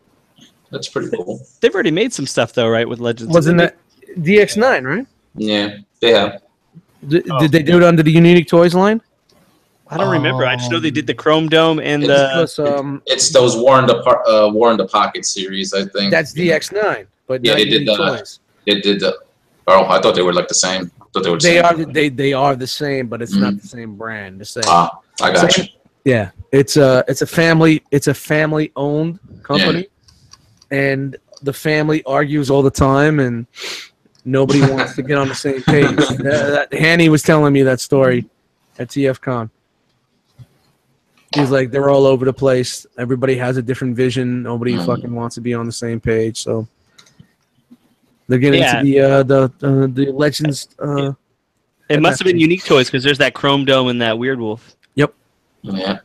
That's pretty cool. They've already made some stuff though, right? With Legends. Wasn't that DX9, right? Yeah, they have. Did they do it under the Unique Toys line? I don't remember. I just know they did the Chrome Dome and it's those War in the Pocket series, I think. That's DX9, but yeah, they did Toys. They did the. Oh, I thought they were like the same. I thought they were. They are the same, but it's not the same brand. The same. I got you. Yeah, it's a family owned company. And the family argues all the time, and nobody wants to get on the same page. Hanny was telling me that story at TFCon. He's like, they're all over the place. Everybody has a different vision. Nobody fucking wants to be on the same page. So they're getting into the Legends. It must have been Unique Toys because there's that Chrome Dome and that Weird Wolf. Yep. Yeah.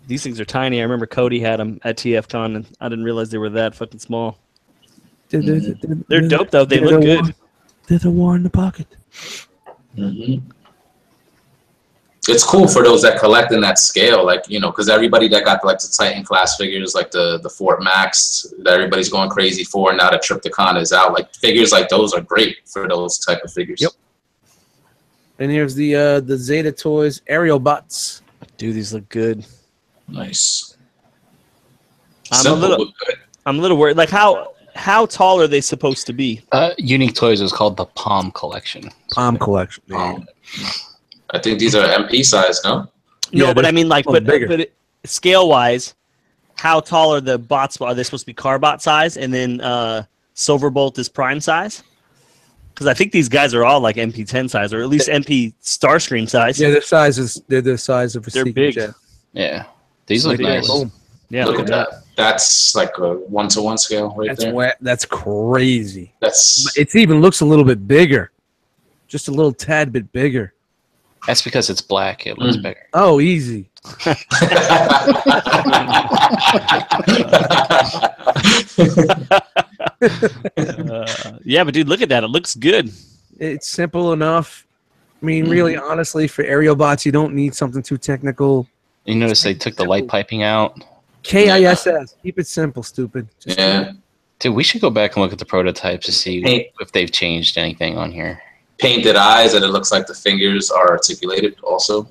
These things are tiny. I remember Cody had them at TFCon, and I didn't realize they were that fucking small. They're dope, though. They look good. They're the War in the Pocket. Mm-hmm. It's cool for those that collect in that scale, like, because everybody that got like the Titan class figures, like the Fort Max, that everybody's going crazy for, now that Trypticon is out, like figures like those are great for those type of figures. Yep. And here's the Zeta Toys aerial bots. Dude, these look good. Nice. I'm a little worried. Like how how tall are they supposed to be? Unique Toys is called the Palm Collection. Palm collection. I think these are MP size, no? No, Yeah, but I mean, like, but bigger. scale wise, how tall are the bots? Are they supposed to be Carbot size, and then Silverbolt is Prime size? Because I think these guys are all like MP10 size, or at least MP Starscream size. Yeah, they're the size of a They're Seeker big. jet. Yeah, these look Like, nice. boom. Yeah, Look at that. That's like a 1-to-1 scale right That's there. wet. That's crazy. That's It even looks a little bit bigger, just a little tad bit bigger. That's because it's black. It looks bigger. Oh, easy. Yeah, but dude, look at that. It looks good. It's simple enough. I mean, really, honestly, for aerial bots, you don't need something too technical. You notice they took the light piping out. KISS. Keep it simple, stupid. Just yeah. Dude, we should go back and look at the prototypes to see Hey. if they've changed anything on here. Painted eyes, and it looks like the fingers are articulated also.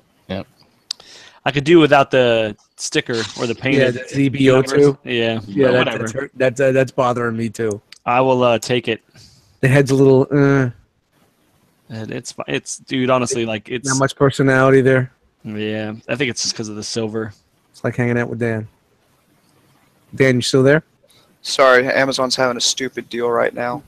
I could do without the sticker or the Yeah, painted. that's ZBO2. Yeah, Yeah, but that, whatever. that's bothering me too. I will take it. The head's a little, And it's dude. Honestly, like it's not much personality there. Yeah, I think it's just because of the silver. It's like hanging out with Dan. Dan, you still there? Sorry, Amazon's having a stupid deal right now.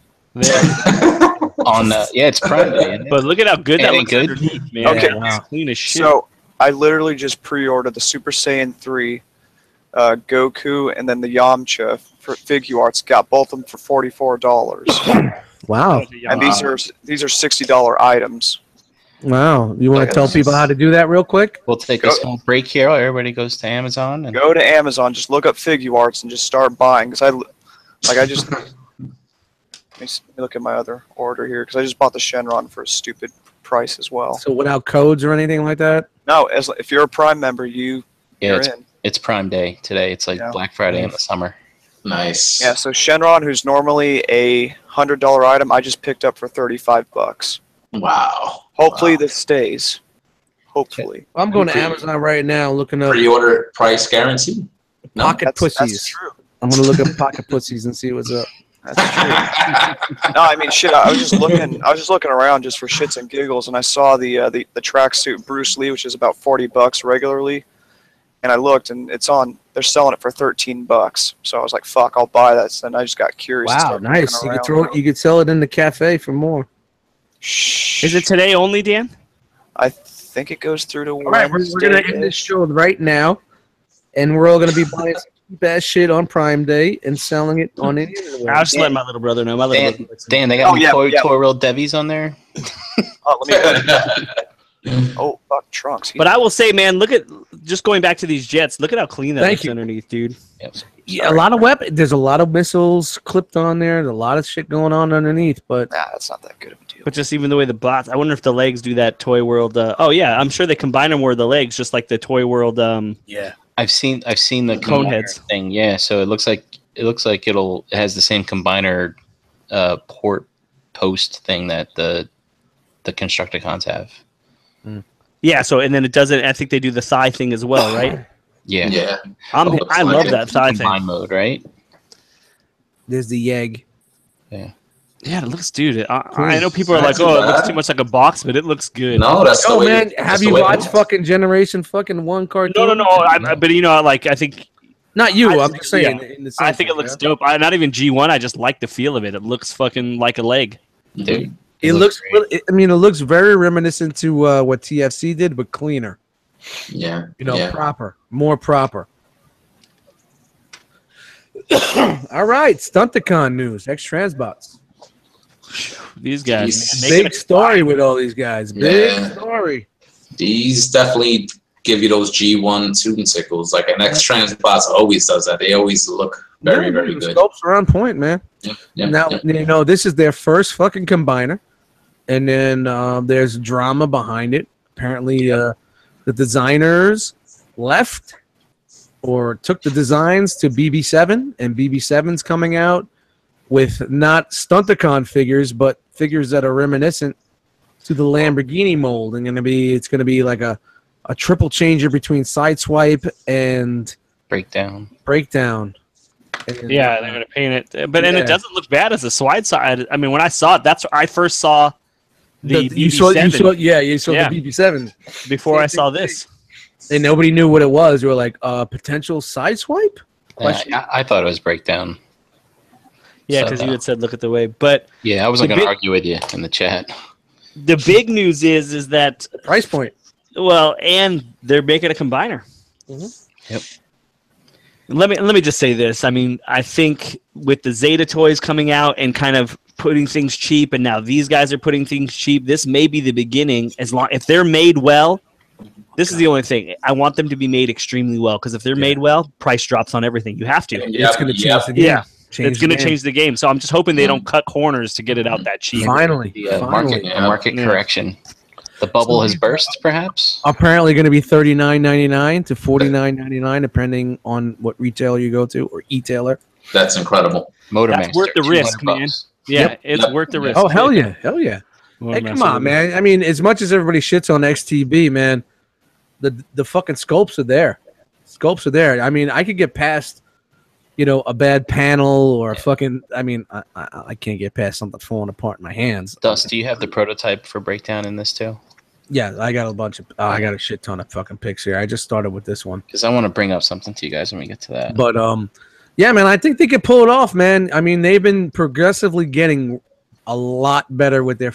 On yeah, it's Prime Day. Isn't it? But look at how good that Ain't looks good? underneath, man. Okay. It's clean as shit. So I literally just pre-ordered the Super Saiyan 3, Goku, and then the Yamcha for Figure Arts. Got both of them for $44, Wow. and these are $60 items. Wow. You want to tell people how to do that real quick? We'll take a small break here. Everybody goes to Amazon. And Go to Amazon, just look up Figure Arts, and just start buying. Because I just let me look at my other order here because I just bought the Shenron for a stupid price as well. So without codes or anything like that? No, if you're a Prime member, you're in. it's Prime Day today. It's like Black Friday in the summer. Nice. Yeah, so Shenron, who's normally a $100 item, I just picked up for $35. Wow. Hopefully this stays. Hopefully. I'm going to Amazon right now looking up Pre-order price guarantee. No, pocket pussies. That's true. I'm going to look up pocket pussies and see what's up. That's true. No, I mean shit. I was just looking around just for shits and giggles, and I saw the tracksuit Bruce Lee, which is about $40 regularly, and I looked, and they're selling it for $13. So I was like, fuck, I'll buy that. So then I just got curious. and Wow, started nice. looking You could sell it in the cafe for more. Shh. Is it today only, Dan? I think it goes through to All right, we're going to end this show right now, and we're all going to be buying some cheap-ass shit on Prime Day and selling it on any other way. I'll just let my little brother know. My little brother likes it. Dan, they got Toy World Devies on there. Oh, let me. Oh, fuck trunks. But I will say, man, look at just going back to these jets. Look at how clean that Thank looks you. underneath, dude. Yep. Yeah, a lot of there's a lot of missiles clipped on there. There's a lot of shit going on underneath, but Nah, that's not that good of a deal. But just even the way the bots, I wonder if the legs do that Toy World. Oh yeah, I'm sure they combine them where the legs, just like the Toy World. yeah, I've seen the Cone combiner heads. thing. Yeah, so it looks like it has the same combiner port post thing that the Constructicons have. Yeah. So and then it doesn't. I think they do the thigh thing as well, right? Yeah. Yeah. I love that thigh Combine thing. mode, right? there's the Yegg. Yeah. Yeah, it looks, dude. I know people are like, Not too oh, it looks bad. too much like a box, but it looks good. No, that's the Oh way. man, that's have the you way it watched looks. fucking Generation fucking 1 cartoon? No. But you know, like I think. Not you. I I'm just saying. yeah. In the I sense think it of, looks dope. Not even G1. I just like the feel of it. It looks fucking like a leg. Dude. It looks. great. I mean, it looks very reminiscent to what TFC did, but cleaner. Yeah. You know, yeah. proper, more proper. All right, Stunticon news. X-Transbots. These guys, Jeez. man, making Big story with all these guys. Big story. These definitely give you those G1 tune tickles. Like an X-Transbots always does that. They always look very, very The good. scopes are on point, man. Yeah, Now, yeah. you know, this is their first fucking combiner. And then there's drama behind it. Apparently, the designers left or took the designs to BB7, and BB7's coming out with not Stunticon figures, but figures that are reminiscent to the Lamborghini mold. And it's gonna be like a triple changer between Sideswipe and Breakdown. Breakdown. Yeah, they're gonna paint it, but and Yeah. it doesn't look bad as a slide side. I mean, when I saw it, that's when I first saw the you saw BB7 the BB7 before I saw this. and nobody knew what it was. We were like, potential side swipe? I thought it was breakdown. Yeah, So, because you had said look at the way, but yeah, I wasn't the going to big- argue with you in the chat. the big news is that Price point. well, and they're making a combiner. Yep. Let me just say this. I mean, I think with the Zeta toys coming out and kind of putting things cheap, and now these guys are putting things cheap. This may be the beginning. If they're made well, this is the only thing. I want them to be made extremely well because if they're made well, price drops on everything. You have to. It's going to change the game. Yeah, it's going to change the game. So I'm just hoping they don't cut corners to get it out that cheap. Finally. The Finally. market correction. The bubble has burst, perhaps? Apparently going to be $39.99 to $49.99 depending on what retailer you go to or e-tailer. That's incredible. Motormaster. That's worth the risk, man. $200. Yeah, it's worth the risk. Oh, hell yeah. Hell yeah. Hey, come on, man. I mean, as much as everybody shits on XTB, man, the fucking scopes are there. Scopes are there. I mean, I could get past, a bad panel or a fucking. I mean, I can't get past something falling apart in my hands. Dust, do you have the prototype for breakdown in this too? Yeah, I got a bunch of. I got a shit ton of fucking pics here. I just started with this one. Because I want to bring up something to you guys when we get to that. But yeah, man, I think they could pull it off, man. I mean, they've been progressively getting a lot better with their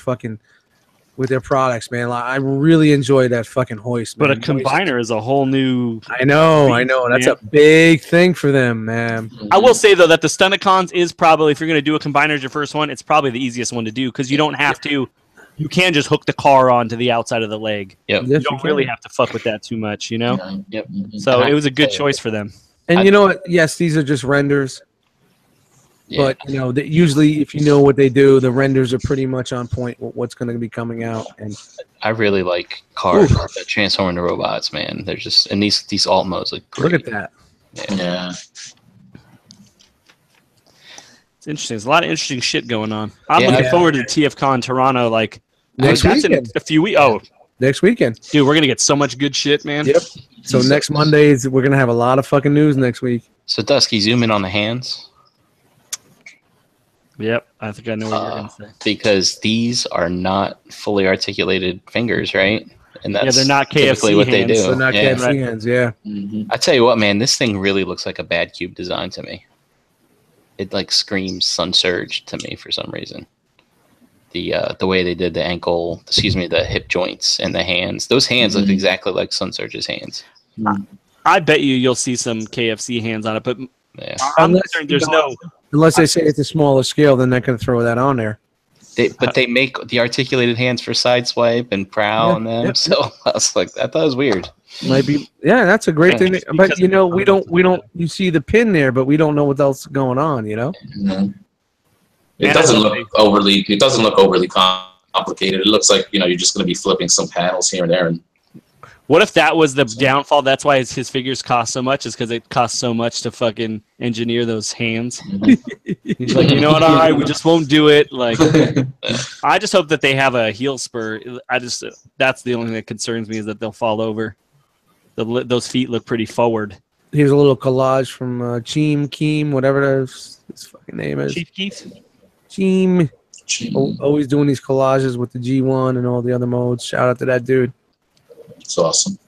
products, man. Like, I really enjoy that fucking hoist, man. But a combiner is a whole new. I know. That's a big thing for them, man. I will say though that the Stunticons is probably, if you're going to do a combiner as your first one, it's probably the easiest one to do because you don't have to. You can just hook the car onto the outside of the leg. Yep. Yes, You don't really have to fuck with that too much, Yep. So it was a good choice for them. And you know what? Yes, these are just renders. Yeah. But usually, if you know what they do, the renders are pretty much on point with what's going to be coming out. And I really like cars that transform into robots, man. They're just, and these alt modes look great. look at that. Yeah. It's interesting. There's a lot of interesting shit going on. I'm Yeah. looking forward to TFCon Toronto. Like Next that's in weekend. a few weeks. Oh, Next weekend. dude, we're gonna get so much good shit, man. Yep. So next Monday we're gonna have a lot of fucking news next week. So Dusky, zoom in on the hands. Yep. I think I know what you're gonna say. Because these are not fully articulated fingers, right? And that's they're not typically KFC what they hands. do. So not Yeah. KFC hands, yeah. I tell you what, man, this thing really looks like a bad cube design to me. It like screams Sun Surge to me for some reason. The way they did the hip joints and the hands. Those hands look exactly like Sun Surge's hands. I bet you'll see some KFC hands on it, but Yeah. I'm concerned there's no. Unless they say it's a smaller scale, then they're gonna throw that on there. But they make the articulated hands for sideswipe and prow on them. Yep. So I was like, I thought it was weird. Might be, yeah, that's a great thing. But Because- we don't. You see the pin there, but we don't know what else is going on. It Yeah, doesn't look overly. It doesn't look overly complicated. It looks like you're just going to be flipping some panels here and there. And What if that was the downfall? That's why his figures cost so much, is because it costs so much to fucking engineer those hands. He's like, you know what? All right, we just won't do it. Like, I just hope that they have a heel spur. That's the only thing that concerns me is that they'll fall over. Those feet look pretty forward. Here's a little collage from Keem, whatever his fucking name is. Chief Keith. Keem, always doing these collages with the G1 and all the other modes. Shout out to that dude. it's awesome.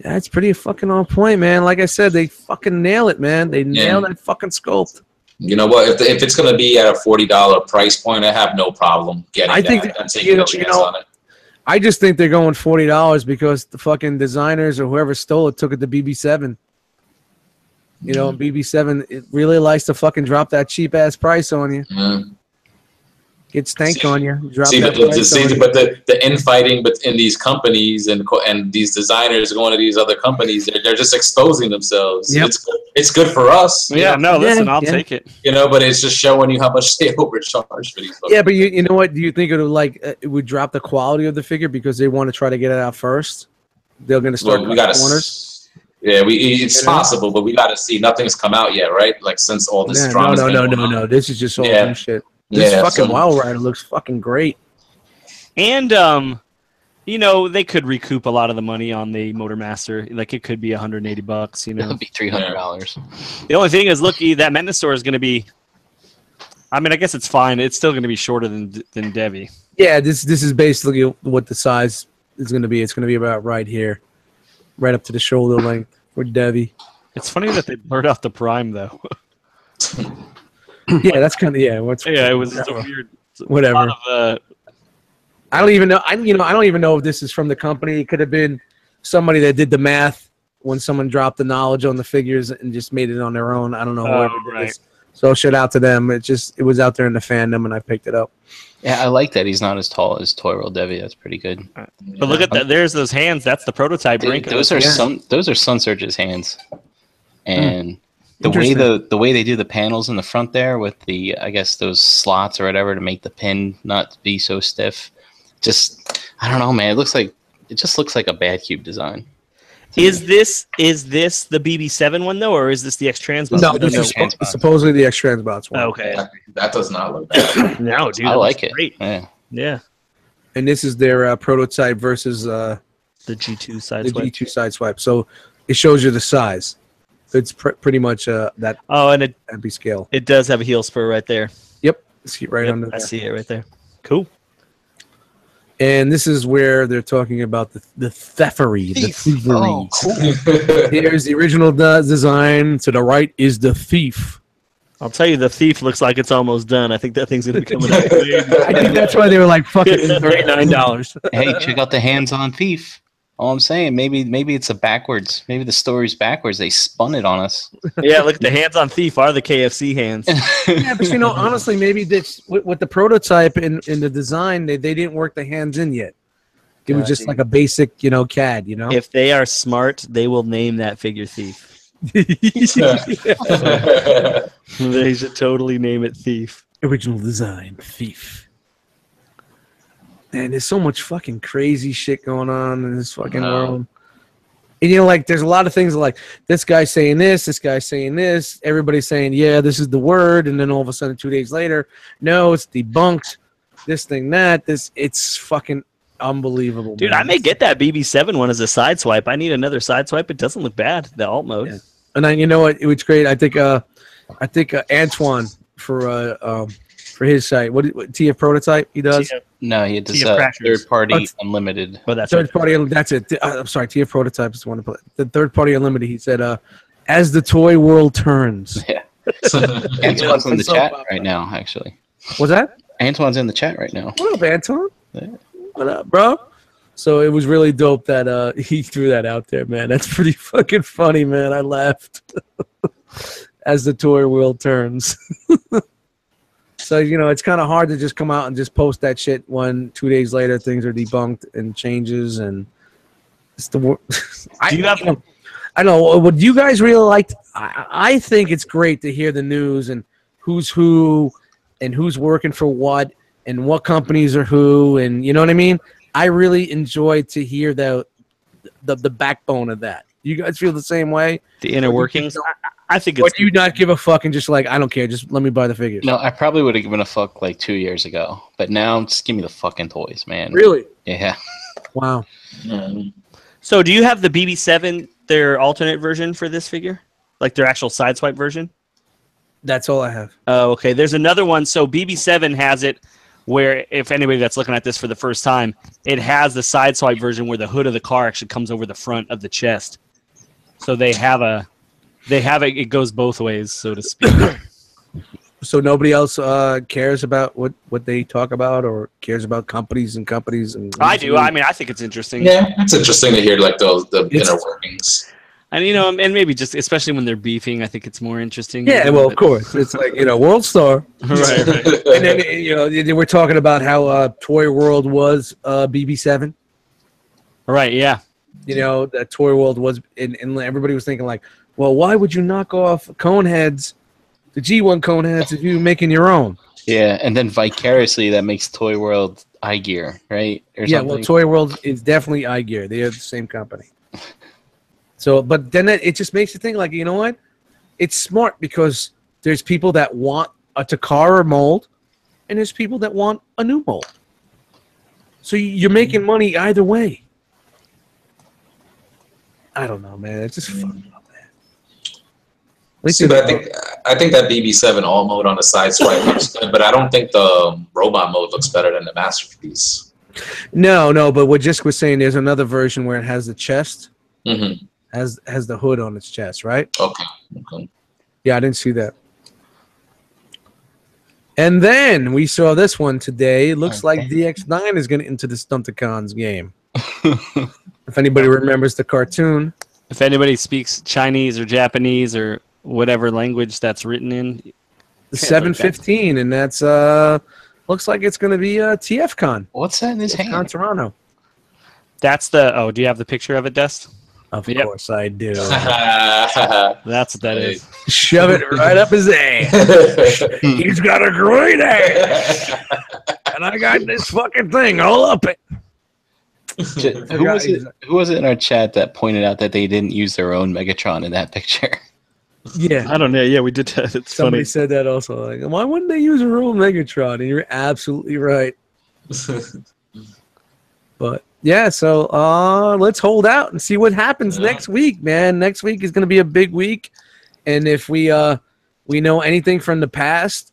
Yeah, it's pretty fucking on point, man. Like I said, they fucking nail it, man. They nail that fucking sculpt. You know what? If it's going to be at a $40 price point, I have no problem getting I think that and taking a chance on it. I just think they're going $40 because the fucking designers or whoever stole it took it to BB7. BB7 it really likes to fucking drop that cheap ass price on you. Get stank on you. Drop that price on you. But the infighting in these companies and these designers going to these other companies, they're just exposing themselves. Yep. It's good for us. Yeah, no, listen, I'll take it. But it's just showing you how much they overcharge for these. Yeah, but you know what? Do you think it would drop the quality of the figure because they want to try to get it out first? They're going to start cutting corners. Yeah, it's possible, but we got to see. Nothing's come out yet, right? Like since all this drama. No. This is just all new shit. This fucking Wild Rider looks fucking great. And You know, they could recoup a lot of the money on the Motormaster. Like, it could be $180. You know, It'll be $300. the only thing is, look, that Menasor is going to be. I mean, I guess it's fine. It's still going to be shorter than Devi. Yeah, this is basically what the size is going to be. It's going to be about right here, right up to the shoulder length for Devi. It's funny that they blurred out the Prime though. Yeah, that's kind of it was it's a weird. Whatever. A lot of, I don't even know. I don't even know if this is from the company. It could have been somebody that did the math when someone dropped the knowledge on the figures and just made it on their own. I don't know. Whoever did this. So shout out to them. It was out there in the fandom, and I picked it up. Yeah, I like that he's not as tall as Toy World Devi. That's pretty good. but look at that. There's those hands. That's the prototype. Dude, those are Sun Surge's hands, and the way they do the panels in the front there with the I guess those slots or whatever to make the pin not be so stiff. Just I don't know, man. It just looks like a bad cube design. Is this the BB7 one though, or is this the X Transbots? No, this is supposedly the X Transbots one. Okay, that does not look bad. No, dude, I like it. Great. Yeah. And this is their prototype versus the G2 side. The swipe. G2 side swipe. So it shows you the size. It's pretty much that. Oh, and it MP scale. It does have a heel spur right there. Yep, see it right under there. I see it right there. Cool. And this is where they're talking about the thievery. The thievery. Oh, cool. Here's the original design. To the right is the thief. I'll tell you, the thief looks like it's almost done. I think that thing's going to be coming out. I think that's why they were like, fuck it, $39. Hey, check out the hands-on thief. All I'm saying, maybe it's a backwards. Maybe the story's backwards. They spun it on us. Yeah, look, the hands-on thief are the KFC hands. Yeah, but honestly, maybe this with the prototype in the design, they didn't work the hands in yet. It was just like a basic, CAD. If they are smart, they will name that figure Thief. They should totally name it Thief. Original design, Thief. Man, there's so much fucking crazy shit going on in this fucking world. And there's a lot of things like this guy saying this guy saying this, everybody's saying, yeah, this is the word, and then all of a sudden 2 days later, no, it's debunked. This thing, that, it's fucking unbelievable. Dude, man. I may get that BB7 one as a side swipe. I need another side swipe. It doesn't look bad, the alt mode. Yeah. And then, you know what? It was great. I think Antoine for his site. What TF Prototype he does? No, he does third party unlimited. Oh, that's third party. That's it. I'm sorry, TF Prototype is the one to play. The third party unlimited. He said, "As the toy world turns." Yeah. Antoine's in the chat right now. Actually, what's that? Antoine's in the chat right now. What up, Antoine? Yeah. What up, bro? So it was really dope that he threw that out there, man. That's pretty fucking funny, man. I laughed. As the toy world turns. So, it's kind of hard to just come out and just post that shit when 2 days later things are debunked and changes and it's the I don't know. Would you guys really like I think it's great to hear the news and who's who and who's working for what and what companies are who and you know what I mean? I really enjoy to hear the backbone of that. You guys feel the same way? The inner workings? I think it's... Or do you not give a fuck and just I don't care, just let me buy the figures? No, I probably would have given a fuck 2 years ago. But now, just give me the fucking toys, man. Really? Yeah. Wow. So do you have the BB7, their alternate version for this figure? Like their actual sideswipe version? That's all I have. Oh, okay. There's another one. So BB7 has it where, if anybody that's looking at this for the first time, it has the sideswipe version where the hood of the car actually comes over the front of the chest. So they have it goes both ways, so to speak. So nobody else cares about what they talk about or cares about companies and I do. I mean, I think it's interesting. Yeah, it's interesting to hear the inner workings. And and maybe just especially when they're beefing, I think it's more interesting. Yeah, well, of course, it's World Star, right. And then we're talking about how Toy World was BB7. Right. Yeah. That Toy World was, and everybody was thinking well, why would you knock off Coneheads, the G1 Coneheads, if you're making your own? Yeah, and then vicariously that makes Toy World iGear, right? Or yeah, something. well, Toy World is definitely iGear. They are the same company. So, but then it just makes you think, you know what? It's smart because there's people that want a Takara mold, and there's people that want a new mold. So you're making money either way. I don't know, man. It's just fucked up, man. See, but I think that BB7 all mode on the side swipe looks good, but I don't think the robot mode looks better than the masterpiece. No, but what Jisk was saying, there's another version where it has the chest, Mm-hmm. has the hood on its chest, right? Okay. Yeah, I didn't see that. And then we saw this one today. It looks like DX9 is going to enter the Stunticons game. If anybody remembers the cartoon. If anybody speaks Chinese or Japanese or whatever language that's written in. 7/15, and that's looks like it's going to be TFCon. What's that in his hand? Toronto. That's the. Oh, do you have the picture of it, Dust? Of course I do. That's what that is. Shove it right up his ass. He's got a great ass. And I got this fucking thing all up it. Who was it in our chat that pointed out that they didn't use their own Megatron in that picture? Yeah. I don't know. Yeah, we did that. It's Somebody funny. said that also. Like, why wouldn't they use a real Megatron? And you're absolutely right. But yeah, so let's hold out and see what happens next week, man. Next week is going to be a big week, and if we know anything from the past,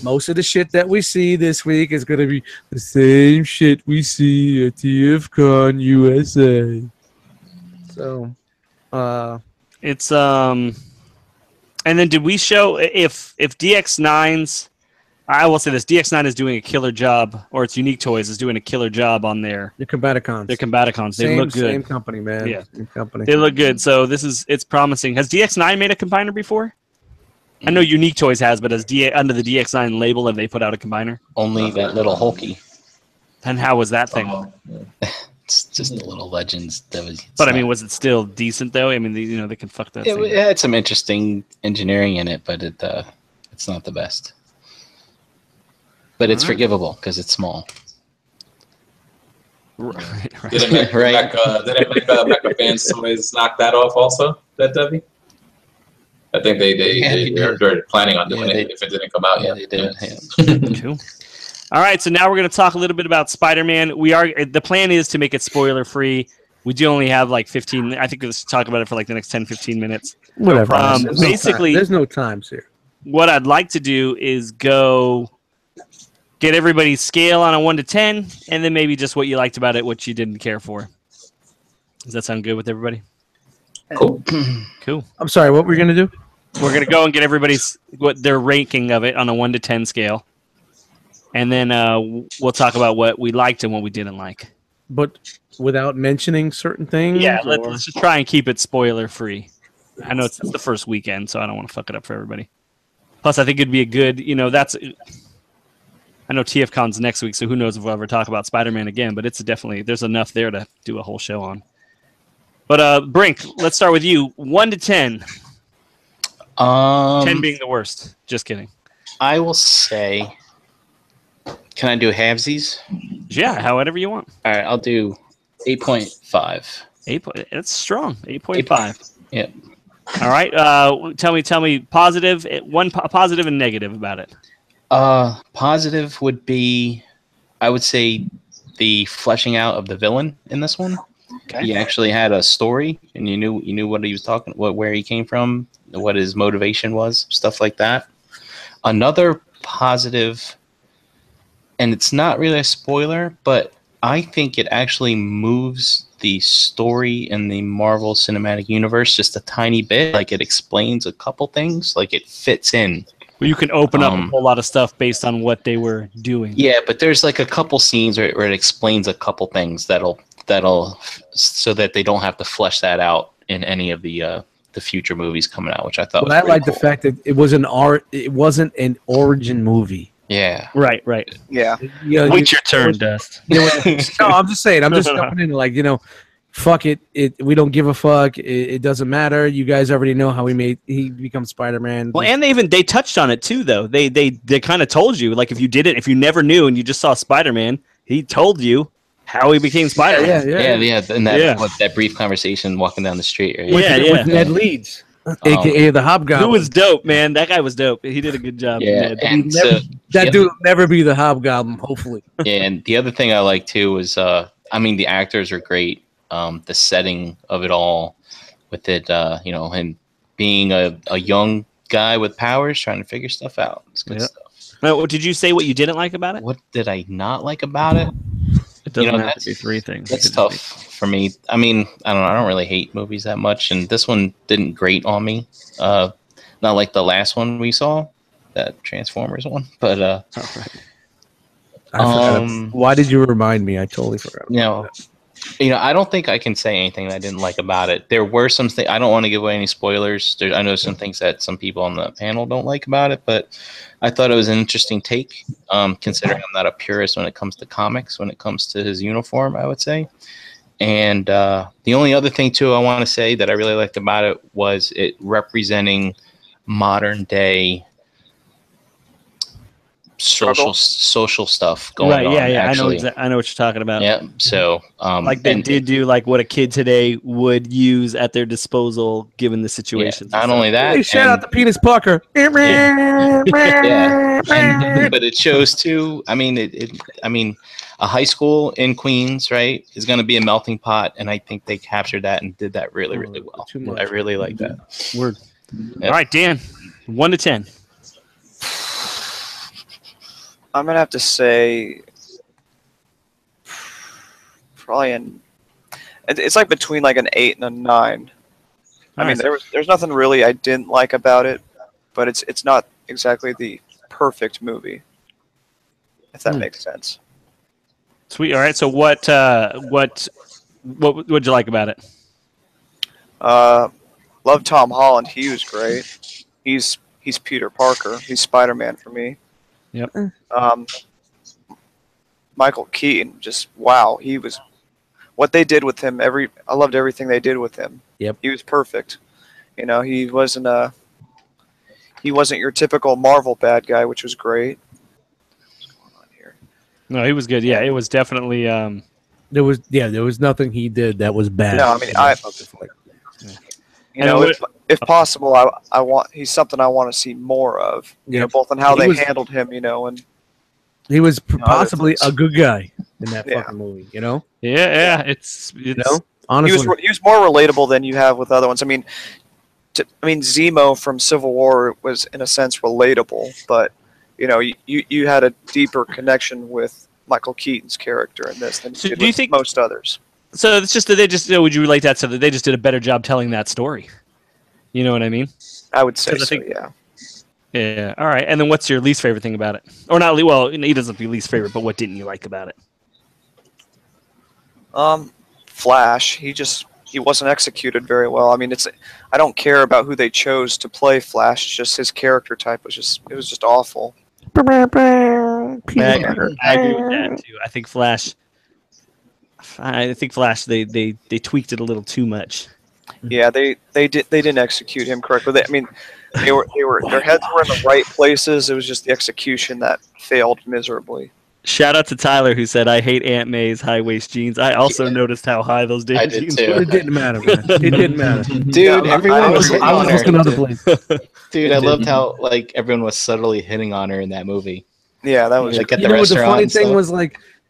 most of the shit that we see this week is going to be the same shit we see at TFCon USA. So, It's and then did we show if DX9's? I will say this: DX9 is doing a killer job, or its Unique Toys is doing a killer job on the Combaticons. They look good. Same company, man. Yeah, same company. They look good. So it's promising. Has DX9 made a combiner before? I know Unique Toys has, but under the DX9 label, have they put out a combiner? Only that little Hulky. And how was that thing? It's just the little legends. But I mean, was it still decent though? I mean, they can fuck that thing. It had some interesting engineering in it, but it's not the best. But it's forgivable because it's small. Right. Did it make Mecha Fans Toys knock that off also? That Debbie? I think they're planning on doing it if it didn't come out yet. They did. Yeah. Cool. All right, so now we're going to talk a little bit about Spider-Man. The plan is to make it spoiler free. We do only have like 15. I think let's talk about it for like the next 10, 15 minutes. Whatever. Basically, there's no times here. What I'd like to do is go get everybody's scale on a 1 to 10, and then maybe just what you liked about it, what you didn't care for. Does that sound good with everybody? Cool. Cool. I'm sorry, what were we going to do? We're going to go and get everybody's what their ranking of it on a 1 to 10 scale. And then we'll talk about what we liked and what we didn't like. But without mentioning certain things? Yeah, let's just try and keep it spoiler free. I know it's the first weekend, so I don't want to fuck it up for everybody. Plus, I think it'd be a good, I know TFCon's next week, so who knows if we'll ever talk about Spider-Man again, but it's definitely, there's enough there to do a whole show on. But Brink, let's start with you. 1 to 10. 10 being the worst. Just kidding. I will say, can I do halvesies? Yeah, however you want. All right, I'll do 8.5. It's strong. 8.5. Yeah. All right. Tell me positive. One positive and negative about it. Positive would be, I would say, the fleshing out of the villain in this one. Okay. He actually had a story, and you knew what he was talking, where he came from, what his motivation was, stuff like that. Another positive, and it's not really a spoiler, but I think it actually moves the story in the Marvel Cinematic Universe just a tiny bit. Like, it explains a couple things, like it fits in. Well, you can open up a whole lot of stuff based on what they were doing. Yeah, but there's like a couple scenes where it explains a couple things that'll so that they don't have to flesh that out in any of the future movies coming out, which I thought. Well, I like the fact that it wasn't an origin movie. Yeah. Right. Yeah. Wait your turn, Dust. No, I'm just saying. I'm just jumping in like, fuck it. We don't give a fuck. It doesn't matter. You guys already know how he becomes Spider-Man. Well, and they touched on it too, though. They kind of told you, like, if you never knew and you just saw Spider-Man, he told you how he became Spider-Man. Yeah. And that brief conversation walking down the street. Right? With Ned Leeds. AKA the Hobgoblin. Who was dope, man? That guy was dope. He did a good job. Yeah, and that dude will never be the Hobgoblin, hopefully. Yeah, and the other thing I like too was, I mean, the actors are great. The setting of it all, with it, and being a young guy with powers trying to figure stuff out. It's good stuff. Now, did you say what you didn't like about it? What did I not like about it? It doesn't have to be three things. That's tough for me. I mean, I don't know. I don't really hate movies that much, and this one didn't grate on me. Not like the last one we saw, that Transformers one. But why did you remind me? I totally forgot. I don't think I can say anything that I didn't like about it. There were some things. I don't want to give away any spoilers. I know some things that some people on the panel don't like about it, but I thought it was an interesting take, considering I'm not a purist when it comes to comics, when it comes to his uniform, I would say. And the only other thing, too, I want to say that I really liked about it was it representing modern day social stuff going on. Yeah. Actually. I know what you're talking about. Yeah. So, they did do like what a kid today would use at their disposal given the situation. Not only that, hey, shout out to Penis Pucker. But it shows too. I mean, a high school in Queens, right, is going to be a melting pot, and I think they captured that and did that really, really well. I really like that. Word. Yep. All right, Dan, 1 to 10. I'm gonna have to say probably it's like between like an 8 and a 9. I mean, there's nothing really I didn't like about it, but it's not exactly the perfect movie, if that makes sense. Sweet. All right. So what would you like about it? Love Tom Holland. He was great. He's Peter Parker. He's Spider-Man for me. Yep. Michael Keaton, just wow, he was what they did with him. I loved everything they did with him. Yep. He was perfect. He wasn't your typical Marvel bad guy, which was great. What's going on here? No, he was good. Yeah, it was definitely. There was nothing he did that was bad. No, I mean if possible, he's something I want to see more of. Both on how they handled him, and he was possibly a good guy in that fucking movie. Yeah, it's honestly, he was more relatable than you have with other ones. I mean, Zemo from Civil War was in a sense relatable, but you had a deeper connection with Michael Keaton's character in this than you did with most others. So it's just that they just would you relate that so that they just did a better job telling that story? You know what I mean? I would say so, yeah. Yeah. All right. And then what's your least favorite thing about it? Or not? Well, he doesn't be least favorite, but what didn't you like about it? Flash. He wasn't executed very well. I mean, I don't care about who they chose to play Flash. It's just his character type was just awful. I agree with that too. I think Flash. They tweaked it a little too much. Yeah, they didn't execute him correctly. Their heads were in the right places. It was just the execution that failed miserably. Shout out to Tyler who said, "I hate Aunt May's high waist jeans." I also noticed how high those damn jeans were. It didn't matter, man. It didn't matter, dude. Everyone was hitting on her. Another place. Dude, I loved how everyone was subtly hitting on her in that movie. Yeah, that was. At the what the funny stuff. thing was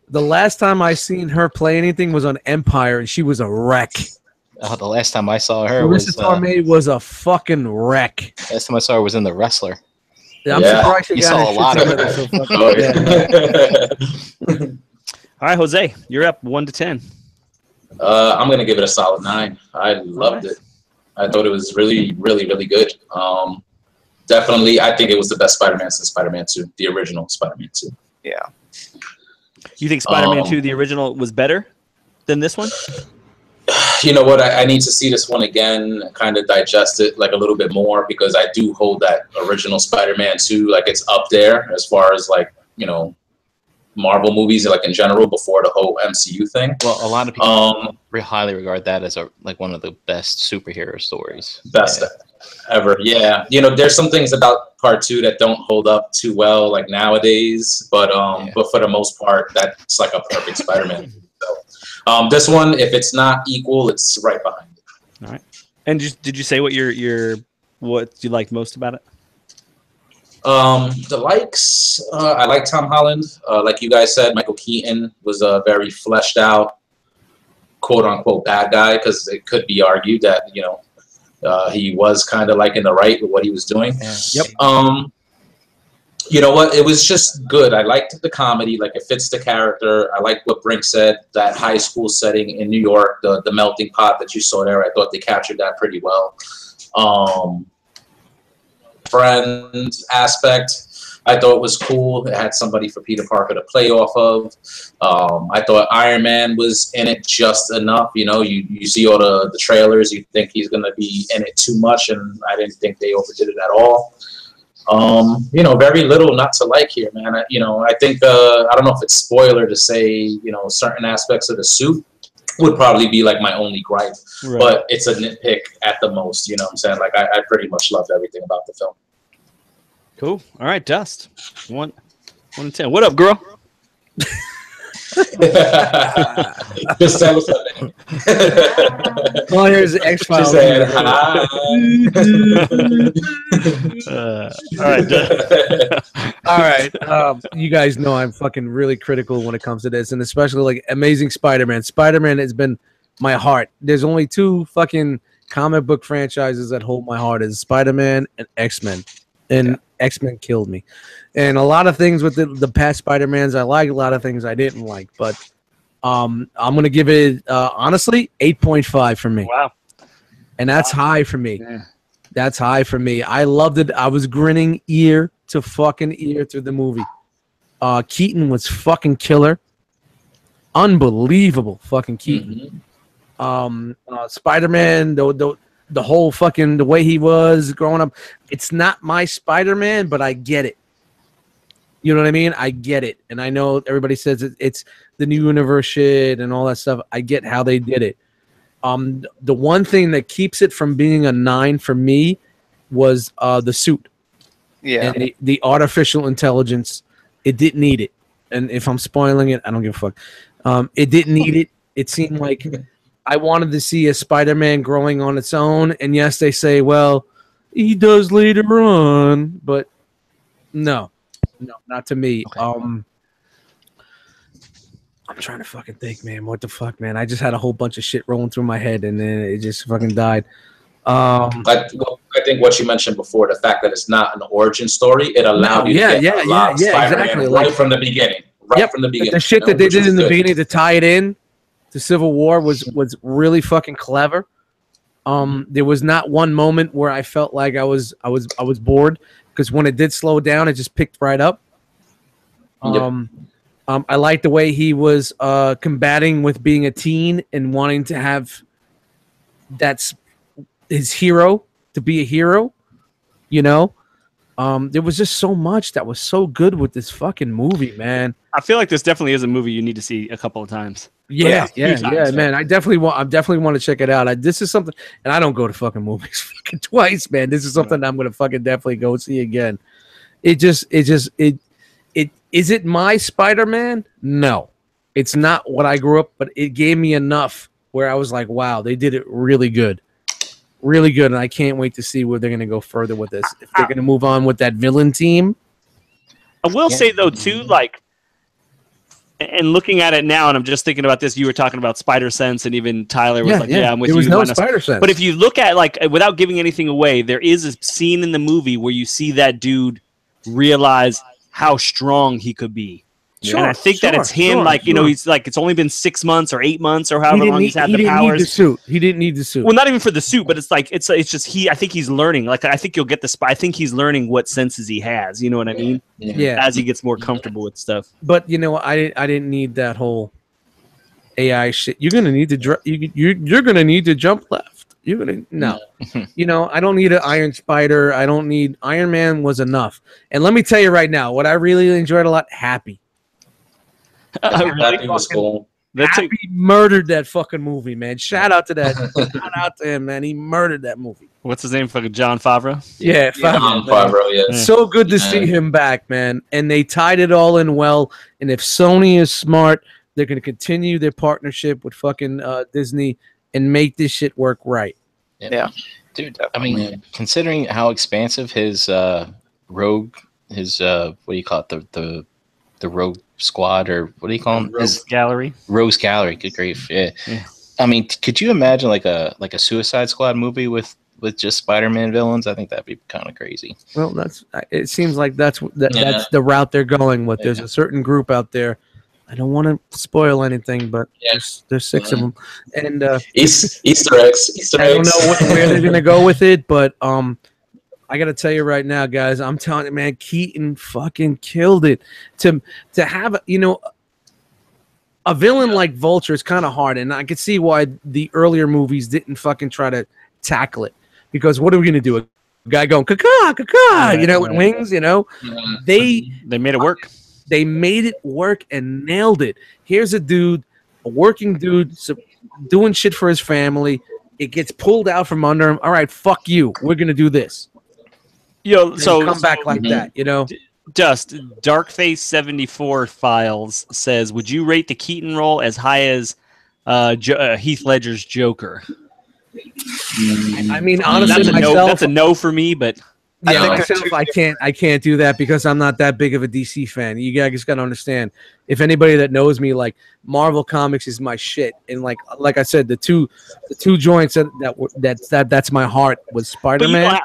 the last time I seen her play anything was on Empire, and she was a wreck. Oh, the last time I saw her Marissa Tomei was a fucking wreck. Last time I saw her was in The Wrestler. Yeah, I'm surprised you saw a lot of her. All right, Jose, you're up 1 to 10. I'm gonna give it a solid 9. I loved it. I thought it was really, really, really good. Definitely, I think it was the best Spider-Man since Spider-Man 2, the original Spider-Man 2. Yeah. You think Spider-Man 2, the original, was better than this one? You know what? I need to see this one again, kind of digest it a little bit more, because I do hold that original Spider-Man 2, it's up there as far as Marvel movies in general before the whole MCU thing. Well, a lot of people highly regard that as one of the best superhero stories. Best ever, yeah. There's some things about Part 2 that don't hold up too well nowadays, but for the most part, that's a perfect Spider-Man. So, this one, if it's not equal, it's right behind it. All right. And did you say what what you liked most about it? The likes, I like Tom Holland. Like you guys said, Michael Keaton was a very fleshed out, quote unquote, bad guy, because it could be argued that, he was kind of like in the right with what he was doing. Yeah. Yep. You know what? It was just good. I liked the comedy, like it fits the character. I like what Brink said, that high school setting in New York, the melting pot that you saw there. I thought they captured that pretty well. Friend aspect, I thought was cool. It had somebody for Peter Parker to play off of. I thought Iron Man was in it just enough. You see all the trailers, you think he's going to be in it too much, and I didn't think they overdid it at all. Very little not to like here, man. I think I don't know if it's spoiler to say, certain aspects of the suit would probably be like my only gripe, right. But it's a nitpick at the most. You know what I'm saying? Like I pretty much loved everything about the film. Cool. All right, Dust. 1 to 10. What up, girl? Just tell us something. Well, here's the X-Files. All right. You guys know I'm fucking really critical when it comes to this, and especially like Amazing Spider-Man. Spider-Man has been my heart. There's only 2 fucking comic book franchises that hold my heart: is Spider-Man and X-Men. And X-Men killed me. And a lot of things with the past Spider-Mans I like, a lot of things I didn't like. But I'm going to give it, honestly, 8.5 for me. Wow. And that's high for me. Yeah. That's high for me. I loved it. I was grinning ear to fucking ear through the movie. Keaton was fucking killer. Unbelievable fucking Keaton. Mm-hmm. Spider-Man, the whole fucking the way he was growing up, it's not my Spider-Man, but I get it. You know what I mean? I get it, and I know everybody says it's the new universe shit and all that stuff. I get how they did it. The one thing that keeps it from being a 9 for me was the suit. Yeah, and the artificial intelligence. It didn't need it, and if I'm spoiling it, I don't give a fuck. It didn't need it. It seemed like I wanted to see a Spider-Man growing on its own, and yes, they say, well, he does later on, but no, not to me. Okay. I'm trying to fucking think, man. What the fuck, man? I just had a whole bunch of shit rolling through my head, and then it just fucking died. I think what you mentioned before, the fact that it's not an origin story, it allowed you to get a lot of Spider-Man exactly. right from the beginning. From the beginning. The shit that they did in the beginning to tie it in to Civil War was really fucking clever. There was not one moment where I felt like I was bored, because when it did slow down, it just picked right up. I liked the way he was combating with being a teen and wanting to have that's his hero, to be a hero, there was just so much that was so good with this fucking movie, man. I feel like this definitely is a movie you need to see a couple of times. Yeah, man. I definitely want to check it out. This is something, and I don't go to fucking movies fucking twice, man. This is something I'm gonna fucking definitely go see again. Is it my Spider-Man? No, it's not what I grew up, but it gave me enough where I was like, wow, they did it really good. Really good, and I can't wait to see where they're going to go further with this. If they're going to move on with that villain team. I will say, though, too, like, and looking at it now, and I'm just thinking about this, you were talking about Spider-Sense, and even Tyler was I'm with you. There was no Spider-Sense. But if you look at, like, without giving anything away, there is a scene in the movie where you see that dude realize how strong he could be. Sure, and I think that it's him, he's like, it's only been 6 months or 8 months or however long he's had the powers. He didn't need the suit. Well, not even for the suit, but it's like it's just I think he's learning. Like, I think you'll get I think he's learning what senses he has. You know what I mean? Yeah. As he gets more comfortable with stuff. But I didn't need that whole AI shit. You're gonna need to you're gonna need to jump left. You're gonna I don't need an Iron Spider. I don't need Iron Man was enough. And let me tell you right now, what I really enjoyed a lot, Happy. Happy was cool. Happy murdered that fucking movie, man. Shout out to that. Shout out to him, man. He murdered that movie. What's his name? Fucking John Favreau? Yeah, Favreau, yeah. So good to see him back, man. And they tied it all in well. And if Sony is smart, they're going to continue their partnership with fucking Disney and make this shit work right. Yeah. Dude, I mean, considering how expansive his rogue, his what do you call it, the rogue squad, or what do you call him? His Gallery. Rogues Gallery. Good grief! Yeah. I mean, could you imagine like a Suicide Squad movie with just Spider-Man villains? I think that'd be kind of crazy. Well, it seems like that's the route they're going with. There's a certain group out there. I don't want to spoil anything, but there's 6 of them, and Easter eggs. I don't know where they're gonna go with it, but I gotta tell you right now, guys, I'm telling you, man, Keaton fucking killed it. To have a villain like Vulture is kind of hard, and I could see why the earlier movies didn't fucking try to tackle it, because what are we gonna do? A guy going caca caca, with wings, They made it work. They made it work and nailed it. Here's a dude, a working dude, doing shit for his family. It gets pulled out from under him. All right, fuck you. We're gonna do this. So come back like that, Dust Darkface 74 Files says, would you rate the Keaton role as high as Heath Ledger's Joker? I mean, honestly, that's a no for me, but. Yeah, myself, I can't do that because I'm not that big of a DC fan. You guys got to understand. If anybody that knows me, like, Marvel Comics is my shit, and like I said, the two joints that's my heart was Spider-Man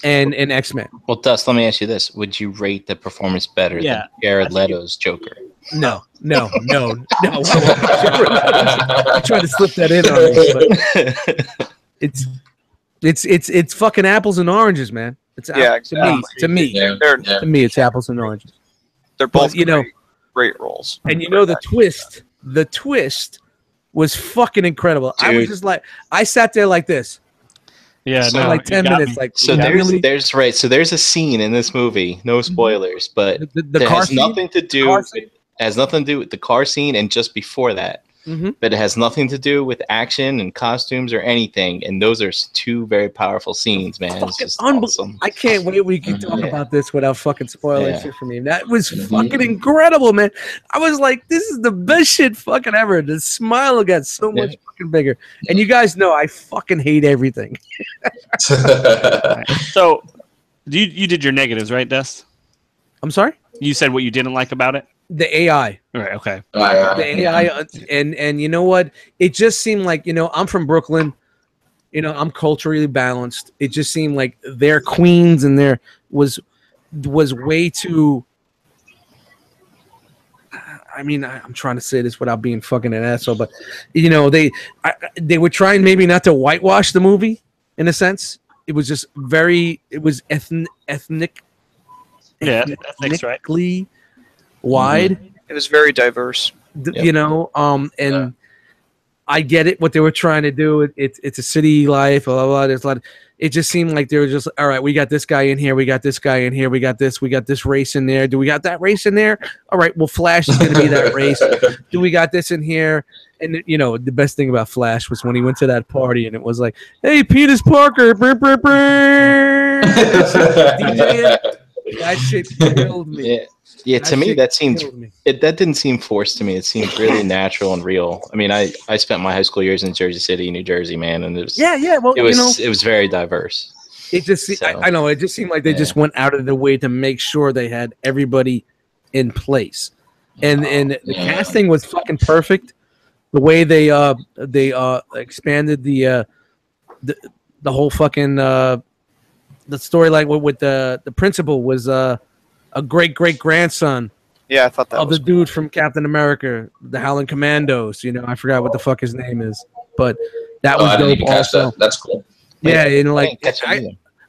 and X-Men. Well, Dust, let me ask you this: would you rate the performance better than Jared Leto's Joker? No. I tried to slip that in on me, but it's fucking apples and oranges, man. It's exactly. To me, it's apples and oranges. They're both great roles. And the twist was fucking incredible. Dude. I was just like, I sat there like this. Yeah, so like 10 minutes. Like, so there's a scene in this movie, no spoilers, but it has nothing to do with the car scene and just before that. But it has nothing to do with action and costumes or anything. And those are 2 very powerful scenes, man. It's just awesome. I can't wait. We can talk about this without fucking spoiling shit for me. That was fucking incredible, man. I was like, this is the best shit fucking ever. The smile got so much fucking bigger. And you guys know I fucking hate everything. So, you did your negatives, right, Dust? I'm sorry? You said what you didn't like about it? The AI. Right, okay. The AI, and you know what? It just seemed like, I'm from Brooklyn. I'm culturally balanced. It just seemed like their queens and there was way too. I mean, I'm trying to say this without being fucking an asshole, but they were trying maybe not to whitewash the movie in a sense. It was just ethnic. Yeah, ethnically wide. It was very diverse. And I get it what they were trying to do. It's a city life, blah, blah, blah. There's a lot. It just seemed like they were just, all right, we got this guy in here, we got this guy in here, we got this race in there. Do we got that race in there? All right, well, Flash is going to be that race. Do we got this in here? And the best thing about Flash was when he went to that party and it was like, hey, Peter Parker, that shit killed me. Yeah, to me that didn't seem forced to me. It seemed really natural and real. I mean, I spent my high school years in Jersey City, New Jersey, man, and it was it was very diverse. It just I know it just seemed like they just went out of their way to make sure they had everybody in place, and the casting was fucking perfect. The way they expanded the whole fucking the storyline with the principal was a great grandson. Yeah, I thought that of the dude from Captain America, the Howling Commandos. I forgot what the fuck his name is, but that was dope. Also, that's cool. Yeah,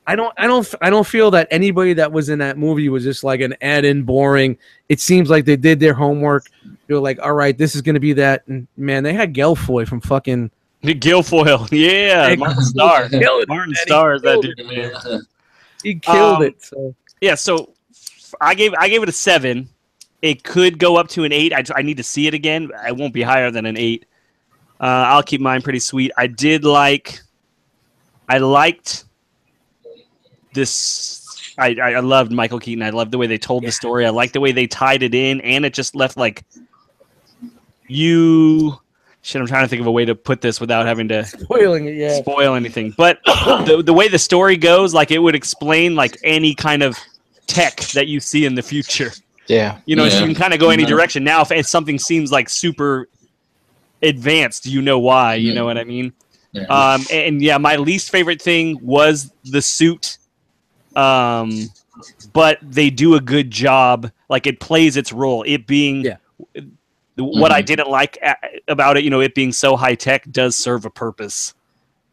I don't feel that anybody that was in that movie was just like an add-in boring. It seems like they did their homework. They were like, all right, this is gonna be that. And man, they had Gelfoy from fucking Guilfoyle. Yeah, Martin Starr. Martin Starr is that dude, man. He killed it. So yeah, so I gave it a 7. It could go up to an 8. I need to see it again. I won't be higher than an 8. I'll keep mine pretty sweet. I liked this. I loved Michael Keaton. I loved the way they told the story. I liked the way they tied it in, and it just left like shit, I'm trying to think of a way to put this without having to Spoiling it, yeah. spoil anything. But the way the story goes, like it would explain like any kind of tech that you see in the future. Yeah. You know, Yeah. so you can kind of go any direction. Now, if something seems like super advanced, you know why. You know what I mean? Yeah. And yeah, my least favorite thing was the suit. But they do a good job. Like it plays its role. It being what I didn't like about it, you know, it being so high tech does serve a purpose,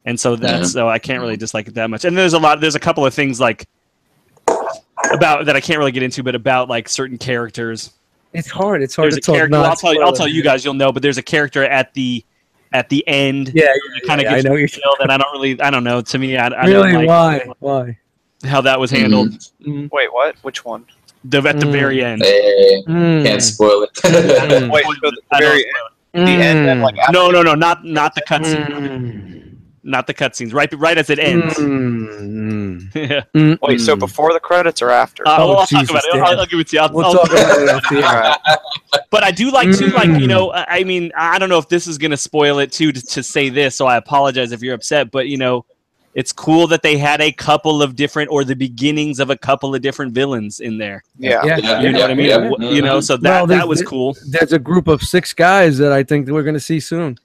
and so that's so I can't really dislike it that much. And there's a couple of things like about that I can't really get into, but about like certain characters. It's hard. It's hard There's to a talk. character. I'll tell you guys. You'll know, but there's a character at the end. Yeah, kind of I know you're killed, and I don't know. To me, I really don't like why how that was handled. Wait, what? Which one? At the very end. Hey, can't spoil it. Wait, so the very end, the end, and like after No, not the cutscene. Not the cutscenes. Right as it ends. Yeah. Wait, so before the credits or after? Well, I'll Jesus, talk about it. Dan. I'll give it to you. We'll talk about it after. Alright. But I do like to, like, you know, I mean, I don't know if this is going to spoil it too to say this, so I apologize if you're upset, but, you know, it's cool that they had a couple of different, or the beginnings of a couple of different villains in there. Yeah. You know what I mean? You know, so that was cool. There's a group of 6 guys that I think that we're going to see soon.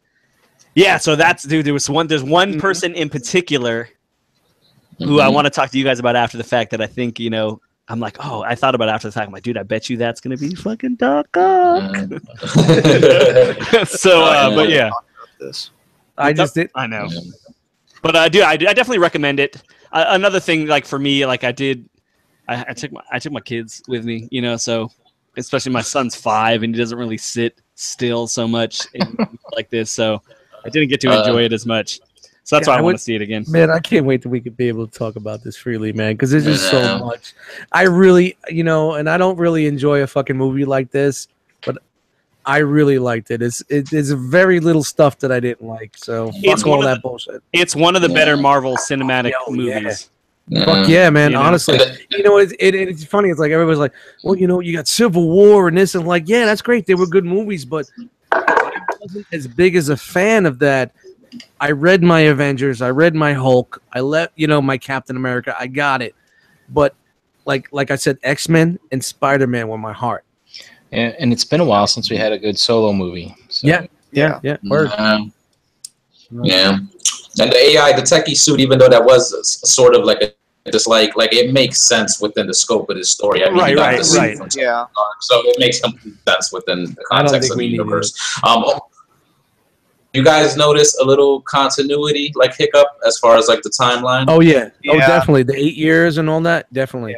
Yeah, so that's, dude, there's one person in particular who I want to talk to you guys about after the fact that I think, you know, I'm like, oh, I thought about it after the fact. I'm like, dude, I bet you that's going to be fucking Doc Ock. So, but yeah. I just did. I know. But I definitely recommend it. Another thing, like for me, like I took my kids with me, you know, so especially my son's 5 and he doesn't really sit still so much like this, so I didn't get to enjoy it as much. So that's why I want to see it again. Man, I can't wait that we could be able to talk about this freely, man, because there's just so much. I really, you know, and I don't really enjoy a fucking movie like this, but I really liked it. There's very little stuff that I didn't like, so fuck all that bullshit. It's one of the better Marvel cinematic movies. Fuck yeah, man. You know? Honestly, you know, it's funny. It's like everybody's like, well, you know, you got Civil War and this, and like, yeah, that's great. They were good movies, but I wasn't as big as a fan of that. I read my Avengers, I read my Hulk, my Captain America. I got it, but like I said, X-Men and Spider-Man were my heart. And it's been a while since we had a good solo movie. So. Yeah. Word. Yeah. And the AI, the techie suit, even though that was sort of like a dislike, like it makes sense within the scope of the story. I mean, right. Yeah. So it makes complete sense within the context of the universe. You guys notice a little continuity, like hiccup, as far as like the timeline? Oh yeah. Oh, definitely. The 8 years and all that, definitely.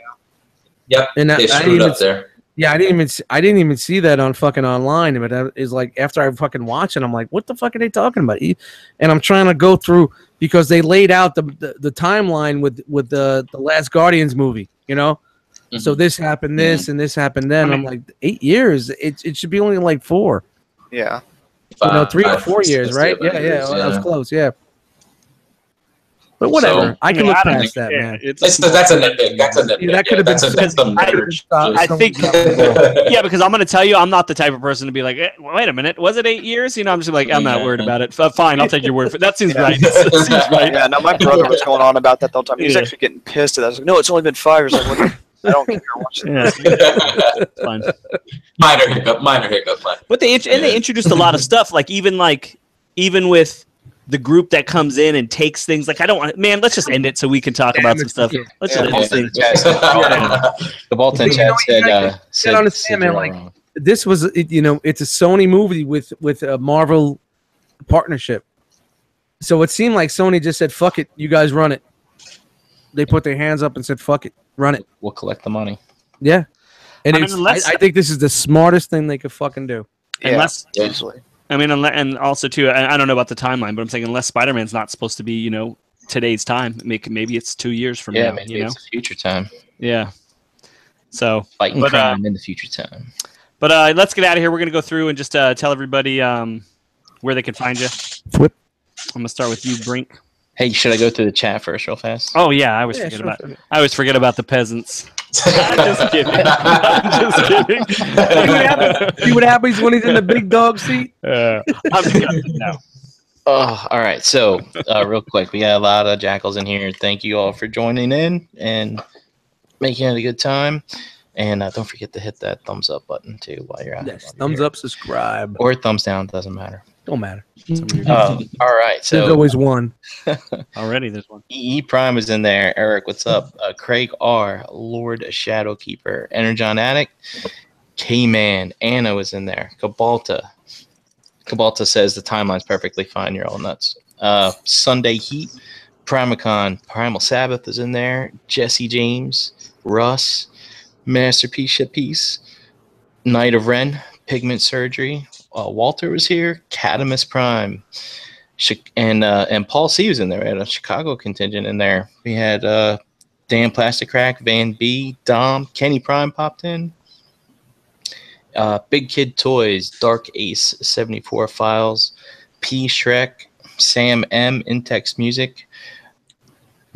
Yep. And they screwed up there. Yeah, I didn't even see that on fucking online. But that is like after I fucking watch it, I'm like, what the fuck are they talking about? And I'm trying to go through because they laid out the timeline with the Last Guardians movie, you know. Mm-hmm. So this happened, and this happened then. I'm like, 8 years. It should be only like 4. Yeah. 3 or 4 years, right? Yeah. That was close. Yeah. But whatever, so, I can look past that, man. That's a nitpick. That's a nitpick. That could have been. I think, because I'm going to tell you, I'm not the type of person to be like, wait a minute, was it 8 years? You know, I'm just like, I'm not worried about it. Fine, I'll take your word for it. That seems right. That seems right. Yeah, no, my brother was going on about that the whole time. He was actually getting pissed at that. I was like, no, it's only been 5 years. Like, what? I don't care. Watch it. Fine. Minor hiccup. But they introduced a lot of stuff, like even with the group that comes in and takes things. Like, I don't want, man, let's just end it so we can talk about some stuff. Let's just end this thing. The Bolton chat said understand, man, like this was, it's a Sony movie with a Marvel partnership. So it seemed like Sony just said, fuck it, you guys run it. They put their hands up and said, fuck it, run it. We'll collect the money. Yeah. And I think this is the smartest thing they could fucking do. Unless, I mean, and also too, I don't know about the timeline, but I'm saying unless Spider-Man's not supposed to be, today's time, maybe it's 2 years from now. Maybe it's future time. Yeah. So fighting crime in the future time. But let's get out of here. We're gonna go through and just tell everybody where they can find you. Flip. I'm gonna start with you, Brink. Hey, should I go through the chat first, real fast? Oh yeah, I always forget about the peasants. Just kidding. Just kidding. See what happens when he's in the big dog seat? I'm disgusted now. Oh, all right. So, real quick, we got a lot of jackals in here. Thank you all for joining in and making it a good time. And don't forget to hit that thumbs up button too while you're at it. Yes, thumbs up, subscribe. Or thumbs down, doesn't matter. Don't matter. All right. There's So always one. Already there's one. E Prime is in there. Eric, what's up? Craig R, Lord Shadowkeeper, Energon Addict, K-Man, Anna was in there. Cabalta says the timeline's perfectly fine. You're all nuts. Sunday Heat, Primacon, Primal Sabbath is in there. Jesse James, Russ, Masterpiece, Knight of Ren, Pigment Surgery. Walter was here. Catamus Prime, and Paul C was in there. We had a Chicago contingent in there. We had Dan Plastic Crack, Van B, Dom, Kenny Prime popped in. Big Kid Toys, Dark Ace 74 Files, P Shrek, Sam M, Intex Music,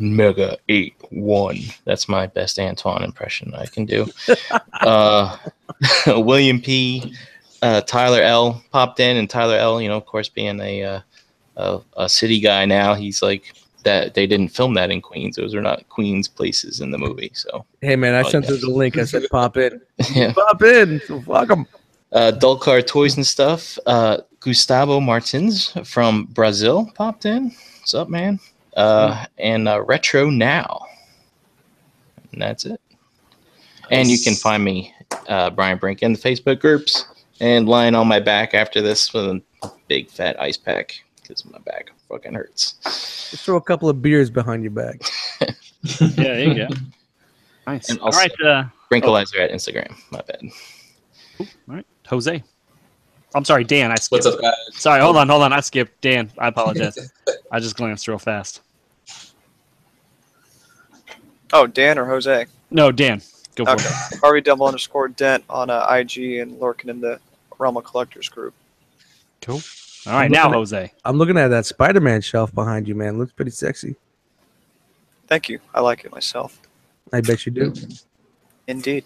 Mega 81. That's my best Antoine impression I can do. William P, Tyler L popped in, and Tyler L, of course, being a city guy now, he's like that. They didn't film that in Queens. Those are not Queens places in the movie. So hey man, I sent you the link. I said pop in. Yeah. Pop in. So fuck 'em. Dulcar Toys and Stuff. Gustavo Martins from Brazil popped in. What's up, man? And Retro Now. And that's it. And you can find me, Brian Brink, in the Facebook groups, and lying on my back after this with a big fat ice pack because my back fucking hurts. Just throw a couple of beers behind your back. Yeah, there you go. Nice. And All also, right. Brinkalizer at Instagram. My bad. All right. Jose. I'm sorry, Dan. I skipped. What's up, guys? Sorry, hold on. I skipped. Dan, I apologize. I just glanced real fast. Oh, Dan or Jose? No, Dan. Go for Okay. it. Harvey _Dent on IG and lurking in the Realm of Collectors group. Cool. All right, now Jose. I'm looking at that Spider-Man shelf behind you, man. Looks pretty sexy. Thank you. I like it myself. I bet you do. Indeed.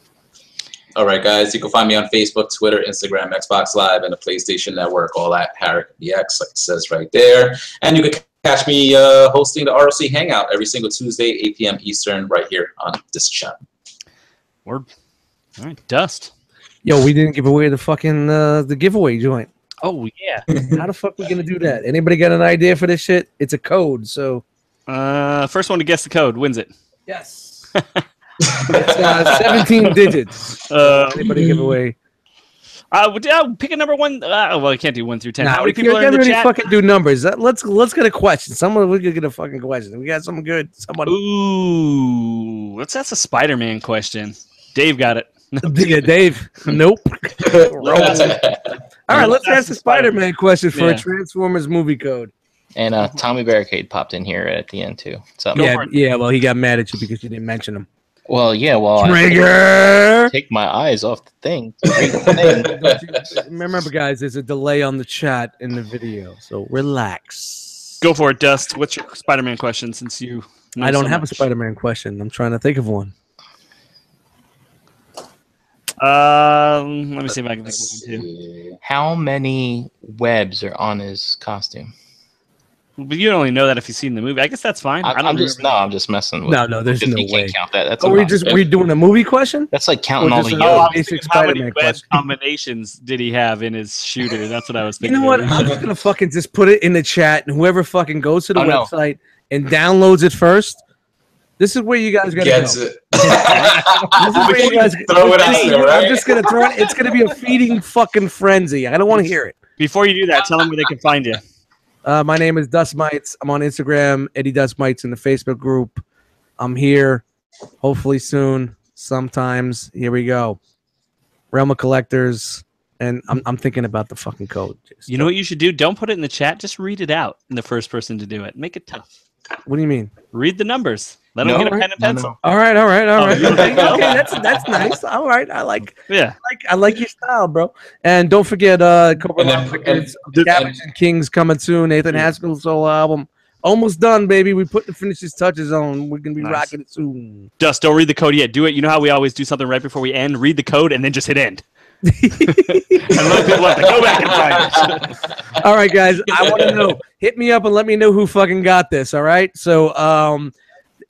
All right, guys. You can find me on Facebook, Twitter, Instagram, Xbox Live, and the PlayStation Network, all at Harrick BX, like it says right there. And you can catch me hosting the R.O.C. Hangout every single Tuesday, 8 p.m. Eastern, right here on this channel. Word. All right, Dust. Yo, we didn't give away the fucking the giveaway joint. Oh, yeah. How the fuck we gonna do that? Anybody got an idea for this shit? It's a code, so First one to guess the code wins it. yes. It's 17 digits. Anybody give away? Pick a number one. Well, I can't do 1 through 10. Nah, How many we people are in can't the really chat? fucking do numbers. Let's get a question. Someone we could get a fucking question. We got something good. Someone. Ooh, that's a Spider-Man question. Dave got it. Yeah, Dave. Nope. All right, let's ask the Spider-Man question for a Transformers movie code. And Tommy Barricade popped in here at the end too. So Yeah. Well, he got mad at you because you didn't mention him. Well, yeah. Well, Trigger. take my eyes off the thing. To read the thing. Remember, guys, there's a delay on the chat in the video, so relax. Go for it, Dust. What's your Spider-Man question since you know I don't so have much? a Spider-Man question. I'm trying to think of one. Let me see if I can think of one too. How many webs are on his costume? But you only know that if you've seen the movie. I guess that's fine. I'm just messing with. No, there's no you way. can't count that. That's We're doing a movie question? That's like counting Or all just the a- Oh, I was basic thinking how many Spider-Man web question. combinations did he have in his shooter? That's what I was You thinking. know what? I'm just gonna fucking just put it in the chat, and whoever fucking goes to the no. website and downloads it first. This is where you guys gotta Gets go. it. This is where you guys Throw it out there, right? I'm just gonna throw it. It's gonna be a feeding fucking frenzy. I don't want to hear it. Before you do that, tell them where they can find you. My name is Dust Mites. I'm on Instagram, Eddie Dust Mites in the Facebook group. I'm here, hopefully soon, sometimes. Here we go. Realm of Collectors, and I'm thinking about the fucking code. You know what you should do? Don't put it in the chat. Just read it out. And the first person to do it. Make it tough. What do you mean? Read the numbers. Let them No, get a pen and pencil. All right. you don't think so? Okay, that's nice. All right, I like Yeah. your style, bro. And don't forget, Cobra And then- Law Records, Cabbage and Kings coming soon. Nathan Haskell's solo album, Almost done, baby. We put the finishes touches on. We're gonna be Nice. rocking it soon. Dust, don't read the code yet. Do it. You know how we always do something right before we end? Read the code and then just hit end. And let people have to go back and find it. All right, guys. I want to know. Hit me up and let me know who fucking got this. All right. So,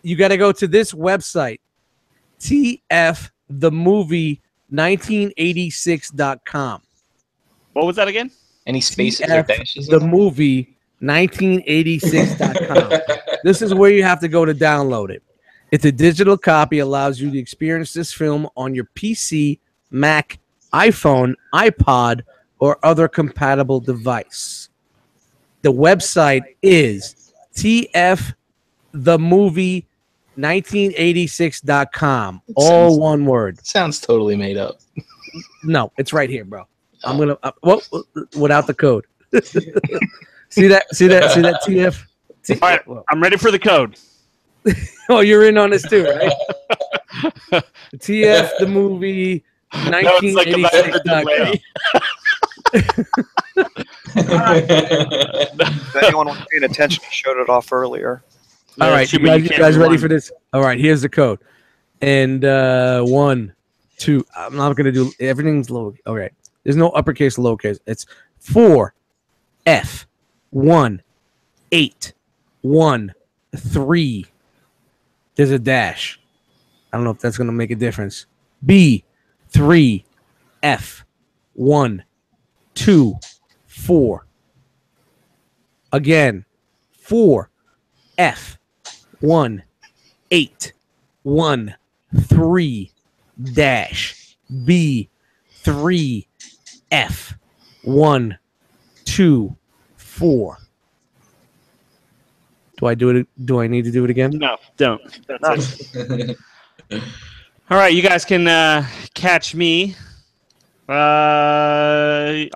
you got to go to this website, tfthemovie1986.com. What was that again? Any spaces or dashes? The movie 1986.com. This is where you have to go to download it. It's a digital copy, allows you to experience this film on your PC, Mac, iPhone, iPod, or other compatible device. The website is tfthemovie1986.com. All one word. Sounds totally made up. No, it's right here, bro. I'm gonna without the code. See that? TF. All right, I'm ready for the code. Oh, you're in on this too, right? TF the movie 1986.com. If anyone was paying attention, he showed it off earlier. All right, you guys ready for this? All right, here's the code. And 1, 2. I'm not gonna do everything's low. All right, there's no uppercase, lowercase. It's 4F1813. There's a dash. I don't know if that's gonna make a difference. B3F124. Again, 4F1813 dash B3F124. Do I do it? Do I need to do it again? No, don't. That's it. All right, you guys can catch me on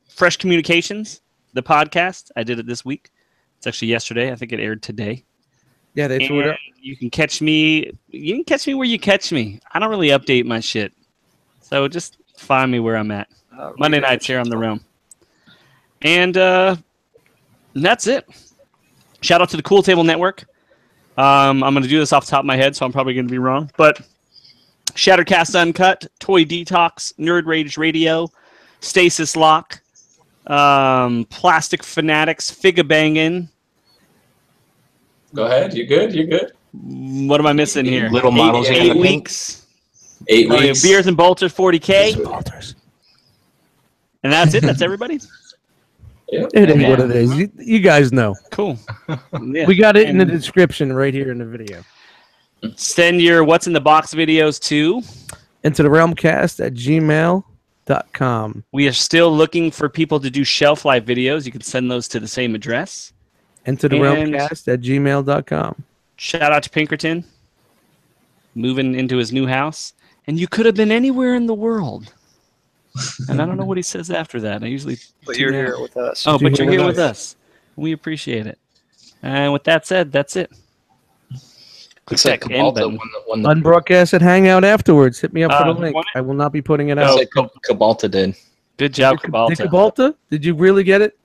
Fresh Communications, the podcast. I did it this week. It's actually yesterday. I think it aired today. Yeah, they threw it up. You can catch me. You can catch me where you catch me. I don't really update my shit, so just find me where I'm at. Monday nights here on the Realm, and that's it. Shout out to the Cool Table Network. I'm going to do this off the top of my head, so I'm probably going to be wrong. But Shattercast Uncut, Toy Detox, Nerd Rage Radio, Stasis Lock, Plastic Fanatics, Figga Bangin'. Go ahead. You good? You good? What am I missing here? Little models. 8 weeks. 8 Oh, yeah, weeks. Beers and Bolters, 40K. And that's it. That's everybody. Yep. It is what it is. You guys know. Cool. Yeah. We got it in the description right here in the video. Send your What's in the Box videos to Into the realmcast@gmail.com. We are still looking for people to do shelf life videos. You can send those to the same address. Into the And- realmcast@gmail.com. Shout out to Pinkerton, moving into his new house. And you could have been anywhere in the world. And I don't know what he says after that. I usually. But you're here with us. Oh, but you're here with with us. We appreciate it. And with that said, that's it. Looks like Click that end Cabalta button. won the Unbroadcast at Hangout afterwards. Hit me up for the you link. want it? I will not be putting it Looks out. like Cabalta did. Good job, Did Cabalta. Cabalta? Did you really get it?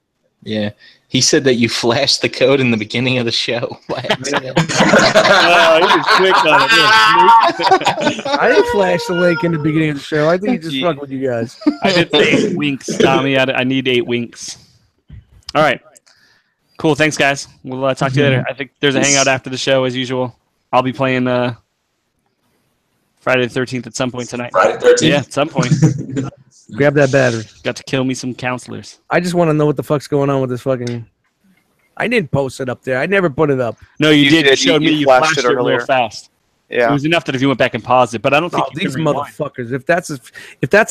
Yeah. He said that you flashed the code in the beginning of the show. By accident. Oh, he was quick on it. I didn't flash the link in the beginning of the show. I think he just fucked with you guys. I did say 8 winks, Tommy. I need 8 winks. All right. Cool. Thanks, guys. We'll talk to you later. I think there's a hangout after the show, as usual. I'll be playing Friday the 13th at some point tonight. Friday 13th. Yeah, at some point. Grab that battery. Got to kill me some counselors. I just want to know what the fuck's going on with this fucking. I didn't post it up there. I never put it up. No, you did. You did. showed You me. You flashed flashed it it real earlier. fast. It Yeah. was enough that if you went back and paused it, but I don't think Oh, you these can rewind. motherfuckers. If that's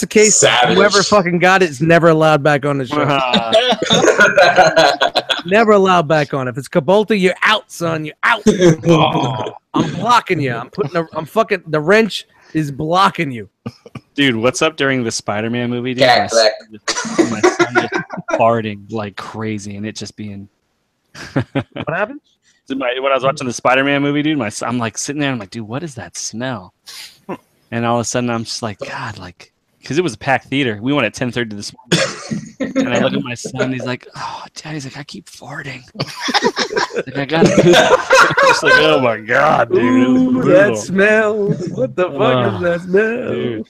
the case, Savage. whoever fucking got it is never allowed back on the show. Never allowed back on. If it's Cabalta, you're out, son. You're out. I'm blocking you. I'm fucking. The wrench is blocking you. Dude, what's up during the Spider-Man movie? Dude? Cat black. My son just farting like crazy, and it just being. What happened? When I was watching the Spider-Man movie, dude, I'm like sitting there, I'm like, dude, what is that smell? And all of a sudden, I'm just like, God, like because it was a packed theater. We went at 10:30 this morning, and I look at my son. He's like, "Oh, Dad." He's like, "I keep farting." Like, I got it. It's like, oh my god, dude! It was Ooh, brutal. that smell. What the fuck is that smell? Dude.